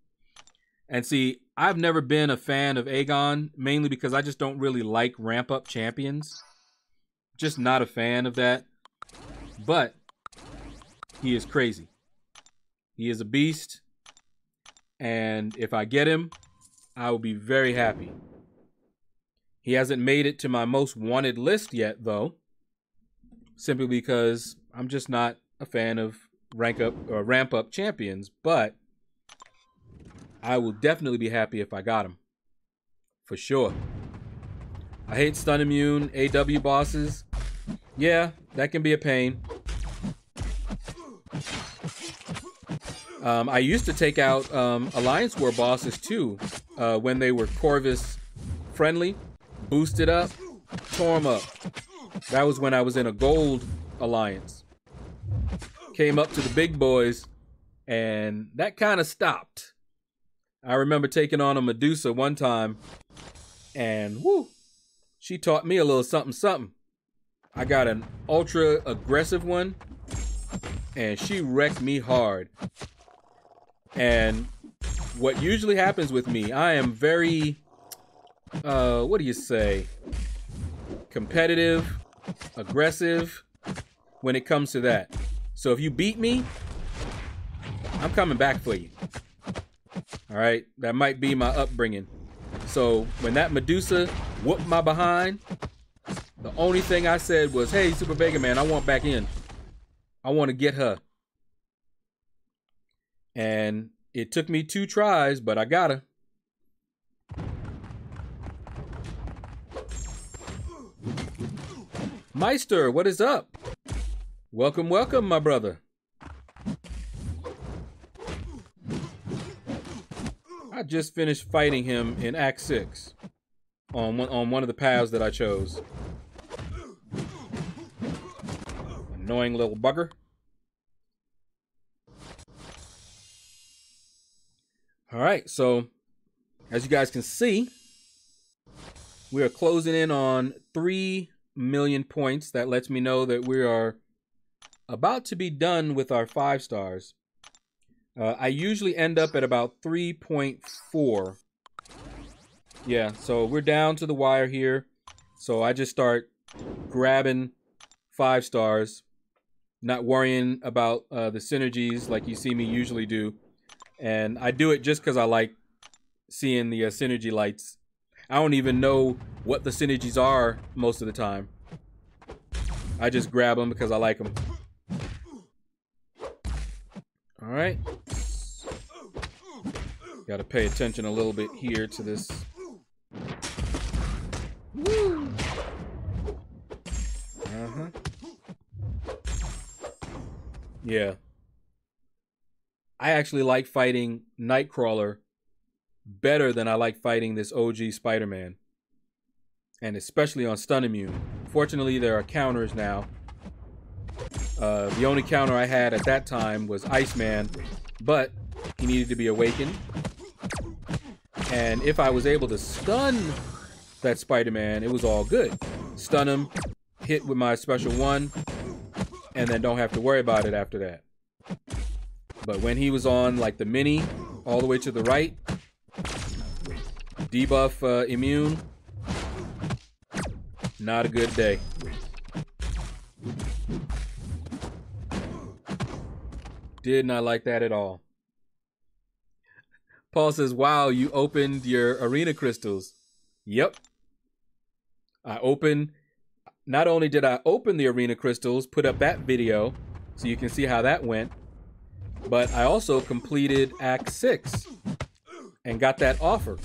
And see, I've never been a fan of Aegon, mainly because I just don't really like ramp-up champions. Just not a fan of that. But he is crazy. He is a beast. And if I get him, I will be very happy. He hasn't made it to my most wanted list yet, though. Simply because I'm just not a fan of ramp up champions. But I will definitely be happy if I got him. For sure. I hate stun immune AW bosses. Yeah, that can be a pain. I used to take out Alliance War bosses too, when they were Corvus friendly, boosted up, tore them up. That was when I was in a gold alliance. Came up to the big boys, and that kind of stopped. I remember taking on a Medusa one time, and whoo, she taught me a little something something. I got an ultra aggressive one, and she wrecked me hard. And what usually happens with me, I am very, what do you say? Competitive, aggressive when it comes to that. So if you beat me, I'm coming back for you. All right, that might be my upbringing. So when that Medusa whooped my behind, the only thing I said was, hey, Super Vega Man, I want back in. I want to get her. And it took me 2 tries, but I got her. Meister, what is up? Welcome, welcome, my brother. I just finished fighting him in Act 6 on one of the paths that I chose. Annoying little bugger. All right, so as you guys can see, we are closing in on 3 million points. That lets me know that we are about to be done with our 5 stars. I usually end up at about 3.4. Yeah, so we're down to the wire here. So I just start grabbing 5 stars, not worrying about the synergies like you see me usually do. And I do it just because I like seeing the synergy lights. I don't even know what the synergies are most of the time. I just grab them because I like them. All right. Got to pay attention a little bit here to this. Woo! Yeah. I actually like fighting Nightcrawler better than I like fighting this OG Spider-Man. And especially on stun immune. Fortunately, there are counters now. The only counter I had at that time was Iceman, but he needed to be awakened. And if I was able to stun that Spider-Man, it was all good. Stun him, hit with my special one, and then don't have to worry about it after that. But when he was on like the mini, all the way to the right, debuff immune, not a good day. Did not like that at all. Paul says, wow, you opened your arena crystals. Yep. Not only did I open the arena crystals, put up that video so you can see how that went, but I also completed Act 6 and got that offer.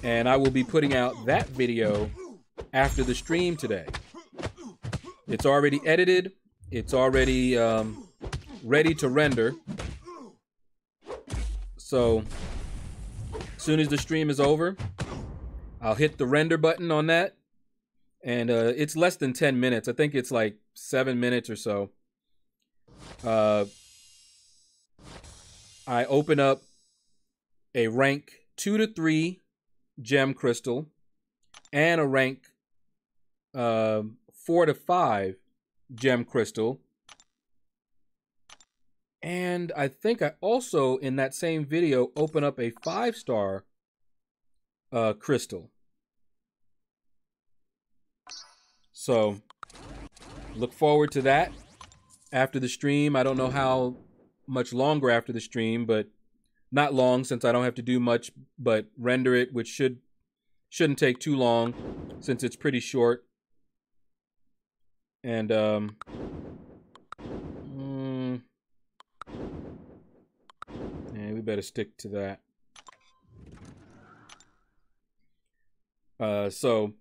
And I will be putting out that video after the stream today. It's already edited. It's already ready to render. So as soon as the stream is over, I'll hit the render button on that. And it's less than 10 minutes. I think it's like 7 minutes or so. I open up a rank 2 to 3 gem crystal and a rank 4 to 5 gem crystal. And I think I also, in that same video, open up a 5-star crystal. So look forward to that after the stream. I don't know how much longer after the stream, but not long, since I don't have to do much but render it, which shouldn't take too long since it's pretty short. And yeah, we better stick to that. So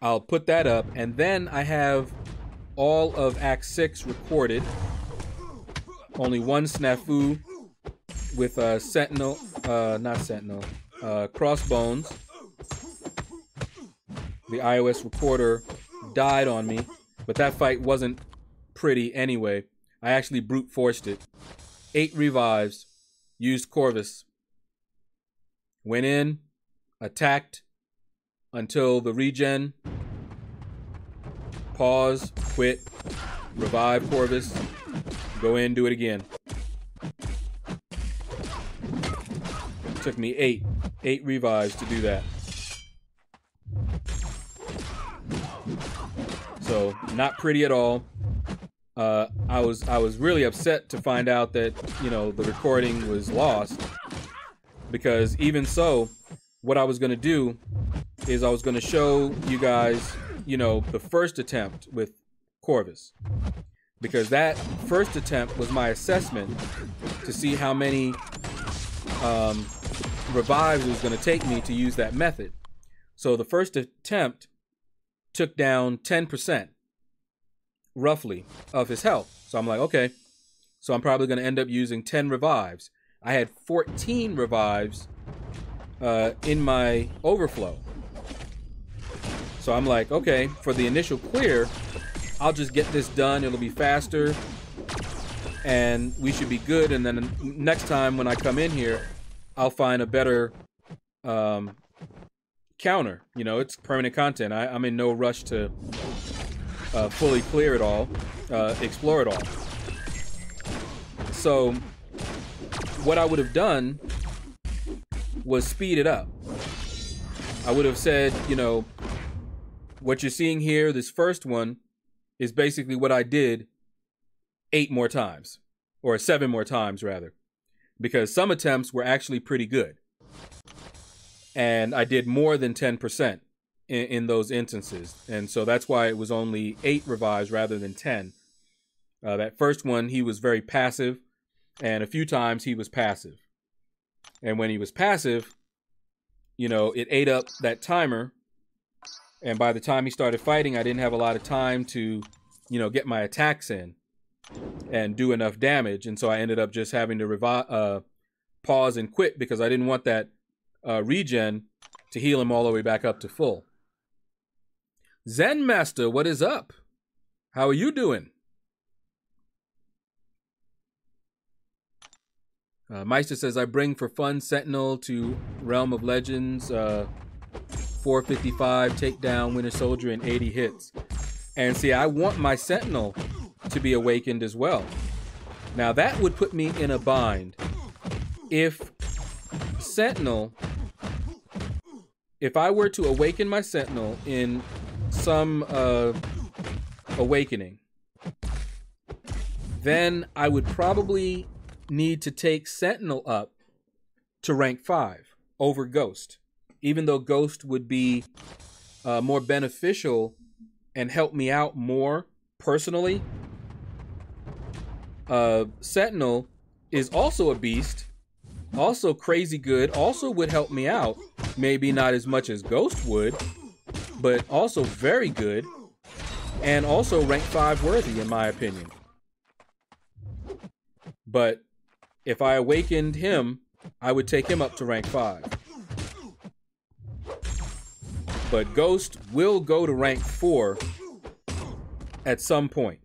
I'll put that up, and then I have all of Act 6 recorded. Only one snafu with Sentinel, not Sentinel, Crossbones. The iOS recorder died on me, but that fight wasn't pretty anyway. I actually brute forced it. 8 revives, used Corvus. Went in, attacked until the regen. Pause, quit, revive Corvus, go in, do it again. Took me 8 revives to do that. So not pretty at all. I was really upset to find out that, you know, the recording was lost, because even so, what I was gonna do is I was gonna show you guys, you know, the first attempt with Corvus, because that first attempt was my assessment to see how many revives it was going to take me to use that method. So the first attempt took down 10% roughly of his health. So I'm like, okay, so I'm probably going to end up using 10 revives. I had 14 revives in my overflow. So I'm like, okay, for the initial clear, I'll just get this done. It'll be faster, and we should be good. And then next time when I come in here, I'll find a better counter. You know, it's permanent content. I'm in no rush to fully clear it all, explore it all. So what I would have done was speed it up. I would have said, you know, what you're seeing here, this first one, is basically what I did 8 more times, or 7 more times rather, because some attempts were actually pretty good. And I did more than 10% in those instances. And so that's why it was only 8 revives rather than 10. That first one, he was very passive, and a few times he was passive. And when he was passive, you know, it ate up that timer. And by the time he started fighting, I didn't have a lot of time to, you know, get my attacks in and do enough damage. And so I ended up just having to pause and quit because I didn't want that regen to heal him all the way back up to full. Zen Master, what is up? How are you doing? Meister says, I bring for fun Sentinel to Realm of Legends, 455, take down Winter Soldier in 80 hits. And see, I want my Sentinel to be awakened as well. Now that would put me in a bind. If I were to awaken my Sentinel in some awakening, then I would probably need to take Sentinel up to rank 5 over Ghost, even though Ghost would be more beneficial and help me out more personally. Sentinel is also a beast, also crazy good, also would help me out, maybe not as much as Ghost would, but also very good, and also rank 5 worthy in my opinion. But if I awakened him, I would take him up to rank 5. But Ghost will go to rank 4 at some point.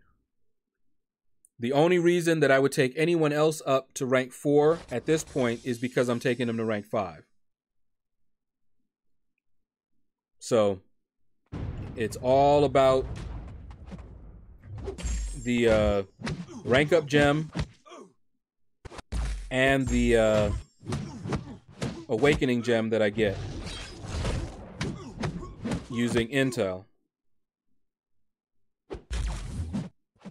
The only reason that I would take anyone else up to rank 4 at this point is because I'm taking them to rank 5. So it's all about the rank up gem and the awakening gem that I get using intel.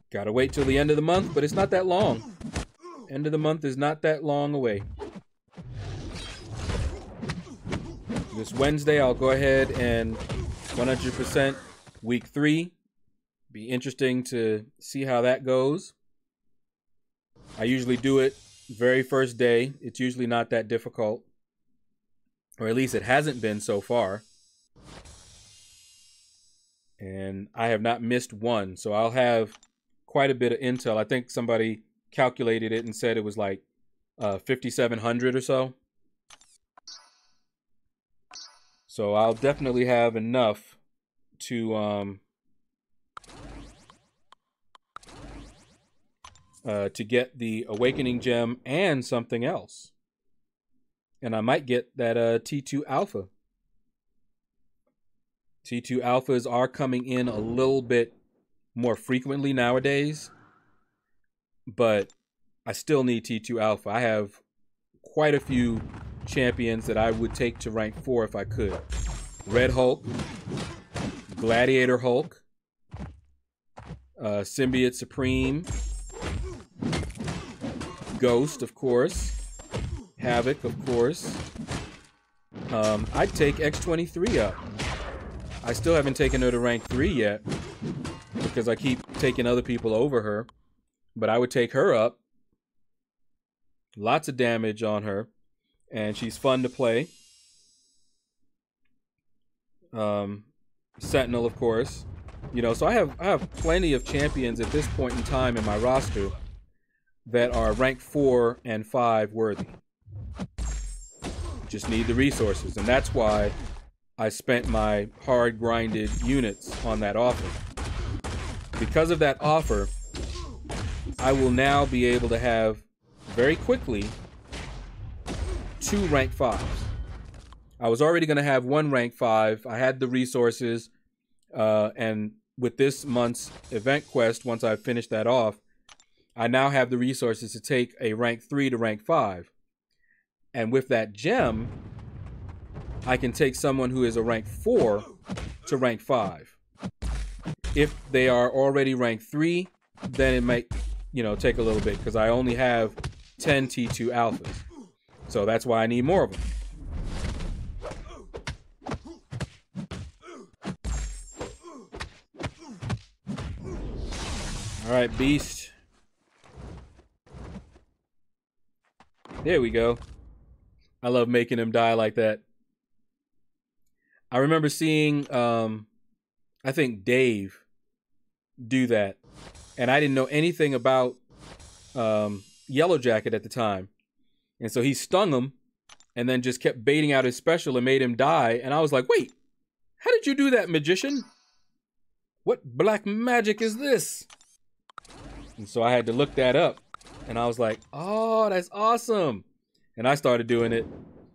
Gotta wait till the end of the month, but it's not that long. End of the month is not that long away. This Wednesday, I'll go ahead and 100% week 3. Be interesting to see how that goes. I usually do it very first day. It's usually not that difficult, or at least it hasn't been so far. And I have not missed one, so I'll have quite a bit of intel. I think somebody calculated it and said it was like 5,700 or so. So I'll definitely have enough to get the awakening gem and something else. And I might get that T2 alpha. T2 alphas are coming in a little bit more frequently nowadays, but I still need T2 alpha. I have quite a few champions that I would take to rank 4 if I could. Red Hulk, Gladiator Hulk, Symbiote Supreme, Ghost, of course, Havoc, of course. I'd take X-23 up. I still haven't taken her to rank 3 yet because I keep taking other people over her, but I would take her up. Lots of damage on her, and she's fun to play. Sentinel, of course. You know, so I have plenty of champions at this point in time in my roster that are rank 4 and 5 worthy. Just need the resources, and that's why I spent my hard grinded units on that offer. Because of that offer, I will now be able to have very quickly 2 rank 5s. I was already going to have 1 rank 5. I had the resources, and with this month's event quest, once I finish that off, I now have the resources to take a rank 3 to rank 5. And with that gem, I can take someone who is a rank 4 to rank 5. If they are already rank 3, then it might, you know, take a little bit because I only have 10 T2 alphas. So that's why I need more of them. All right, beast. There we go. I love making him die like that. I remember seeing, I think Dave do that. And I didn't know anything about Yellow Jacket at the time. And so he stung him and then just kept baiting out his special and made him die. And I was like, wait, how did you do that, magician? What black magic is this? And so I had to look that up. And I was like, oh, that's awesome. And I started doing it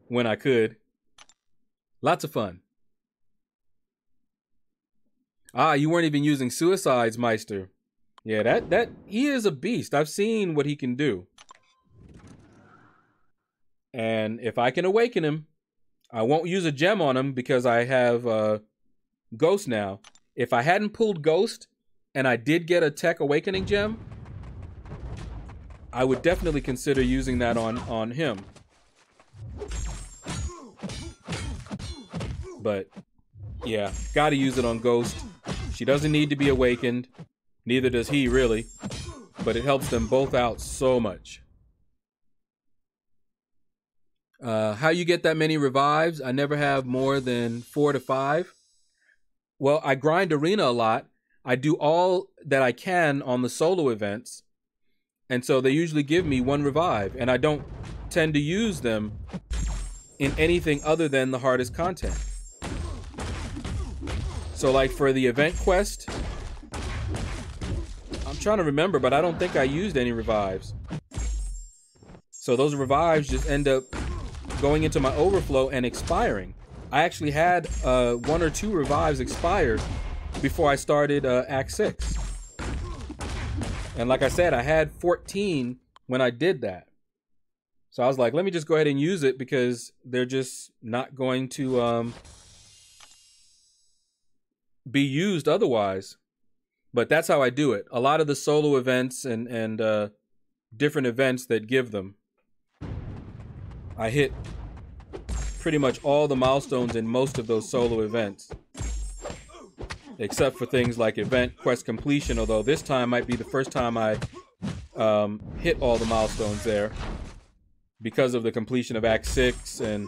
when I could. Lots of fun. Ah, you weren't even using Suicides, Meister. Yeah, that he is a beast. I've seen what he can do. And if I can awaken him, I won't use a gem on him because I have Ghost now. If I hadn't pulled Ghost and I did get a Tech Awakening gem, I would definitely consider using that on him. But yeah, gotta use it on Ghost. She doesn't need to be awakened. Neither does he, really. But it helps them both out so much. How you get that many revives? I never have more than 4 to 5. Well, I grind arena a lot. I do all that I can on the solo events. And so they usually give me 1 revive. And I don't tend to use them in anything other than the hardest content. So like for the event quest, I'm trying to remember, but I don't think I used any revives. So those revives just end up going into my overflow and expiring. I actually had 1 or 2 revives expired before I started Act 6. And like I said, I had 14 when I did that. So I was like, let me just go ahead and use it because they're just not going to be used otherwise. But that's how I do it. A lot of the solo events and different events that give them, I hit pretty much all the milestones in most of those solo events. Except for things like event quest completion, although this time might be the first time I hit all the milestones there because of the completion of Act 6 and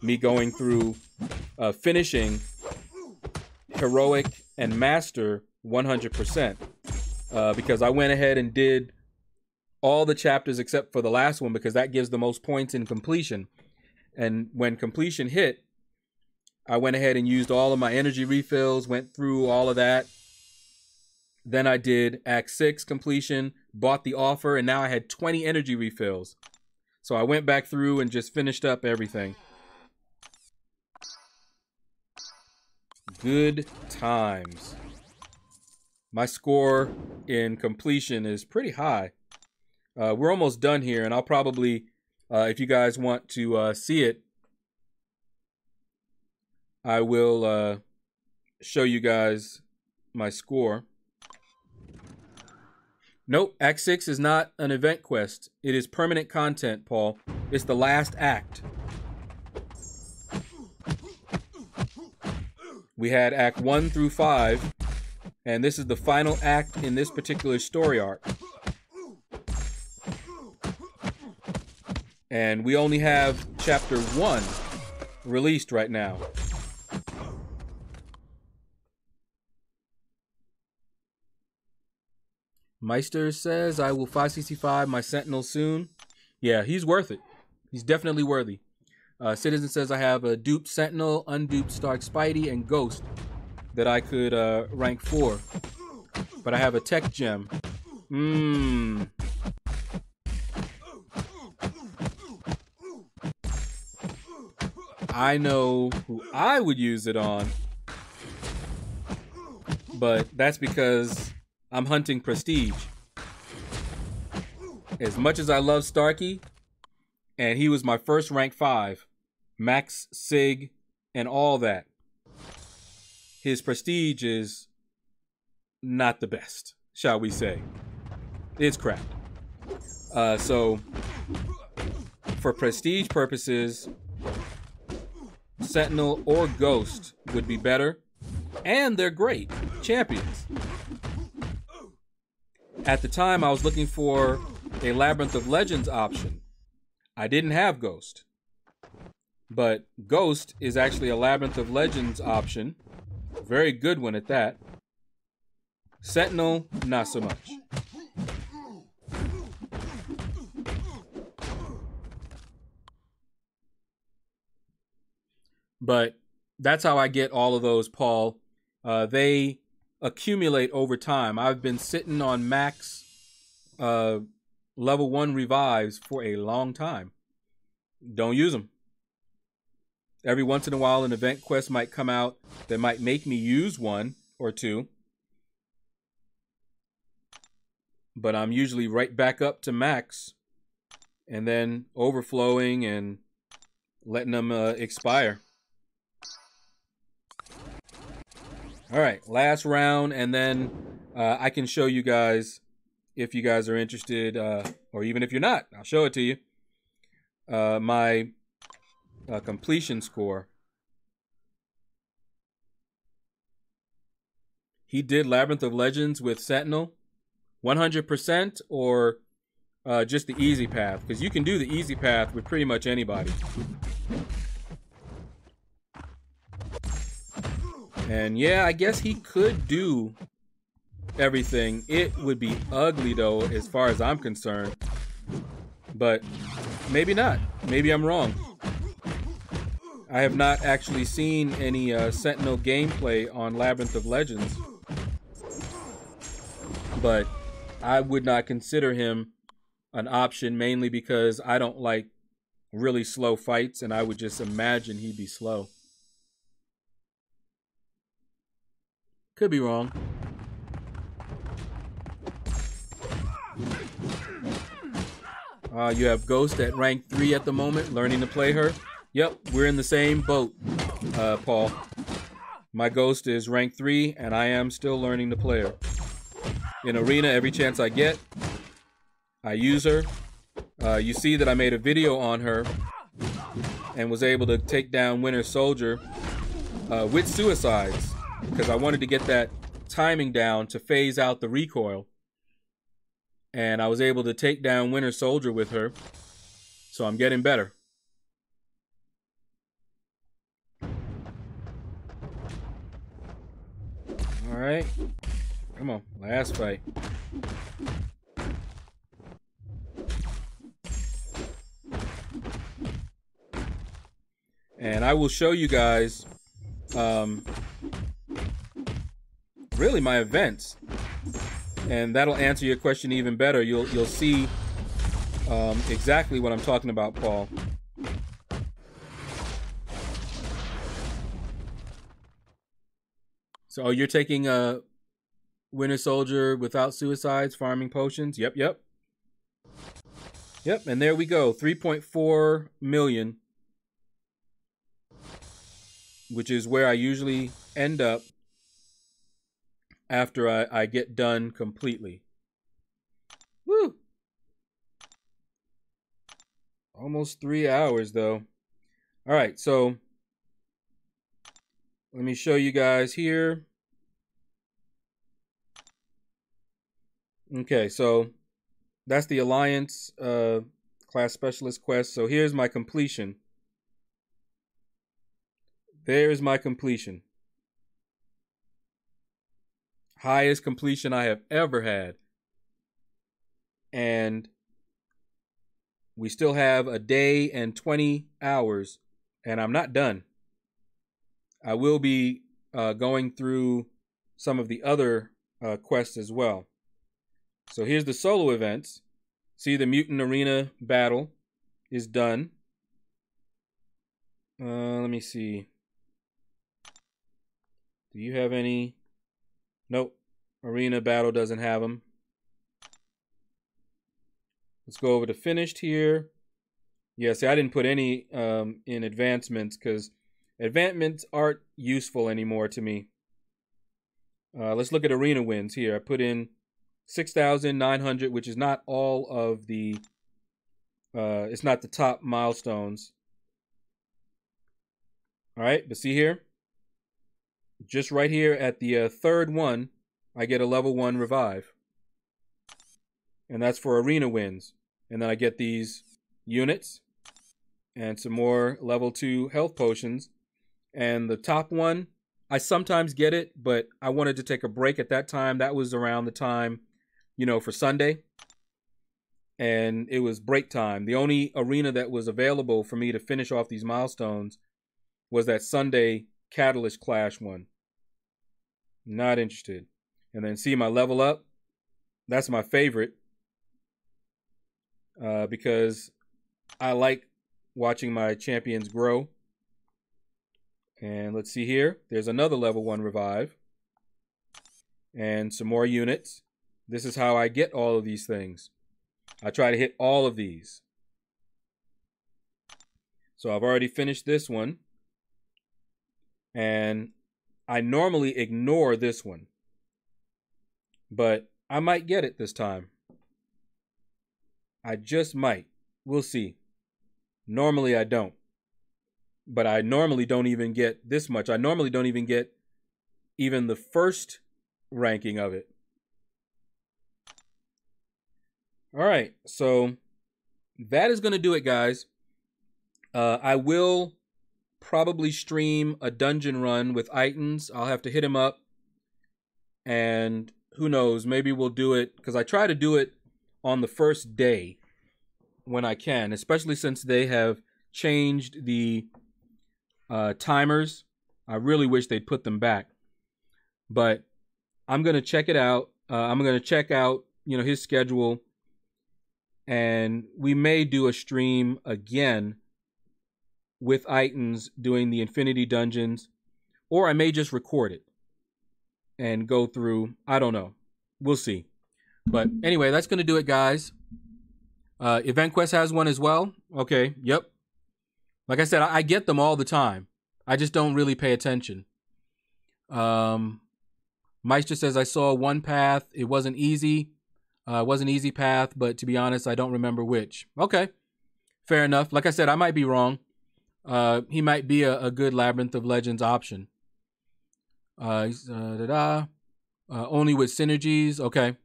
me going through finishing Heroic and Master 100%. Because I went ahead and did all the chapters except for the last one because that gives the most points in completion. And when completion hit, I went ahead and used all of my energy refills, went through all of that. Then I did Act 6 completion, bought the offer, and now I had 20 energy refills. So I went back through and just finished up everything. Good times. My score in completion is pretty high. We're almost done here, and I'll probably, if you guys want to see it, I will show you guys my score. Nope, Act 6 is not an event quest. It is permanent content, Paul. It's the last act. We had Act 1 through 5, and this is the final act in this particular story arc. And we only have Chapter 1 released right now. Meister says, I will 5cc5 my Sentinel soon. Yeah, he's worth it. He's definitely worthy. Citizen says, I have a duped Sentinel, unduped Stark Spidey, and Ghost that I could rank 4. But I have a Tech Gem. I know who I would use it on. But that's because I'm hunting prestige. As much as I love Starkey, and he was my first rank 5, max sig and all that, his prestige is not the best, shall we say. It's crap. So for prestige purposes, Sentinel or Ghost would be better, and they're great champions. At the time, I was looking for a Labyrinth of Legends option. I didn't have Ghost. But Ghost is actually a Labyrinth of Legends option. Very good one at that. Sentinel, not so much. But that's how I get all of those, Paul. They accumulate over time. I've been sitting on max level 1 revives for a long time. Don't use them. Every once in a while, an event quest might come out that might make me use one or two. But I'm usually right back up to max and then overflowing and letting them expire. All right, last round, and then I can show you guys, if you guys are interested, or even if you're not, I'll show it to you. My completion score. He did Labyrinth of Legends with Sentinel, 100% or just the easy path, because you can do the easy path with pretty much anybody. And yeah, I guess he could do everything. It would be ugly though, as far as I'm concerned. But maybe not. Maybe I'm wrong. I have not actually seen any Sentinel gameplay on Labyrinth of Legends. But I would not consider him an option, mainly because I don't like really slow fights, and I would just imagine he'd be slow. Could be wrong. You have Ghost at rank 3 at the moment, learning to play her. Yep, we're in the same boat, Paul. My Ghost is rank 3, and I am still learning to play her. In Arena, every chance I get, I use her. You see that I made a video on her and was able to take down Winter Soldier with suicides, because I wanted to get that timing down to phase out the recoil. And I was able to take down Winter Soldier with her, so I'm getting better. All right, come on, last fight. And I will show you guys really my events, and that'll answer your question even better. You'll see exactly what I'm talking about, Paul. So you're taking a Winter Soldier without suicides, farming potions. Yep. And there we go, 3.4 million, which is where I usually end up after I get done completely. Woo! Almost 3 hours though. All right, so let me show you guys here. Okay, so that's the Alliance class specialist quest. So here's my completion. There's my completion. Highest completion I have ever had. And we still have a day and 20 hours, and I'm not done. I will be going through some of the other quests as well. So here's the solo events. See, the Mutant Arena battle is done. Let me see. Do you have any? Nope. Arena battle doesn't have them. Let's go over to finished here. Yeah, see, I didn't put any in advancements because advancements aren't useful anymore to me. Let's look at arena wins here. I put in 6,900, which is not all of the, it's not the top milestones. All right, but see here, just right here at the third one, I get a level 1 revive. and that's for arena wins. And then I get these units and some more level 2 health potions. And the top one, I sometimes get it, but I wanted to take a break at that time. That was around the time, for Sunday. And it was break time. The only arena that was available for me to finish off these milestones was that Sunday Catalyst Clash one. Not interested. And then see my level up. That's my favorite. Because I like watching my champions grow. And let's see here. There's another level 1 revive. And some more units. This is how I get all of these things. I try to hit all of these. So I've already finished this one. And I normally ignore this one. But I might get it this time. I just might. We'll see. Normally I don't. But I normally don't even get this much. I normally don't even get even the first ranking of it. All right. So that is going to do it, guys. I will probably stream a dungeon run with Itans. I'll have to hit him up. And who knows, maybe we'll do it, because I try to do it on the first day when I can, especially since they have changed the timers. I really wish they'd put them back. But I'm going to check it out. I'm going to check out, his schedule. And we may do a stream again with Itans doing the Infinity Dungeons. Or I may just record it and go through. I don't know. We'll see. But anyway, that's going to do it, guys. Event Quest has one as well. Okay. Yep. Like I said, I get them all the time. I just don't really pay attention. Meister says, I saw one path. It wasn't easy. It was an easy path, but to be honest, I don't remember which. Okay. Fair enough. Like I said, I might be wrong. He might be a good Labyrinth of Legends option. Only with synergies. Okay.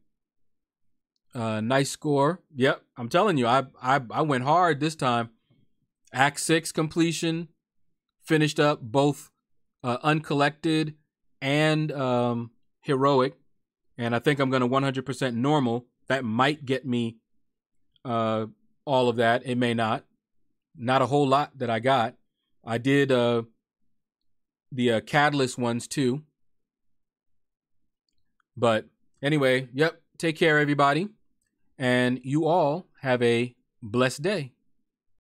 Nice score. Yep. I'm telling you, I went hard this time. Act 6 completion. Finished up both Uncollected and Heroic. And I think I'm going to 100% normal. That might get me all of that. It may not. Not a whole lot that I got. I did the Catalyst ones too. But anyway, yep. Take care, everybody. And you all have a blessed day.